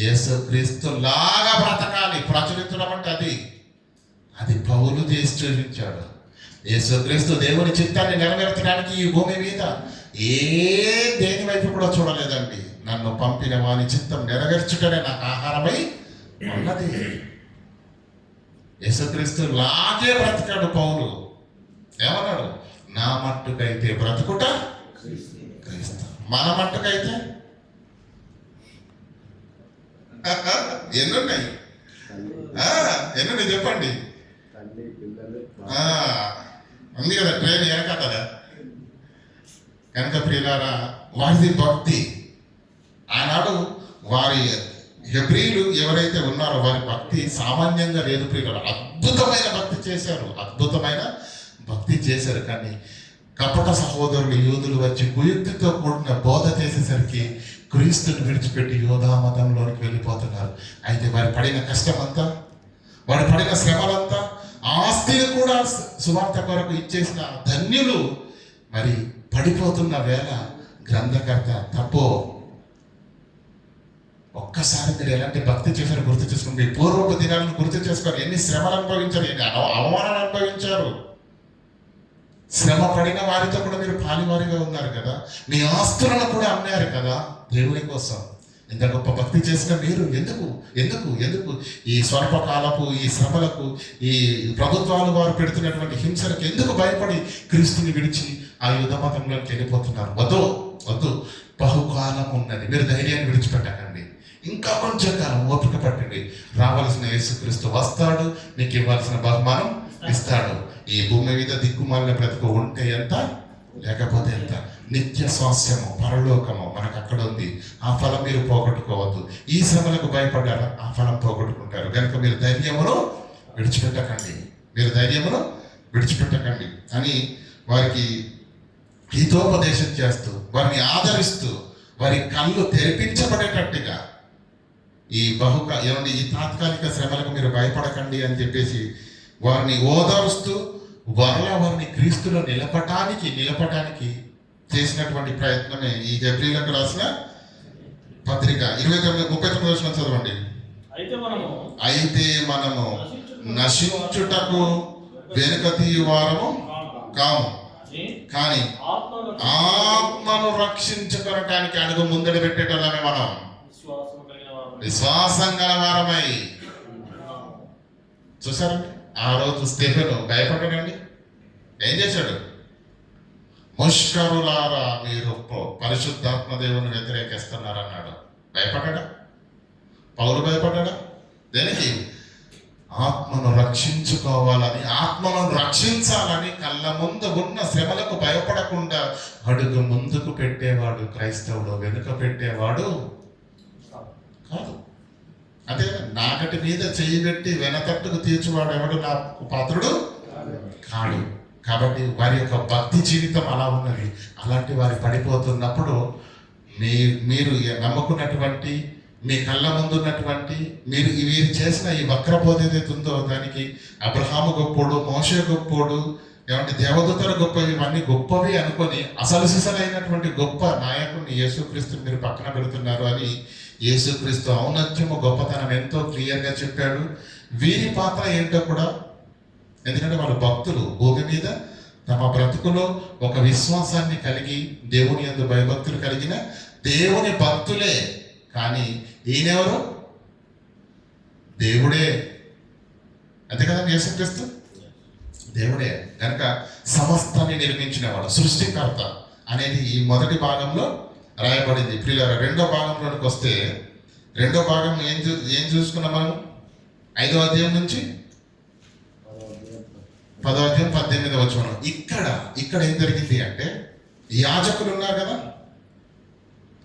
యేసుక్రీస్తు లాగా బ్రతకాలి. ప్రచురించడం అంటే అది పౌలు చేసి చూపించాడు. యేసుక్రీస్తు దేవుని చిత్తాన్ని నెరవేర్చడానికి ఈ భూమి మీద దేని వైపు కూడా చూడలేదండి. నన్ను పంపిన వాని చిత్తం నెరవేర్చుటనే నాకు ఆహారమై ఉన్నది. యేసుక్రీస్తు లాగే బ్రతికాడు పౌలు. ఏమన్నాడు? నా మట్టుకైతే బ్రతుకుట క్రీస్తు. మన మట్టుకైతే ఎన్నున్నాయి? చెప్పండి. ఉంది కదా ట్రైన్ వెనకదా. కనుక ప్రియులారా, వారిది భక్తి. ఆనాడు వారి హెబ్రీలు ఎవరైతే ఉన్నారో వారి భక్తి సామాన్యంగా లేదు ప్రియులారా. అద్భుతమైన భక్తి చేశారు, అద్భుతమైన భక్తి చేశారు. కానీ కపట సహోదరులు యూదులు వచ్చి కుయుక్తితో కూడిన బోధ చేసేసరికి క్రీస్తుని విడిచిపెట్టి యోధా మతంలోనికి వెళ్ళిపోతున్నారు. అయితే వారు పడిన కష్టమంతా, వారు పడిన శ్రమలంతా, ఆస్తిని కూడా సువార్త కొరకు ఇచ్చేసిన ధన్యులు మరి పడిపోతున్న వేళ గ్రంథకర్త తప్పో ఒక్కసారి మీరు ఎలాంటి భక్తి చేశారో గుర్తు చేసుకోండి. మీ పూర్వపు దినాలను గుర్తు చేసుకోండి. ఎన్ని శ్రమలు అనుభవించారు, ఎన్ని అవమానాలు అనుభవించారు. శ్రమ పడిన వారితో కూడా మీరు పాలివారిగా ఉన్నారు కదా. మీ ఆస్తులను కూడా అమ్మారు కదా దేవుని కోసం. ఇంత గొప్ప భక్తి చేసిన మీరు ఎందుకు ఎందుకు ఎందుకు ఈ స్వల్పకాలపు ఈ శ్రమలకు, ఈ ప్రభుత్వాలు వారు పెడుతున్నటువంటి హింసలకు ఎందుకు భయపడి క్రీస్తుని విడిచి ఆ యుద్ధ మతంలోకి వెళ్ళిపోతున్నారు? వద్దు వద్దు, బహుకాలం ఉన్నది. మీరు ధైర్యాన్ని విడిచిపెట్టకండి. ఇంకా కొంచెం కాలం ఓపిక పట్టండి. రావాల్సిన యేసుక్రీస్తు వస్తాడు, మీకు ఇవ్వాల్సిన బహుమానం ఇస్తాడు. ఈ భూమి మీద దిక్కుమాలిన బ్రతుకు ఉంటే ఎంత, లేకపోతే ఎంత. నిత్య స్వాస్యము పరలోకము మనకు అక్కడ ఉంది. ఆ ఫలం మీరు పోగొట్టుకోవద్దు. ఈ శ్రమలకు భయపడ్డారా, ఆ ఫలం పోగొట్టుకుంటారు. కనుక మీరు ధైర్యమును విడిచిపెట్టకండి, మీరు ధైర్యమును విడిచిపెట్టకండి అని వారికి హితోపదేశం చేస్తూ, వారిని ఆదరిస్తూ, వారి కళ్ళు తెరిపించబడేటట్టుగా ఈ తాత్కాలిక శ్రమలకు మీరు భయపడకండి అని చెప్పేసి వారిని ఓదారుస్తూ వారిని క్రీస్తులో నిలపటానికి చేసినటువంటి ప్రయత్నమే ఈ హెబ్రీలకు రాసిన పత్రిక 39 చదవండి. అయితే మనము నశించుటకు వెనుక తీయువారము కాము, కానీ ఆత్మను రక్షించుకోవటానికి అడుగు ముందడి పెట్టేటోళ్ళమే మనం. విశ్వాసం గలవారమై. చూసారండి, ఆ రోజు స్టెఫెను భయపడ్డాడండి. ఏం చేశాడు? ముష్కరులారా, మీరు పరిశుద్ధాత్మ దేవుని వ్యతిరేకిస్తున్నారన్నాడు. భయపడ్డా? పౌలు భయపడ్డా? దేనికి? ఆత్మను రక్షించుకోవాలని, ఆత్మను రక్షించాలని కళ్ళ ముందు ఉన్న శ్రమలకు భయపడకుండా అడుగు ముందుకు పెట్టేవాడు క్రైస్తవుడు, వెనుక పెట్టేవాడు కాదు. అదే నాకటి మీద చేయి పెట్టి వెనతట్టుకు తీర్చువాడు ఎవడు నా పాత్రుడు కాడు. కాబట్టి వారి యొక్క భక్తి జీవితం అలా ఉన్నది. అలాంటి వారి పడిపోతున్నప్పుడు మీరు నమ్ముకున్నటువంటి, మీ కళ్ళ ముందు ఉన్నటువంటి, వీరు చేసిన ఈ వక్రబోధ ఏదైతే ఉందో దానికి అబ్రహాము గొప్పోడు, మోషే గొప్పోడు, ఏమంటే దేవదూతలు గొప్పవి, ఇవన్నీ గొప్పవి అనుకొని అసలు సిసలైనటువంటి గొప్ప నాయకుడిని యేసుక్రీస్తుని మీరు పక్కన పెడుతున్నారు అని యేసుక్రీస్తు ఔన్నత్యము, గొప్పతనం ఎంతో క్లియర్గా చెప్పాడు. వీరి పాత్ర ఏంటో కూడా, ఎందుకంటే వాళ్ళు భక్తులు. భూమి మీద తమ బ్రతుకులో ఒక విశ్వాసాన్ని కలిగి దేవుని యందు భయభక్తులు కలిగిన దేవుని భక్తులే. కానీ ఈయనెవరు? దేవుడే. అంతే కదా, యేసుక్రీస్తు దేవుడే. కనుక సమస్తాన్ని నిర్మించినవాడు, సృష్టికర్త అనేది ఈ మొదటి భాగంలో రాయబడింది. ప్రియులారా, రెండో భాగంలోనికి వస్తే రెండో భాగం ఏం చూసుకున్నాం మనం? 5వ అధ్యాయం నుంచి 10వ అధ్యాయం 18వ వచనం. ఇక్కడ ఏం జరిగింది అంటే, యాజకులు ఉన్నారు కదా,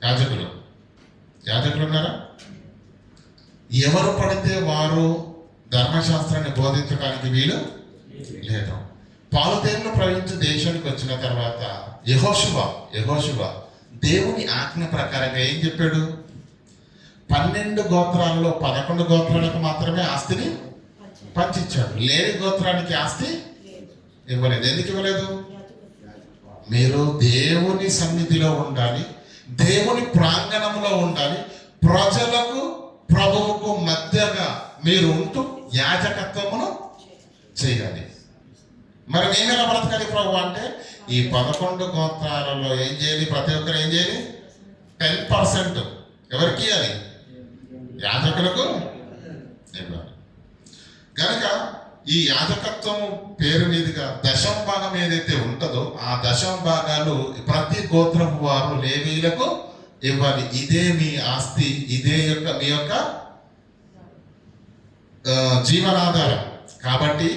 యాజకులు ఉన్నారా? ఎవరు పడితే వారు ధర్మశాస్త్రాన్ని బోధించడానికి వీలు లేదు. పాలుతేరులో ప్రవహించి దేశానికి వచ్చిన తర్వాత యెహోషువ దేవుని ఆజ్ఞ ప్రకారంగా ఏం చెప్పాడు? 12 గోత్రాలలో 11 గోత్రాలకు మాత్రమే ఆస్తిని పంచిచ్చాడు. లేని గోత్రానికి ఆస్తి ఇవ్వలేదు. ఎందుకు ఇవ్వలేదు? మీరు దేవుని సన్నిధిలో ఉండాలి, దేవుని ప్రాంగణంలో ఉండాలి, ప్రజలకు ప్రభువుకు మధ్యగా మీరు ఉంటూ యాజకత్వమును చేయాలి. మరి నేను ఎలా బ్రతకాలి ప్రభు అంటే, ఈ 11 గోత్రాలలో ఏం చేయాలి? ప్రతి ఒక్కరు ఏం చేయాలి? 10% ఎవరికి ఇవ్వాలి? యాజకులకు ఇవ్వాలి. కనుక ఈ యాజకత్వం పేరు మీదుగా దశమ భాగం ఏదైతే ఉంటుందో ఆ దశమ భాగాలు ప్రతి గోత్రపు వారు లేవీయులకు ఇవ్వాలి. ఇదే మీ ఆస్తి, ఇదే మీ యొక్క జీవనాధారం. కాబట్టి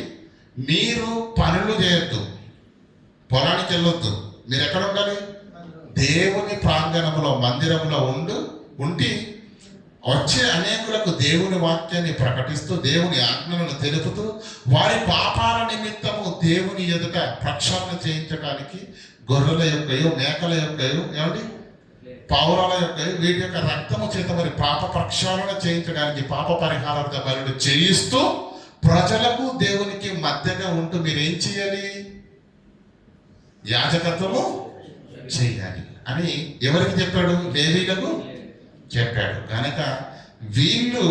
మీరు పనులు చేయొద్దు, పొలానికి వెళ్ళొద్దు. మీరు ఎక్కడ ఉండాలి? దేవుని ప్రాంగణంలో, మందిరంలో ఉండి వచ్చే అనేకులకు దేవుని వాక్యాన్ని ప్రకటిస్తూ, దేవుని ఆజ్ఞలను తెలుపుతూ, వారి పాపాల నిమిత్తము దేవుని ఎదుట ప్రక్షాళన చేయించడానికి గొర్రెల యొక్కయో, మేకల యొక్కయో, ఏమండి, పావురాల యొక్కయో, వీటి యొక్క రక్తము చేత మరి పాప ప్రక్షాళన చేయించడానికి పాప పరిహారార్థ బలులు చేయిస్తూ ప్రజలకు దేవునికి మధ్యగా ఉంటూ మీరేం చేయాలి? యాజకత్వము చేయాలి అని ఎవరికి చెప్పాడు? లేవీయులకు చెప్పాడు. కనుక వీళ్ళు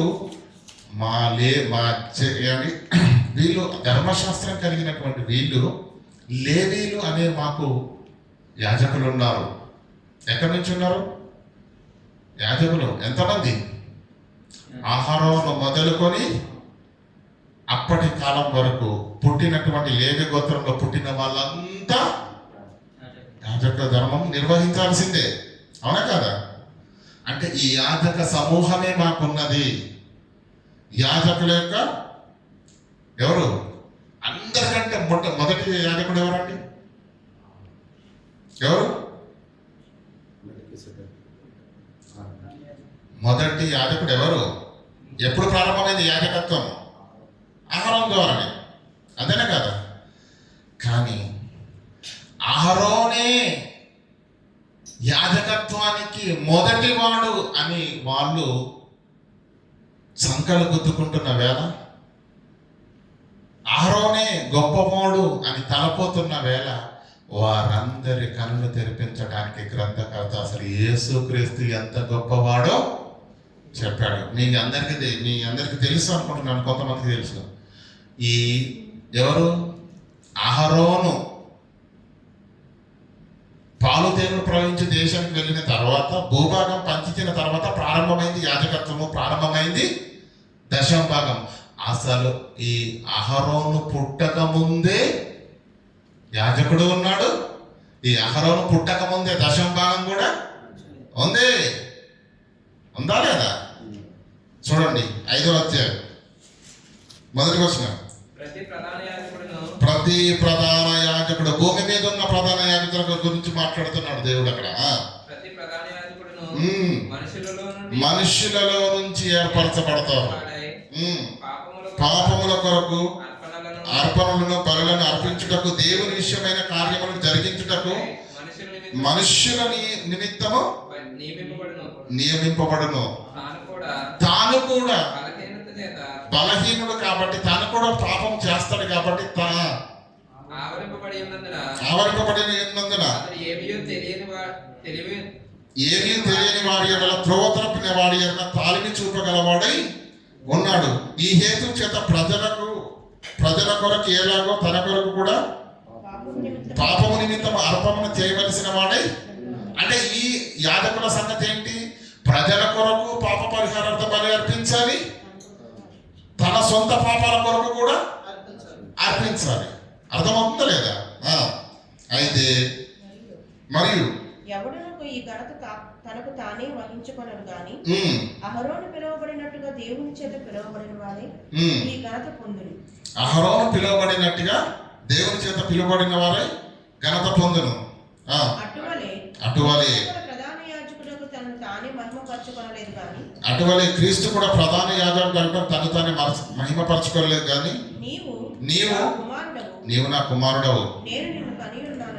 వీళ్ళు ధర్మశాస్త్రం కలిగినటువంటి వీళ్ళు లేవీయులు అనే మాకు యాజకులు ఉన్నారు. ఎక్కడి నుంచి ఉన్నారు యాజకులు? ఎంతమంది? అహరోను మొదలుకొని అప్పటి కాలం వరకు పుట్టినటువంటి లేవి గోత్రంలో పుట్టిన వాళ్ళంతా యాజక ధర్మం నిర్వహించాల్సిందే. అవునా కాదా? అంటే ఈ యాజక సమూహమే మాకున్నది. యాజకుల యొక్క ఎవరు? అందరికంటే మొదటి యాజకుడు ఎవరండి? ఎవరు మొదటి యాజకుడు? ఎవరు? ఎప్పుడు ప్రారంభమైంది యాజకత్వం? అహరోను ద్వారానే, అంతేనా కదా? కానీ అహరోనే యాజకత్వానికి మొదటివాడు అని వాళ్ళు సంకలు గుద్దుకుంటున్న వేళ, అహరోనే గొప్పవాడు అని తలపోతున్న వేళ, వారందరి కన్నులు తెరిపించడానికి గ్రంథకర్త అసలు యేసుక్రీస్తు ఎంత గొప్పవాడో చెప్పాడు. మీ అందరికీ తెలుసు అనుకుంటున్నాను, కొంతమందికి తెలుసు. ఈ ఎవరు? అహరోను పాలుతేనులు ప్రవహించి దేశానికి వెళ్ళిన తర్వాత, భూభాగం పంచిన తర్వాత ప్రారంభమైంది యాజకత్వము, ప్రారంభమైంది దశమ భాగం. అసలు ఈ అహరోను పుట్టక ముందే యాజకుడు ఉన్నాడు. ఈ అహరోను పుట్టక ముందే దశమ భాగం కూడా ఉంది. ఉందా లేదా? చూడండి 5వ అధ్యాయం మొదటి వచనం. ప్రతి ప్రధాన యాజకుడు, భూమి మీద ఉన్న ప్రధాన యాజకుల గురించి మాట్లాడుతున్నాడు దేవుడు అక్కడ. మనుషులలో నుంచి ఏర్పరచబడతారు, పాపముల కొరకు అర్పణలను బలులను అర్పించుటకు, దేవుని విషయమైన కార్యములను జరిగించుటకు మనుష్యుల నిమిత్తము నియమింపబడును. తాను కూడా బలహీనుడు కాబట్టి, తాను కూడా పాపం చేస్తాడు కాబట్టి, ఆవరింపబడి ఉన్నందున ఏమీ తెలియని వాడి ఎడల త్రోవ తప్పిన వాడి ఎడల తాలిమి చూపగలవాడై ఉన్నాడు. ఈ హేతు చేత ప్రజల కొరకు ఎలాగో తన కొరకు కూడా పాపము నిమిత్తం అర్పణను చేయవలసిన వాడై. అంటే ఈ యాజకుల సంగతి ఏంటి? ప్రజల కొరకు పాప పరిహారార్థ బలి అర్పించాలి, తన సొంత పాపాల కొరకు కూడా అర్పించాలి. అర్థమవుతుందా లేదా? అయితే మరియు ఎవడునకు ఈ ఘనత తనకు తానే వహించుకొనడు గాని అహరోను పిలువబడినట్టుగా దేవుని చేత పిలువబడిన వాడే ఈ ఘనత పొందును. అహరోను పిలువబడినట్టుగా దేవుని చేత పిలువబడిన వారే ఘనత పొందును. అటువలే ప్రధాన యాజకుడు తనను తానే మహిమపరచుకొనలేదు గాని అటువలే క్రీస్తు కూడా ప్రధాన యాజకుడు అంటే తను తానే మహిమపరచుకోలేదు కానీ నీవు నా కుమారుడవు,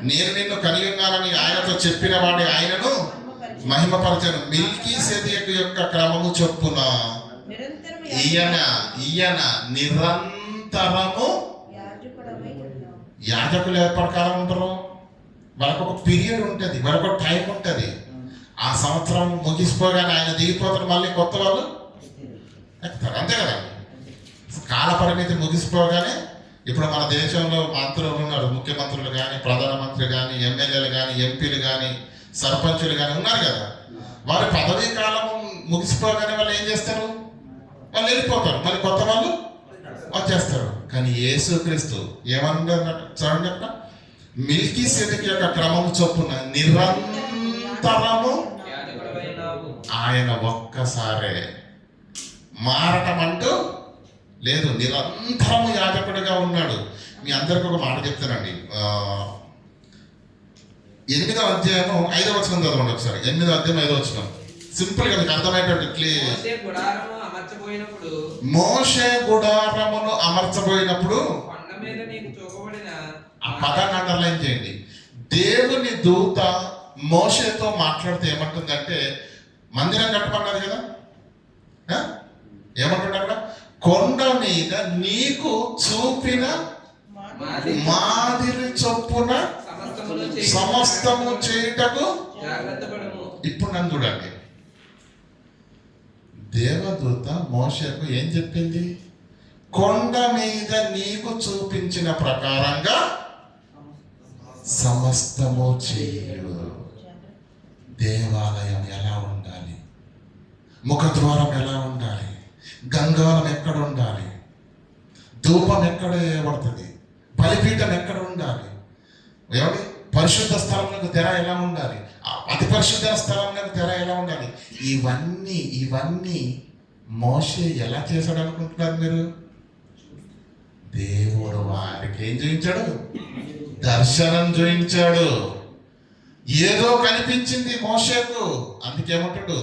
నేను నిన్ను కని ఉన్నానని ఆయనతో చెప్పిన వాడి ఆయనను మహిమపరచను. మిల్కీసెదెకు యొక్క క్రమము చొప్పున ఈయన నిరంతరము యాజకులు ఏ ప్రకారం ఉంటారు? వాళ్ళకు ఒక పీరియడ్ ఉంటుంది, వాళ్ళకు ఒక టైం ఉంటుంది. ఆ సంవత్సరం ముగిసిపోగానే ఆయన దిగిపోతారు, మళ్ళీ కొత్త వాళ్ళు ఎక్కుతారు, అంతే కదా. కాల పరిమితి ముగిసిపోగానే ఇప్పుడు మన దేశంలో మంత్రులు ఉన్నారు, ముఖ్యమంత్రులు కానీ, ప్రధానమంత్రి కానీ, ఎమ్మెల్యేలు కానీ, ఎంపీలు కానీ, సర్పంచులు కానీ ఉన్నారు కదా. వారి పదవీ కాలం ముగిసిపోగానే వాళ్ళు ఏం చేస్తారు? వాళ్ళు వెళ్ళిపోతారు, మరి కొత్త వాళ్ళు వచ్చేస్తారు. కానీ యేసుక్రీస్తు ఏమన్నారు చూడండి అక్కడ, మిల్కీసెదెకు యొక్క క్రమం చొప్పున నిరంతరము ఆయన ఒక్కసారే మారటం అంటూ లేదు, నిరంతరము యాజకుడిగా ఉన్నాడు. మీ అందరికి ఒక మాట చెప్తానండి. 8వ అధ్యాయం 5వ వచనం చదవండి ఒకసారి. 8వ అధ్యాయం 5వ వచనం సింపుల్ గా మీకు అర్థమయ్యేటట్టు. మోషే గుడారమును అమర్చబోయినప్పుడు ఆ పదాన్ని అండర్లైన్ చేయండి. దేవుని దూత మోషేతో మాట్లాడితే ఏమంటుందంటే, మందిరం కట్టమన్నది కదా, ఏమంటుంది అక్కడ? కొండ మీద నీకు చూపిన మాదిరి చొప్పున సమస్తము చేయుటకు. ఇప్పుడు నన్ను చూడండి, దేవదూత మోషేకు ఏం చెప్పింది? కొండ మీద నీకు చూపించిన ప్రకారంగా సమస్తము చేయు. దేవాలయం ఎలా ఉండాలి, ముఖద్వారం ఎలా ఉండాలి, గంగాలం ఎక్కడ ఉండాలి, ధూపం ఎక్కడ వేయబడుతుంది, బలిపీఠం ఎక్కడ ఉండాలి, ఏమండి పరిశుద్ధ స్థలంలో తెర ఎలా ఉండాలి, అతి పరిశుద్ధ స్థలంలో తెర ఎలా ఉండాలి, ఇవన్నీ మోషే ఎలా చేశాడు అనుకుంటున్నారు మీరు? దేవుడు వారికి ఏం చూపించాడు? దర్శనం చూపించాడు. ఏదో కనిపించింది మోషేకు, అందుకేమంటాడు?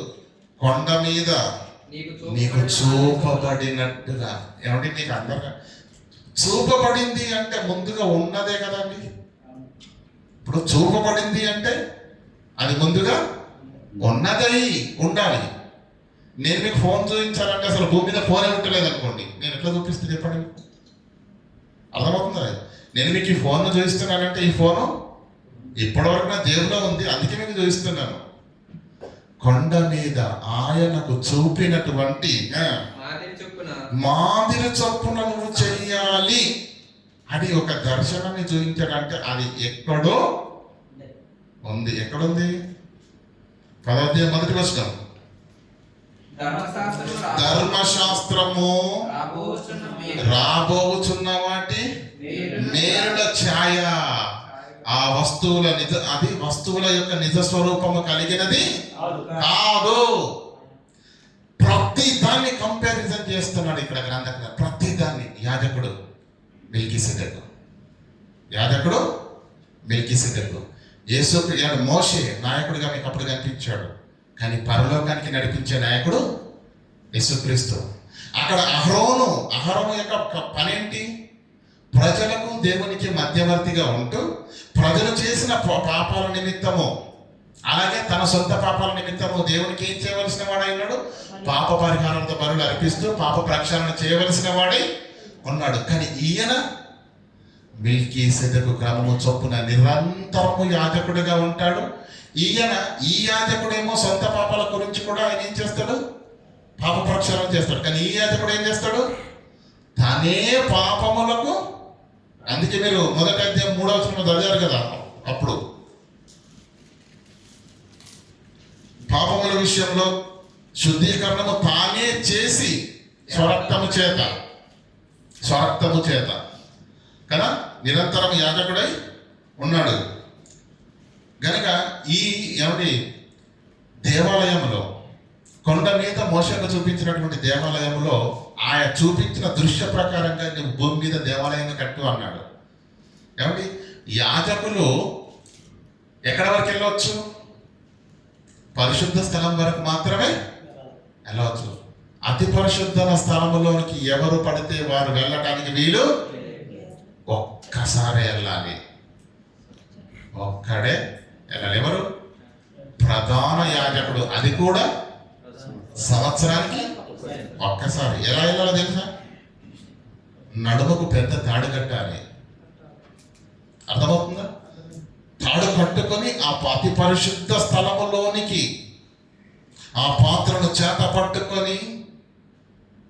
కొండ మీద నీకు చూపబడినట్టుగా. ఏమంటే నీకు అందరుగా చూపబడింది అంటే ముందుగా ఉన్నదే కదండి. ఇప్పుడు చూపబడింది అంటే అది ముందుగా ఉన్నదై ఉండాలి. నేను మీకు ఫోన్ చూపించాలంటే అసలు భూమి మీద ఫోనే ఉంటలేదు అనుకోండి, నేను ఎట్లా చూపిస్తే చెప్పండి, అర్థమవుతుందా? నేను మీకు ఈ ఫోన్ను చూపిస్తున్నానంటే ఈ ఫోను ఇప్పటివరకు నా జేబులో ఉంది, అందుకే మీకు చూపిస్తున్నాను. కొండ మీద ఆయనకు చూపినటువంటి మాదిరి చొప్పున నువ్వు చెయ్యాలి అది ఒక దర్శనాన్ని చూపించాడంటే అది ఎక్కడో ఉంది. ఎక్కడుంది? 10వ అధ్యాయం 1వ వచనం. ధర్మశాస్త్రము రాబోచున్న వాటి నేరుల ఛాయ. ఆ వస్తువుల యొక్క నిజ స్వరూపము కలిగినది కాదు. ప్రతి దాన్ని కంపారిజన్ చేస్తున్నాడు ఇక్కడ గ్రంథకర్త. ప్రతి దాన్ని యాజకుడు మెల్కీసెదెకు యేసు మోషే నాయకుడిగా మీకు అప్పుడు కనిపించాడు, కానీ పరలోకానికి నడిపించే నాయకుడు యేసుక్రీస్తు. అక్కడ అహరోను యొక్క పనేంటి? ప్రజలకు దేవునికి మధ్యవర్తిగా ఉంటూ ప్రజలు చేసిన పాపాల నిమిత్తము అలాగే తన సొంత పాపాల నిమిత్తము దేవునికి ఏం చేయవలసిన వాడైనాడు? పాప పరిహారాలతో బలులు అర్పిస్తూ పాప ప్రక్షాళన చేయవలసిన వాడై ఉన్నాడు. కానీ ఈయన మెల్కీసెదెకు క్రమము చొప్పున నిరంతరము యాజకుడిగా ఉంటాడు. ఈ యాజకుడేమో సొంత పాపాల గురించి కూడా ఆయన ఏం చేస్తాడు? పాప ప్రక్షాళన చేస్తాడు. కానీ ఈ యాజకుడు ఏం చేస్తాడు? తనే పాపములకు, అందుకే మీరు 1వ అధ్యాయం 3వ వచనం చదివారు కదా, అప్పుడు పాపముల విషయంలో శుద్ధీకరణము తానే చేసి స్వరక్తము చేత కదా నిరంతరం యాజకుడై ఉన్నాడు. గనక ఈ ఏమిటి దేవాలయంలో కొండ మీద మోషకు చూపించినటువంటి దేవాలయంలో ఆయన చూపించిన దృశ్య ప్రకారంగా నువ్వు భూమి మీద దేవాలయాన్ని కట్టు అన్నాడు. ఏమండి యాజకులు ఎక్కడ వరకు వెళ్ళవచ్చు? పరిశుద్ధ స్థలం వరకు మాత్రమే వెళ్ళవచ్చు. అతి పరిశుద్ధ స్థలములోనికి ఎవరు పడితే వారు వెళ్ళటానికి వీలు ఒక్కసారి వెళ్ళాలి, ఒక్కడే వెళ్ళాలి. ఎవరు? ప్రధాన యాజకుడు. అది కూడా సంవత్సరానికి ఒక్కసారి. ఎలా వెళ్ళాలో తెలుసా? నడుముకు పెద్ద తాడు కట్టాలి. అర్థమవుతుందా? తాడు కట్టుకొని ఆ అతి పరిశుద్ధ స్థలములోనికి ఆ పాత్రను చేత పట్టుకొని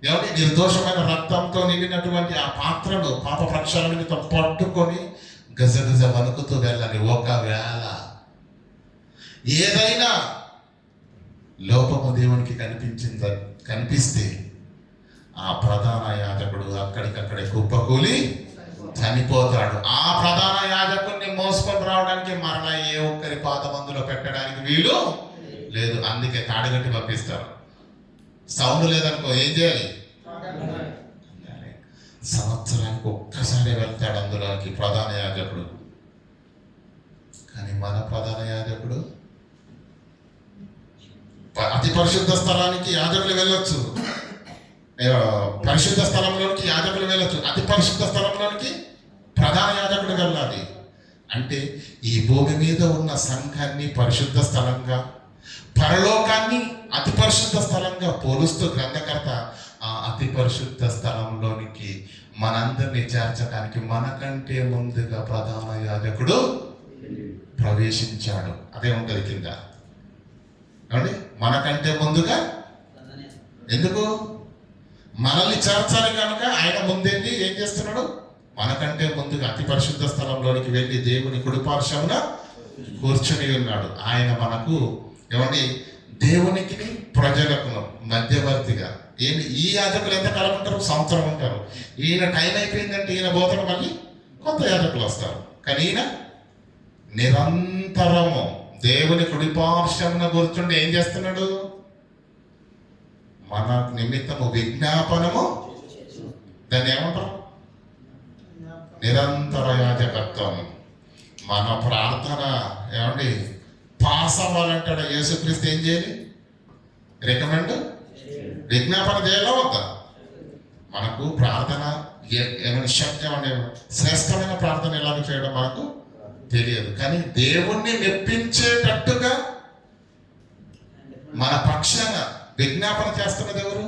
ఏమిటి నిర్దోషమైన రక్తంతో నిండినటువంటి ఆ పాత్రను పాప ప్రక్షాళన నిమిత్తం పట్టుకొని గజగజ వణుకుతూ వెళ్ళాలి. ఒకవేళ ఏదైనా లోపము దేవునికి కనిపిస్తే ఆ ప్రధాన యాజకుడు అక్కడికక్కడే కుప్పకూలి చనిపోతాడు. ఆ ప్రధాన యాజకుడిని మోసుకొని రావడానికి మరలా ఏ ఒక్కరి పాత మందులో పెట్టడానికి వీలు లేదు. అందుకే తాడుగట్టి పంపిస్తారు. సౌండ్ లేదనుకో ఏం చేయాలి? సంవత్సరానికి ఒక్కసారి వెళ్తాడు అందులోకి ప్రధాన యాజకుడు. కానీ మన ప్రధాన యాజకుడు అతి పరిశుద్ధ స్థలానికి యాజకులు వెళ్ళొచ్చు, పరిశుద్ధ స్థలంలోనికి యాజకులు వెళ్ళొచ్చు, అతి పరిశుద్ధ స్థలంలోనికి ప్రధాన యాజకుడు వెళ్ళాలి. అంటే ఈ భూమి మీద ఉన్న సంఘాన్ని పరిశుద్ధ స్థలంగా, పరలోకాన్ని అతి పరిశుద్ధ స్థలంగా పోలుస్తూ గ్రంథకర్త ఆ అతి పరిశుద్ధ స్థలంలోనికి మనందరినీ చేర్చడానికి మనకంటే ముందుగా ప్రధాన యాజకుడు ప్రవేశించాడు. అదే ఉంటుంది కింద. ఏమండి? మనకంటే ముందుగా. ఎందుకు? మనల్ని చేర్చాలి కనుక ఆయన ముందెళ్ళి ఏం చేస్తున్నాడు? మనకంటే ముందుగా అతి పరిశుద్ధ స్థలంలోనికి వెళ్ళి దేవుని కుడిపార్శ్వమున కూర్చొని ఉన్నాడు. ఆయన మనకు ఏమండి దేవునికి ప్రజలకు మధ్యవర్తిగా. ఏంటి ఈ యాజకులు ఎంతకాలం ఉంటారు? సంవత్సరం ఉంటారు. ఈయన టైం అయిపోయిందంటే ఈయన పోతాడు, మళ్ళీ కొత్త యాజకులు వస్తారు. కానీ ఈయన నిరంతరము దేవుని కుడిపార్శ్వమున కూర్చుండి ఏం చేస్తున్నాడు? మన నిమిత్తము విజ్ఞాపనము, దాన్ని ఏమంటారు? నిరంతర యాజకత్వం. మన ప్రార్థన ఏమండి పాస్ అవ్వాలంటాడు యేసుక్రీస్తు ఏం చేయాలి? రికమెండ్ విజ్ఞాపన చేయాలా వద్దా? మనకు ప్రార్థన ఏమైనా శక్యం అనే శ్రేష్టమైన ప్రార్థన ఎలాగ చేయడం మనకు తెలియదు. కానీ దేవుణ్ణి మెప్పించేటట్టుగా మన పక్షాన విజ్ఞాపన చేస్తున్నది ఎవరు?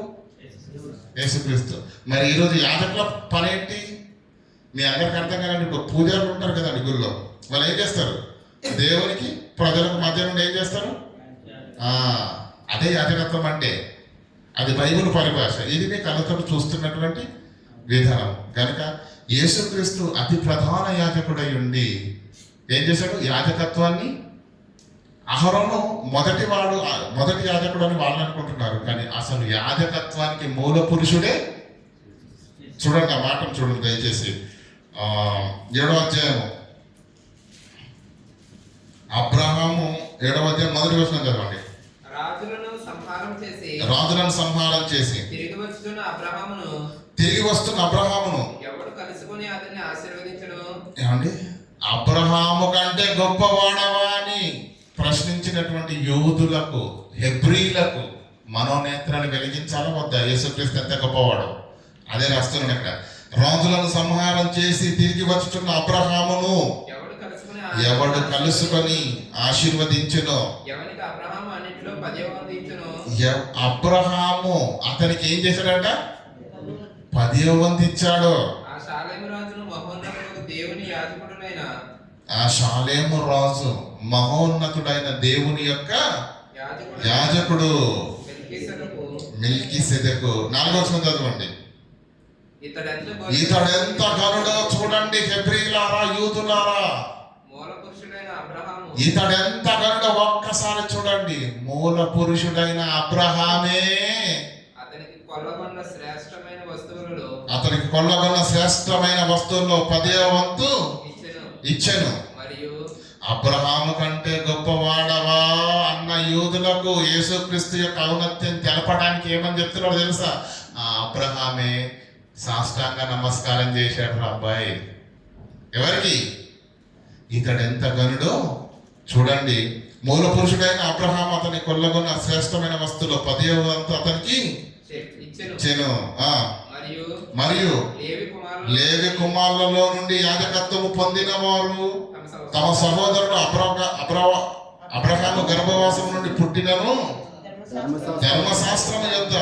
యేసుక్రీస్తు. మరి ఈరోజు యాజకుల పని ఏంటి? మీ అందరికి అర్థం కాదండి. ఇప్పుడు పూజారులు ఉంటారు కదండి గుళ్ళో, వాళ్ళు ఏం చేస్తారు? దేవునికి ప్రజలకు మధ్య నుండి ఏం చేస్తారు? అదే యాజకత్వం అంటే. అది బైబిల్ పరిభాష. ఇది మీ కళ్ళతో చూస్తున్నటువంటి విధానం. కనుక యేసుక్రీస్తు అతి ప్రధాన యాజకుడై ఉండి ఏం చేశాడు? యాజకత్వాన్ని అహరోను మొదటి యాజకుడు అని వాళ్ళు అనుకుంటున్నారు. కానీ అసలు యాజకత్వానికి మూల పురుషుడే. చూడండి ఆ మాటను చూడండి దయచేసి. 7వ అధ్యాయము అబ్రహాము 7వ అధ్యాయం మొదటి వచనం చదవండి. రాజులను సంహారం చేసి తిరిగి వస్తున్న అబ్రహామును ఎవడు కలుసుకొని అతన్ని ఆశీర్వదించడు? ఏమండి? అబ్రహాము కంటే గొప్పవాడవా అని ప్రశ్నించినటువంటి యూదులకు, హెబ్రీలకు మనోనేత్రాలు వెలిగించాలా వద్దా? యేసుక్రీస్తు ఎంత గొప్పవాడు. అదే రాస్తున్నాడు ఇక్కడ. రాజులను సంహారం చేసి తిరిగి వచ్చుతున్న అబ్రహామును ఎవడు కలుసుకొని ఆశీర్వదించును. అబ్రహాము అతనికి ఏం చేశాడంట? 10వ వంతు ఇచ్చాడు. ఆ షాలేము రాజు మహోన్నతుడైన దేవుని యొక్క యాజకుడు మెల్కీసెదెకు. 4వ వచనం చదవండి. ఇతడెంత ఘనుడో చూడండి హెబ్రీలారా, యూదులారా. ఇతడెంత ఘనుడో ఒక్కసారి చూడండి. మూల పురుషుడైన అబ్రహామే అతనికి కొల్లగొన్న శ్రేష్టమైన వస్తువుల్లో 10వ వంతు ఇచ్చెను. అబ్రహాము కంటే గొప్పవాడవా అన్న యూదులకు యేసుక్రీస్తు యొక్క ఔన్నత్యం తెలపడానికి ఏమని చెప్తున్నాడు తెలుసా? ఆ అబ్రహామే సాష్టాంగ నమస్కారం చేశాడు రా అబ్బాయి. ఎవరికి? ఇతడు ఎంత గనుడో చూడండి. మూల పురుషుడైన అబ్రహాం అతని కొల్లగొన్న శ్రేష్టమైన వస్తువులు 10వ వంతు అతనికి ఇచ్చెను. మరియు లేవి కుమారులలో నుండి యాజకత్వము పొందిన వారు తమ సహోదరుడు అబ్రహాము గర్భవాసం నుండి పుట్టినను ధర్మశాస్త్రం యొద్ద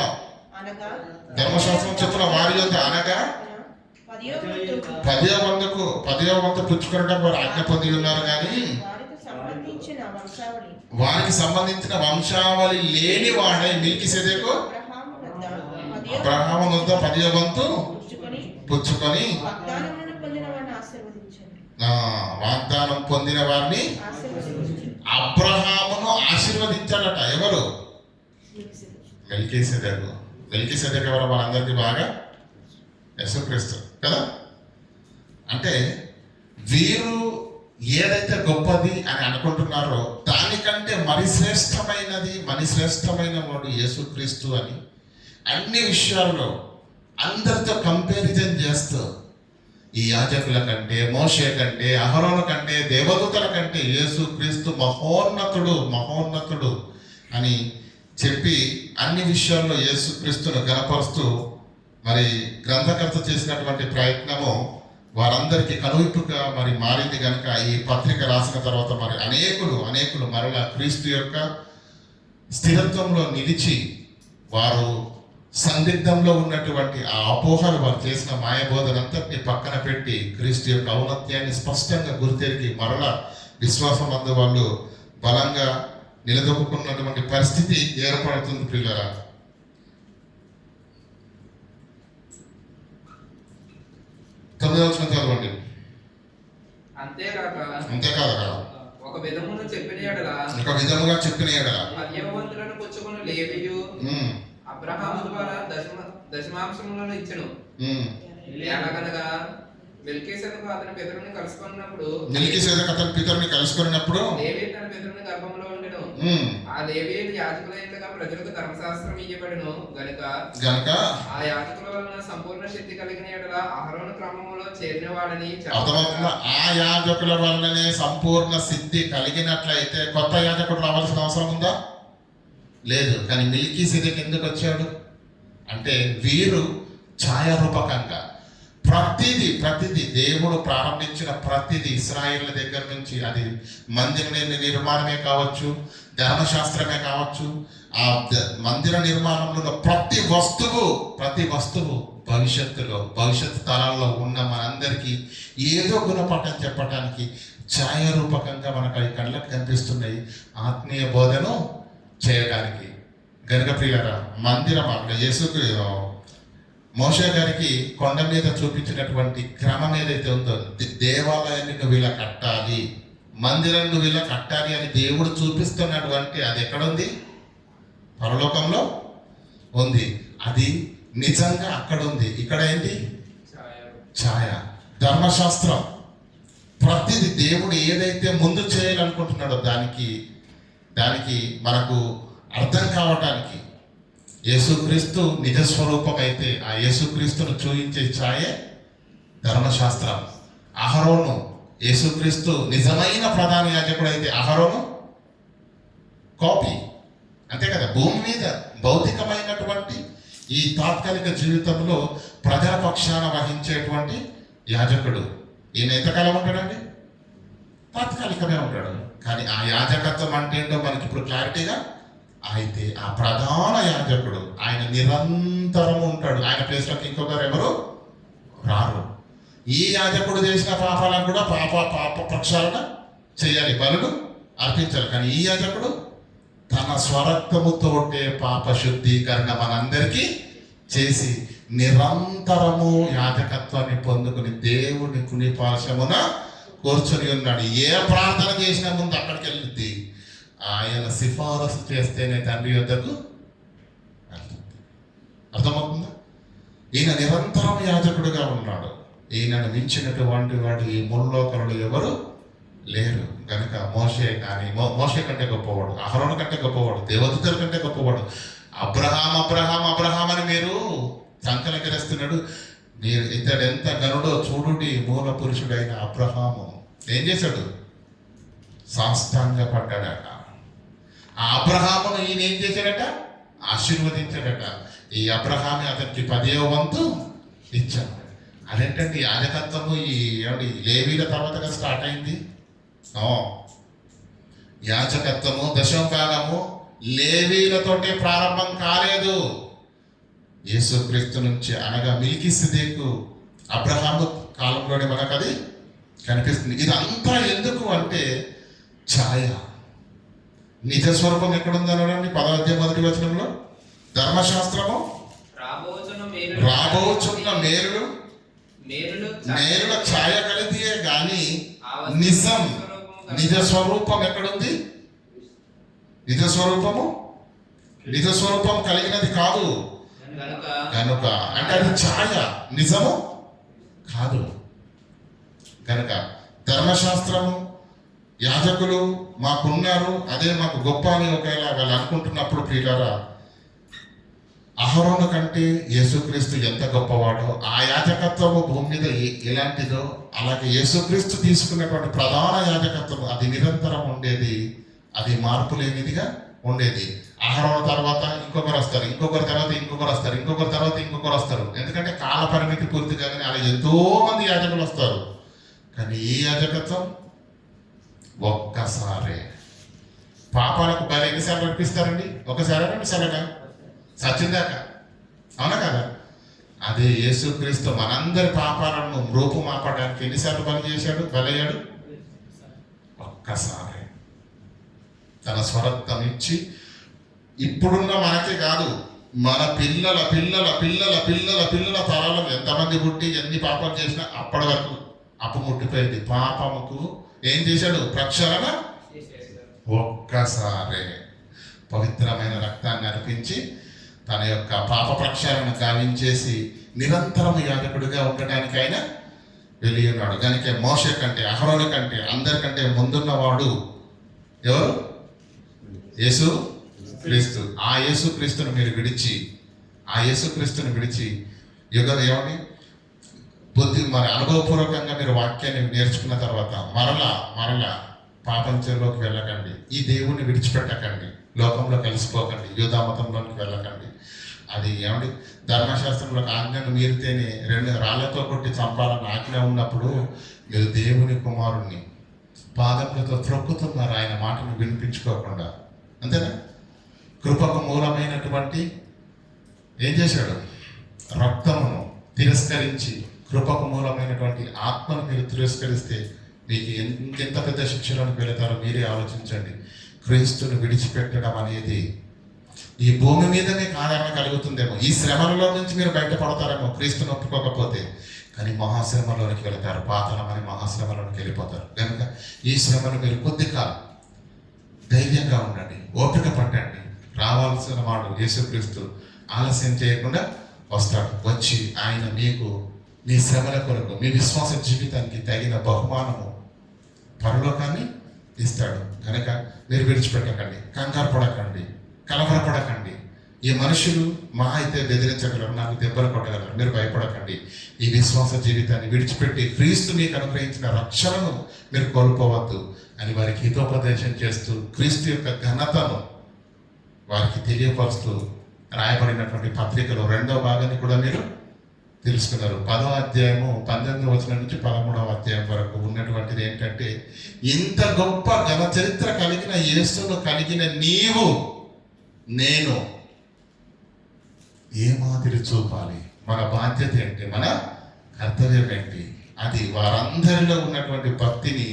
ధర్మశాస్త్రం చెప్పిన వారి యొద్ద అనగా 10వ వంతు పుచ్చుకోవడం వారు ఆజ్ఞ పొంది ఉన్నారు. కానీ వారికి సంబంధించిన వంశావళి లేని వాడై మెల్కీసెదెకు అబ్రహాము వద్ద 10వ వంతు పుచ్చుకొని వాగ్దానం పొందిన వారిని అబ్రహామును ఆశీర్వదించాడట. ఎవరు? మెల్కీసెదెకు. మెల్కీసెదెకు ఎవరు? మనందరికీ బాగా యేసుక్రీస్తు కదా. అంటే వీరు ఏదైతే గొప్పది అని అనుకుంటున్నారో దానికంటే మరి శ్రేష్టమైన వాడు యేసుక్రీస్తు అని అన్ని విషయాల్లో అందరితో కంపారిజన్ చేస్తూ ఈ యాజకుల కంటే, మోషే కంటే, అహరోను కంటే, దేవదూతల కంటే యేసుక్రీస్తు మహోన్నతుడు అని చెప్పి అన్ని విషయాల్లో యేసుక్రీస్తును గణపరుస్తూ మరి గ్రంథకర్త చేసినటువంటి ప్రయత్నము వారందరికీ కనువిప్పుగా మరి మారింది కనుక ఈ పత్రిక రాసిన తర్వాత మరి అనేకులు మరలా క్రీస్తు యొక్క స్థిరత్వంలో నిలిచి వారు సందిగ్ధంలో ఉన్నటువంటి ఆ అపోహలు వారు చేసిన మాయబోధనంతటిని పక్కన పెట్టి క్రీస్తు యొక్క ఔన్నత్యాన్ని స్పష్టంగా గుర్తెరిగి మరలా విశ్వాసం అందు వాళ్ళు బలంగా నిలదొక్కున్నటువంటి పరిస్థితి ఏర్పడుతుంది పిల్లరా. చదవండి. అంతేకాదు ఒక విధముగా చెప్పిన ఎడల 10వ వంతులను పుచ్చుకుని లేవియు అబ్రహాము ద్వారా దశమాంశములను ఇచ్చెను. ఎలాగనగా మెల్కీసెదెకు అతని పితరుని కలుసుకున్నప్పుడు లేవి తన పితరుని గర్భంలో ఉండెను. ఆ లేవి యాజకులైనగా ప్రజలకు ధర్మశాస్త్రం ఇయ్యబడెను గనుక ఆ యాజకుల వలన సంపూర్ణ శక్తి కలిగిన ఎడల అహరోను క్రమములో చేరిన వాడని ఆ యాజకుల వలననే సంపూర్ణ సిద్ధి కలిగినట్లయితే కొత్త యాజకుడు రావాల్సిన అవసరం ఉందా? లేదు. కానీ మెల్కీసెదెకు ఎందుకు వచ్చాడు అంటే వీరు ఛాయారూపకంగా ప్రతిదీ దేవుడు ప్రారంభించిన ప్రతిదీ ఇశ్రాయేళ్ల దగ్గర నుంచి అది మందిర నిర్మాణమే కావచ్చు, ధర్మశాస్త్రమే కావచ్చు, ఆ మందిర నిర్మాణంలో ప్రతి వస్తువు భవిష్యత్ తరాల్లో ఉన్న మనందరికీ ఏదో గుణపాఠం చెప్పడానికి ఛాయారూపకంగా మనకు ఈ కళ్ళకు కనిపిస్తున్నాయి ఆత్మీయ బోధను చేయడానికి. గనుక ప్రియులారా, మందిరం అక్కడ యేసుకు మోషే గారికి కొండ మీద చూపించినటువంటి క్రమం ఏదైతే ఉందో దేవాలయాన్ని నువ్వు ఇలా కట్టాలి, మందిరం నువ్వు ఇలా కట్టాలి అని దేవుడు చూపిస్తున్నటువంటి అది ఎక్కడుంది? పరలోకంలో ఉంది. అది నిజంగా అక్కడ ఉంది. ఇక్కడ ఏంటి? ఛాయ. ధర్మశాస్త్రం ప్రతిదీ దేవుడు ఏదైతే ముందు చేయాలనుకుంటున్నాడో దానికి మనకు అర్థం కావటానికి యేసుక్రీస్తు నిజస్వరూపం అయితే ఆ యేసుక్రీస్తును చూపించే ఛాయే ధర్మశాస్త్రం. అహరోను యేసుక్రీస్తు నిజమైన ప్రధాన యాజకుడు అయితే అహరోను కాపీ. అంతే కదా. భూమి మీద భౌతికమైనటువంటి ఈ తాత్కాలిక జీవితంలో ప్రజల పక్షాన వహించేటువంటి యాజకుడు ఈయన ఎంతకాలం ఉంటాడండి? తాత్కాలికమే ఉంటాడు. కానీ ఆ యాజకత్వం అంటే ఏంటో మనకి ఇప్పుడు క్లారిటీగా అయితే ఆ ప్రధాన యాజకుడు ఆయన నిరంతరం ఉంటాడు. ఆయన ప్లేస్లోకి ఇంకొకరు ఎవరు రారు. ఈ యాజకుడు చేసిన పాపాలను కూడా పాప ప్రక్షాళన చేయాలి, బలులు అర్పించాలి. కానీ ఈ యాజకుడు తన స్వరక్తముతోటే పాప శుద్ధీకరణ మనందరికీ చేసి నిరంతరము యాజకత్వాన్ని పొందుకుని దేవుని కునిపార్శ్వమున కూర్చొని ఉన్నాడు. ఏ ప్రార్థన చేసినా ముందు అక్కడికి వెళ్తుంది. ఆయన సిఫారసు చేస్తేనే తండ్రి యొద్దకు అర్థమవుతుందా? ఈయన నిరంతరం యాజకుడుగా ఉన్నాడు. ఈయనను మించినటువంటి వాడు ఈ ముల్లోకరులు ఎవరు లేరు. కనుక మోషే కానీ మోషే కంటే గొప్పవాడు, అహరోను కంటే గొప్పవాడు, దేవదూతల కంటే గొప్పవాడు. అబ్రహాం అని మీరు సంకలకరిస్తున్నాడు. మీరు ఇతడు ఎంత గనుడో చూడుడి. మూల పురుషుడైన అబ్రహాము ఏం చేశాడు? సాష్టాంగ పడ్డాడట. ఆ అబ్రహామును ఈయన ఏం చేశాడట? ఆశీర్వదించాడట. ఈ అబ్రహామే అతనికి 10వ వంతు ఇచ్చాడు. అదేంటండి యాజకత్వము ఈ లేవీల తర్వాతగా స్టార్ట్ అయింది. యాజకత్వము 10వ భాగము లేవీలతోటే ప్రారంభం కాలేదు. యేసుక్రీస్తు నుంచి అనగా మిల్కీసెదెకు అబ్రహాము కాలంలోనే మనకు అది కనిపిస్తుంది. ఇదంతా ఎందుకు అంటే ఛాయ. నిజ స్వరూపం ఎక్కడుందనండి? 10వ అధ్యాయం 1వ వచనంలో ధర్మశాస్త్రము రాబోచున్న మేలుల ఛాయ కలిదియే గాని నిజ స్వరూపం ఎక్కడుంది? నిజ స్వరూపం కలిగినది కాదు కనుక అంటే అది ఛాయ, నిజము కాదు. కనుక ధర్మశాస్త్రము యాజకులు మాకున్నారు, అదే మాకు గొప్ప అని ఒకవేళ వాళ్ళు అనుకుంటున్నప్పుడు ప్రియులారా, అహరోను కంటే యేసుక్రీస్తు ఎంత గొప్పవాడో, ఆ యాజకత్వము భూమి మీద ఎలాంటిదో, అలాగే యేసుక్రీస్తు తీసుకున్నటువంటి ప్రధాన యాజకత్వం అది నిరంతరం ఉండేది, అది మార్పు లేనిదిగా ఉండేది. అహరోను తర్వాత ఇంకొకరు వస్తారు, ఇంకొకరి తర్వాత ఇంకొకరు వస్తారు, ఇంకొకరి తర్వాత ఇంకొకరు వస్తారు. ఎందుకంటే కాల పరిమితి పూర్తి కాగానే అలా ఎంతో మంది యాజకులు వస్తారు. కానీ ఈ యాజకత్వం ఒక్కసారే. పాపాలకు బలి ఎన్నిసార్లు అర్పిస్తారండి? ఒకసారి 2 సార్లుగా సచ్చిందాక, అవునా కదా? అదే యేసుక్రీస్తు మనందరి పాపాలను రూపుమాపడానికి ఎన్నిసార్లు బలయ్యాడు? ఒక్కసారి. తన స్వరత్వం ఇచ్చి ఇప్పుడున్న మనకే కాదు, మన పిల్లల పిల్లల పిల్లల పిల్లల పిల్లల తరాలు ఎంతమంది పుట్టి ఎన్ని పాపాలు చేసినా అప్పటి వరకు అప్పు ముట్టిపోయింది. పాపముకు ఏం చేశాడు? ప్రక్షాళన. ఒక్కసారే పవిత్రమైన రక్తాన్ని అర్పించి తన యొక్క పాప ప్రక్షాళన గావించేసి నిరంతరం యాజకుడిగా ఉండడానికి ఆయన వెళ్ళి ఉన్నాడు. కనుక మోషే కంటే, అహరోను కంటే, అందరికంటే ముందున్నవాడు ఎవరు? యేసుక్రీస్తు. ఆ యేసుక్రీస్తును మీరు విడిచి, ఏమని మన అనుభవపూర్వకంగా మీరు వాక్యాన్ని నేర్చుకున్న తర్వాత మరలా పాపంచంలోకి వెళ్ళకండి, ఈ దేవుణ్ణి విడిచిపెట్టకండి, లోకంలో కలిసిపోకండి, యూదా మతంలోకి వెళ్ళకండి. అది ఏమండి? ధర్మశాస్త్రంలోకి ఆజ్ఞను మీరితేనే 2 రాళ్లతో కొట్టి చంపాలని ఆజ్ఞ ఉన్నప్పుడు మీరు దేవుని కుమారుణ్ణి పాదములతో త్రొక్కుతున్నారు ఆయన మాటను వినిపించుకోకుండా. అంతేనా? కృపకు మూలమైనటువంటి ఏం చేశాడు? రక్తమును తిరస్కరించి కృపకు మూలమైనటువంటి ఆత్మను మీరు తిరస్కరిస్తే మీకు ఇంకెంత పెద్ద శిక్షలోకి వెళతారో మీరే ఆలోచించండి. క్రీస్తును విడిచిపెట్టడం అనేది ఈ భూమి మీదనే ఆదరణ కలుగుతుందేమో, ఈ శ్రమలలో నుంచి మీరు బయటపడతారేమో క్రీస్తును ఒప్పుకోకపోతే, కానీ మహాశ్రమలోనికి వెళతారు, పాతాళమని మహాశ్రమలోనికి వెళ్ళిపోతారు. కనుక ఈ శ్రమను మీరు కొద్ది కాలం ధైర్యంగా ఉండండి, ఓపిక పట్టండి. రావాల్సిన వాడు యేసుక్రీస్తు ఆలస్యం చేయకుండా వస్తాడు. వచ్చి ఆయన మీకు మీ శ్రమల కొరకు, మీ విశ్వాస జీవితానికి తగిన బహుమానము పరలోకాన్ని ఇస్తాడు. కనుక మీరు విడిచిపెట్టకండి, కంగారు పడకండి, కలవరపడకండి. ఈ మనుషులు మా అయితే బెదిరించగలరు, నాకు దెబ్బలు కొట్టగలరు, మీరు భయపడకండి. ఈ విశ్వాస జీవితాన్ని విడిచిపెట్టి క్రీస్తు మీకు అనుగ్రహించిన రక్షణను మీరు కోల్పోవద్దు అని వారికి హితోపదేశం చేస్తూ, క్రీస్తు యొక్క ఘనతను వారికి తెలియపరుస్తూ రాయబడినటువంటి పత్రికలో 2వ భాగాన్ని కూడా మీరు తెలుసుకున్నారు. 10వ అధ్యాయము 19వ వచనం నుంచి 13వ అధ్యాయం వరకు ఉన్నటువంటిది ఏంటంటే, ఇంత గొప్ప ఘన చరిత్ర కలిగిన యేసును కలిగిన నీవు నేను ఏ మాదిరి చూపాలి? మన బాధ్యత ఏంటి? మన కర్తవ్యం ఏంటి? అది వారందరిలో ఉన్నటువంటి భక్తిని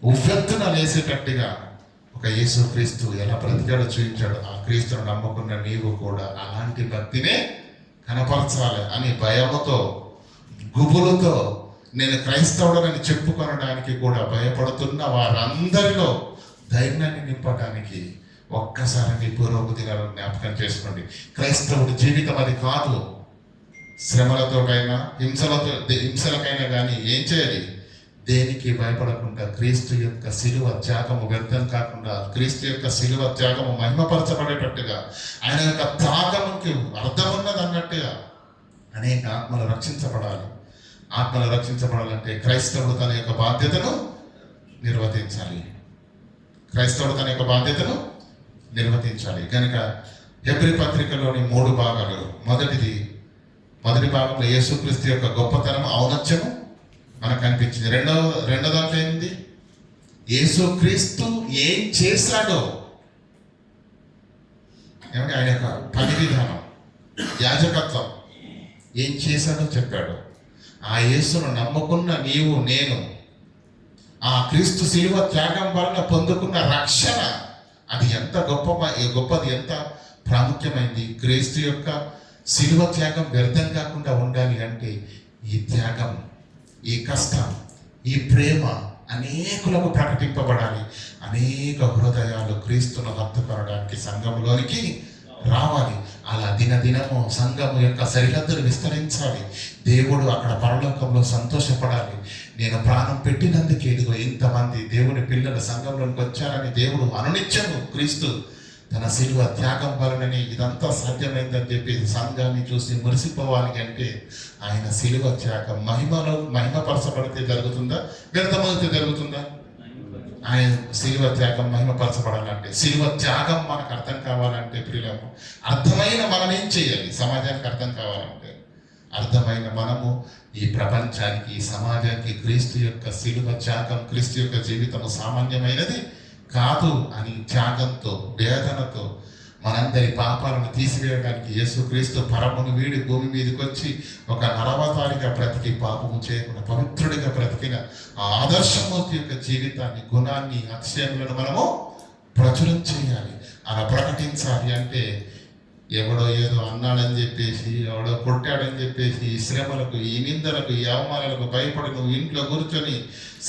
ఉవ్వెత్తున లేసేటట్టుగా ఒక యేసుక్రీస్తు ఎలా బ్రతికాడో చూపించాడు. ఆ క్రీస్తును నమ్ముకున్న నీవు కూడా అలాంటి భక్తినే కనపరచాలి అని భయముతో, గుబులతో, నేను క్రైస్తవుడనని చెప్పుకొనడానికి కూడా భయపడుతున్న వారందరిలో ధైర్యాన్ని నింపడానికి ఒక్కసారి మీ పూర్వపు దినాలను జ్ఞాపకం చేసుకోండి. క్రైస్తవుడి జీవితం అది కాదు. శ్రమలతోటైనా హింసలకైనా కానీ ఏం చేయాలి? దేనికి భయపడకుండా క్రీస్తు యొక్క శిలువ త్యాగము వ్యర్థం కాకుండా, క్రీస్తు యొక్క శిలువ త్యాగము మహిమపరచబడేటట్టుగా, ఆయన యొక్క త్యాగముకి అర్థం ఉన్నది అన్నట్టుగా అనేక ఆత్మలు రక్షించబడాలి. ఆత్మలు రక్షించబడాలంటే క్రైస్తవుడు తన యొక్క బాధ్యతను నిర్వర్తించాలి. క్రైస్తవుడు తన యొక్క బాధ్యతను నిర్వర్తించాలి. కనుక హెబ్రీ పత్రికలోని 3 భాగాలు. మొదటి భాగంలో యేసుక్రీస్తు యొక్క గొప్పతనం, ఔన్నత్యము మనకు కనిపించింది. రెండో దాంట్లో ఏంది? యేసుక్రీస్తు ఏం చేశాడో, ఏమంటే ఆయన యొక్క పని విధానం, యాజకత్వం ఏం చేశాడో చెప్పాడు. ఆ యేసును నమ్ముకున్న నీవు నేను ఆ క్రీస్తు శిలువ త్యాగం వలన పొందుకున్న రక్షణ అది ఎంత గొప్పది, ఎంత ప్రాముఖ్యమైంది. క్రీస్తు యొక్క శిలువ త్యాగం వ్యర్థం కాకుండా ఉండాలి అంటే ఈ త్యాగం, ఈ కష్టం, ఈ ప్రేమ అనేకులకు ప్రకటింపబడాలి. అనేక హృదయాలు క్రీస్తును హత్తుకొనడానికి సంఘంలోనికి రావాలి. అలా దినదినము సంఘము యొక్క సరిహద్దులు విస్తరించాలి. దేవుడు అక్కడ పరలోకంలో సంతోషపడాలి. నేను ప్రాణం పెట్టినందుకే ఇదిగో ఇంతమంది దేవుని పిల్లలు సంఘంలోకి వచ్చారని దేవుడు అనునిత్యము క్రీస్తు తన శిలువ త్యాగం వలనని ఇదంతా సాధ్యమైందని చెప్పి సంఘాన్ని చూసి మురిసిపోవాలి అంటే ఆయన శిలువ త్యాగం మహిమపరచబడితే జరుగుతుందా, వ్యర్థమైతే జరుగుతుందా? ఆయన శిలువ త్యాగం మహిమపరచబడాలంటే, శిలువ త్యాగం మనకు అర్థం కావాలంటే ప్రియులము, అర్థమైన మనం ఏం చేయాలి? సమాజానికి అర్థం కావాలంటే అర్థమైన మనము ఈ ప్రపంచానికి, ఈ సమాజానికి క్రీస్తు యొక్క శిలువ త్యాగం, క్రీస్తు యొక్క జీవితము సామాన్యమైనది కాదు అని త్యాగంతో, వేదనతో మనందరి పాపాలను తీసివేయడానికి యేసుక్రీస్తు పరమును వీడి భూమి మీదకి వచ్చి ఒక నరవతారిగా బ్రతికి, పాపము చేయకుండా పవిత్రుడిగా బ్రతికిన ఆ ఆదర్శమూర్తి యొక్క జీవితాన్ని, గుణాన్ని, అతిశయములను మనము ప్రచురం చేయాలి. అలా ప్రకటించాలి అంటే ఎవడో ఏదో అన్నాడని చెప్పేసి, ఎవడో కొట్టాడని చెప్పేసి ఈ శ్రమలకు, ఈ నిందలకు, ఈ అవమానాలకు భయపడి నువ్వు ఇంట్లో కూర్చొని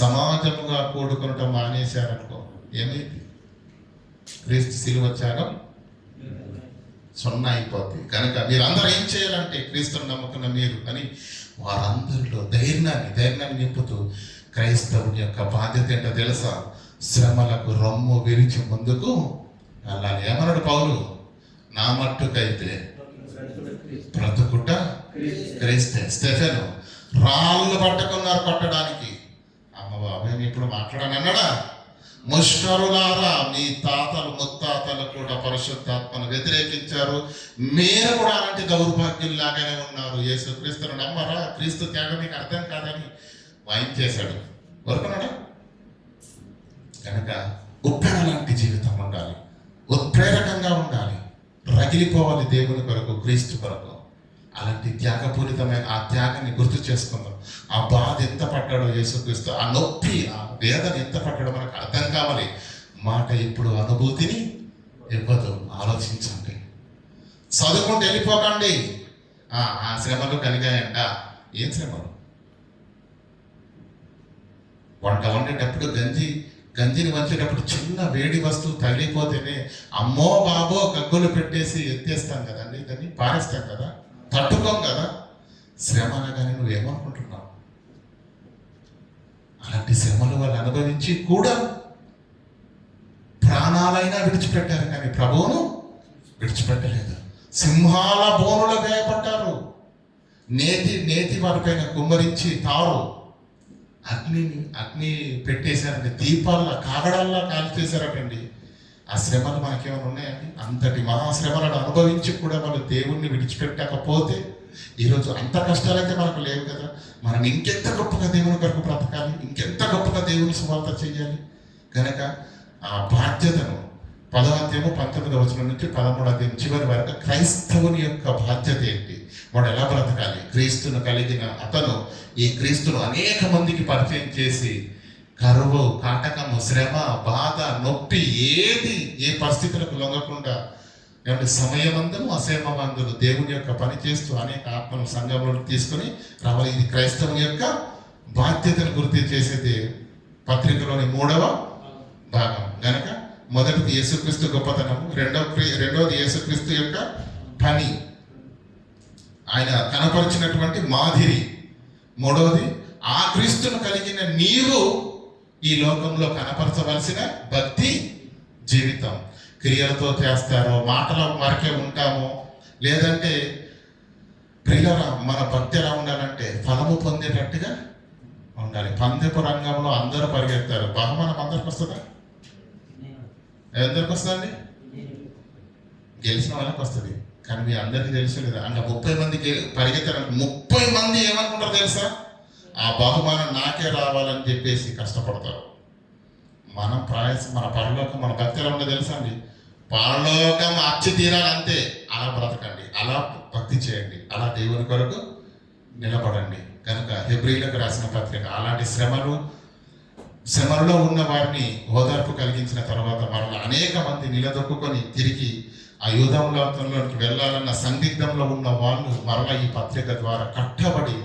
సమాజముగా కూడుకునటం మానేశారనుకో, ఏమైంది? క్రీస్తు శిలువ త్యాగం 0 అయిపోతుంది. కనుక మీరందరూ ఏం చేయాలంటే క్రీస్తును నమ్ముకున్న మీరు అని వారందరిలో ధైర్యాన్ని నింపుతూ క్రైస్తవుని యొక్క బాధ్యత ఏంటో తెలుసా? శ్రమలకు రొమ్ము విరిచి ముందుకు వెళ్ళాలి. ఏమన్నాడు పౌలు? నా మట్టుకైతే బ్రతుకుట క్రీస్తే. స్టెఫెను రాళ్ళు పట్టుకున్నారు కొట్టడానికి. అమ్మ బాబాయ్ ఇప్పుడు మాట్లాడాను అన్నాడా? ముష్కరులారా, మీ తాతలు ముత్తాతలు కూడా పరిశుద్ధాత్మను వ్యతిరేకించారు, మీరు కూడా అలాంటి దౌర్భాగ్యుల్లాగానే ఉన్నారు. యేసుక్రీస్తును నమ్మరా? క్రీస్తు త్యాగం మీకు అర్థం కాదని వాయించేశాడు. ఊరుకున్నాడా? కనుక ఉప్పెన లాంటి జీవితం ఉండాలి, ఉత్ప్రేరకంగా ఉండాలి, రగిలిపోవాలి దేవుని కొరకు, క్రీస్తు కొరకు. అలాంటి త్యాగపూరితమైన ఆ త్యాగాన్ని గుర్తు చేసుకుందాం. ఆ బాధ ఎంత పడ్డాడో యేసుక్రీస్తు, ఆ నొప్పి, ఆ వేదన ఎంత పడ్డాడో మనకు అర్థం కావాలి. మాట ఇప్పుడు అనుభూతిని ఇవ్వదు. ఆలోచించండి. చదువుకుంటూ వెళ్ళిపోకండి. ఆ శ్రమలు కలిగాయంట. ఏం శ్రమలు? వంట వండేటప్పుడు గంజిని వంచేటప్పుడు చిన్న వేడి వస్తువు తగిలిపోతేనే అమ్మో బాబో గగ్గులు పెట్టేసి ఎత్తేస్తాం కదండి, దాన్ని పారేస్తాం కదా, తట్టుకోం కదా. శ్రమ అనగానే నువ్వేమనుకుంటున్నావు? అలాంటి శ్రమలు వాళ్ళు అనుభవించి కూడా ప్రాణాలైనా విడిచిపెట్టారు, కానీ ప్రభువును విడిచిపెట్టలేదు. సింహాల బోనులు గాయపడ్డారు. నేతి వారిపైన కుమ్మరించి తారు అగ్ని పెట్టేశారండి. దీపాల్లో కాగడాల్లో కాల్చేశారటండి. ఆ శ్రమలు మనకేమైనా ఉన్నాయండి? అంతటి మహాశ్రమలను అనుభవించి కూడా వాళ్ళు దేవుణ్ణి విడిచిపెట్టకపోతే ఈరోజు అంత కష్టాలైతే మనకు లేవు కదా. మనం ఇంకెంత గొప్పగా దేవుని కొరకు బ్రతకాలి, ఇంకెంత గొప్పగా దేవుని సువార్త చేయాలి. కనుక ఆ బాధ్యతను 10వ అధ్యాయము 19వ వచనం నుంచి 13వ అధ్యాయం చివరి వరకు క్రైస్తవుని యొక్క బాధ్యత ఏంటి, వాడు ఎలా బ్రతకాలి, క్రీస్తును కలిగిన అతను ఈ క్రీస్తును అనేక మందికి పరిచయం చేసి కరువు, కాటకము, శ్రమ, బాధ, నొప్పి ఏ పరిస్థితులకు లొంగకుండా ఏమంటే సమయమందును అసమయమందును దేవుని యొక్క పని చేస్తూ అనేక ఆత్మను సంఘంలో తీసుకుని రావాలి. ఇది క్రైస్తవుని యొక్క బాధ్యతను గుర్తు చేసేది పత్రికలోని 3వ భాగం. గనక మొదటిది యేసుక్రీస్తు గొప్పతనము, రెండవది యేసుక్రీస్తు యొక్క పని, ఆయన కనపరిచినటువంటి మాదిరి, మూడవది ఆ క్రీస్తును కలిగిన నీవు ఈ లోకంలో కనపరచవలసిన భక్తి జీవితం. క్రియలతో చేస్తారో మాటల వరకే ఉంటామో, లేదంటే ప్రియులరా మన భక్తి ఎలా ఉండాలంటే ఫలము పొందేటట్టుగా ఉండాలి. పందెపు రంగంలో అందరూ పరిగెత్తారు, బహుమానం అందరికి వస్తుందా? ఎందరికి వస్తుందండి? గెలిచిన వాళ్ళకి వస్తుంది. కానీ మీ అందరికీ తెలుసు కదా, అంటే 30 మందికి పరిగెత్తారు, 30 మంది ఏమనుకుంటారు తెలుసా? ఆ బహుమానం నాకే రావాలని చెప్పేసి కష్టపడతారు. మనం మన పరలోకం, మన భక్తి ఎలా ఉందో తెలుసా అండి? పరలోకం అచ్చి తీరాలంతే. అలా బ్రతకండి, అలా భక్తి చేయండి, అలా దేవుని కొరకు నిలబడండి. కనుక హెబ్రీలకు రాసిన పత్రిక అలాంటి శ్రమలో ఉన్న వారిని ఓదార్పు కలిగించిన తర్వాత మరలా అనేక మంది నిలదొక్కుని తిరిగి ఆ యూదాములోకి వెళ్ళాలన్న సందిగ్ధంలో ఉన్న వాళ్ళు మరలా ఈ పత్రిక ద్వారా కట్టబడి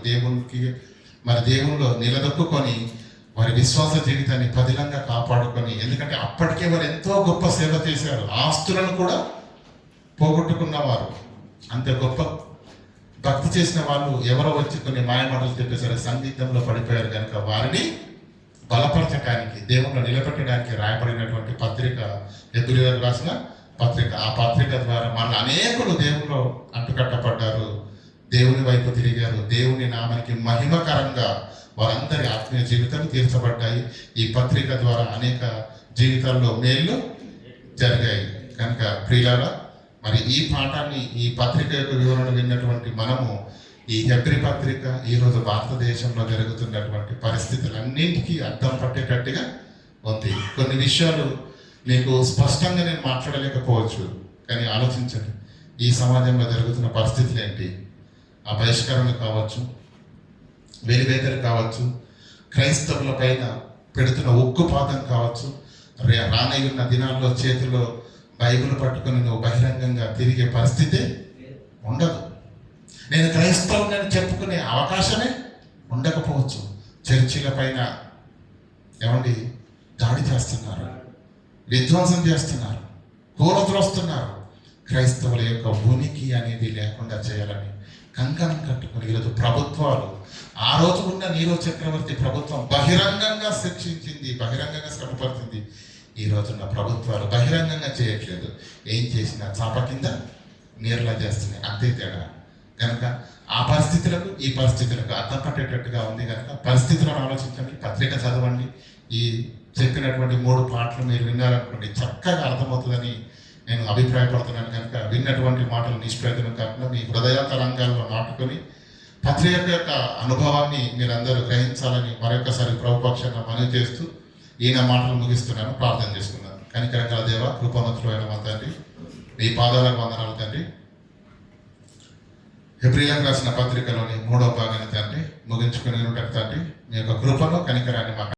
దేవునిలో నిలదొక్కుని వారి విశ్వాస జీవితాన్ని పదిలంగా కాపాడుకొని, ఎందుకంటే అప్పటికే వారు ఎంతో గొప్ప సేవ చేశారు, ఆస్తులను కూడా పోగొట్టుకున్నవారు, అంత గొప్ప భక్తి చేసిన వాళ్ళు ఎవరో వచ్చి కొన్ని మాయమాటలు చెప్పేసరి సందిగ్ధంలో పడిపోయారు. కనుక వారిని బలపరచడానికి, దేవుణ్ణి నిలబెట్టడానికి రాయబడినటువంటి పత్రిక హెబ్రీయులకు రాసిన పత్రిక. ఆ పత్రిక ద్వారా మన అనేకులు దేవునిలో అంటుకట్టబడ్డారు, దేవుని వైపు తిరిగారు, దేవుని నామానికి మహిమకరంగా వారందరి ఆత్మీయ జీవితాలు తీర్చబడ్డాయి. ఈ పత్రిక ద్వారా అనేక జీవితాల్లో మేళ్ళు జరిగాయి. కనుక ప్రియులారా, మరి ఈ పాఠాన్ని, ఈ పత్రిక యొక్క వివరణ విన్నటువంటి మనము ఈ హెబ్రీ పత్రిక ఈరోజు భారతదేశంలో జరుగుతున్నటువంటి పరిస్థితులన్నింటికీ అర్థం పట్టేటట్టుగా ఉంది. కొన్ని విషయాలు మీకు స్పష్టంగా నేను మాట్లాడలేకపోవచ్చు, కానీ ఆలోచించండి. ఈ సమాజంలో జరుగుతున్న పరిస్థితులు ఏంటి? ఆ బహిష్కరణలు కావచ్చు, వెలివేతలు కావచ్చు, క్రైస్తవుల పైన పెడుతున్న ఉక్కుపాతం కావచ్చు, రానయ్యున్న దినాల్లో చేతిలో బైబిల్ పట్టుకొని నువ్వు బహిరంగంగా తిరిగే పరిస్థితి ఉండదు. నేను క్రైస్తవుని చెప్పుకునే అవకాశమే ఉండకపోవచ్చు. చర్చిల పైన దాడి చేస్తున్నారు, విధ్వంసం చేస్తున్నారు, కూలద్రోస్తున్నారు. క్రైస్తవుల యొక్క ఉనికి అనేది లేకుండా చేయాలని కంకణం కట్టుకుని ఈరోజు ప్రభుత్వాలు, ఆ రోజు ఉన్న నీరో చక్రవర్తి ప్రభుత్వం బహిరంగంగా శిక్షించింది, బహిరంగంగా శ్రమపడుతుంది. ఈ రోజున్న ప్రభుత్వాలు బహిరంగంగా చేయట్లేదు, ఏం చేసినా చాప కింద నీరులా చేస్తున్నాయి, అంతే తేడా. కనుక ఆ పరిస్థితులకు ఈ పరిస్థితులకు అర్థం పట్టేటట్టుగా ఉంది. కనుక పరిస్థితులను ఆలోచించండి, పత్రిక చదవండి. ఈ చెప్పినటువంటి 3 పాటలు మీరు విన్నారనుకోండి, చక్కగా అర్థమవుతుందని నేను అభిప్రాయపడుతున్నాను. కనుక విన్నటువంటి మాటలు నిష్ప్రయోజనం కాకుండా మీ హృదయాంతరంగాల్లో నాటుకొని పత్రిక యొక్క అనుభవాన్ని మీరందరూ గ్రహించాలని మరొకసారి ప్రభుపక్షంగా మనవి చేస్తూ ఈయన మాటలు ముగిస్తున్నాను. ప్రార్థన చేసుకున్నాను. కనికరంగల దేవ, కృపవంతులైన మా తండ్రి, మీ పాదాలకు వందనాలు తండ్రి. హెబ్రీయులకు రాసిన పత్రికలోని 3వ భాగాన్ని తండ్రి ముగించుకుని తండ్రి, మీ యొక్క కృపను కనికరాన్ని మాకు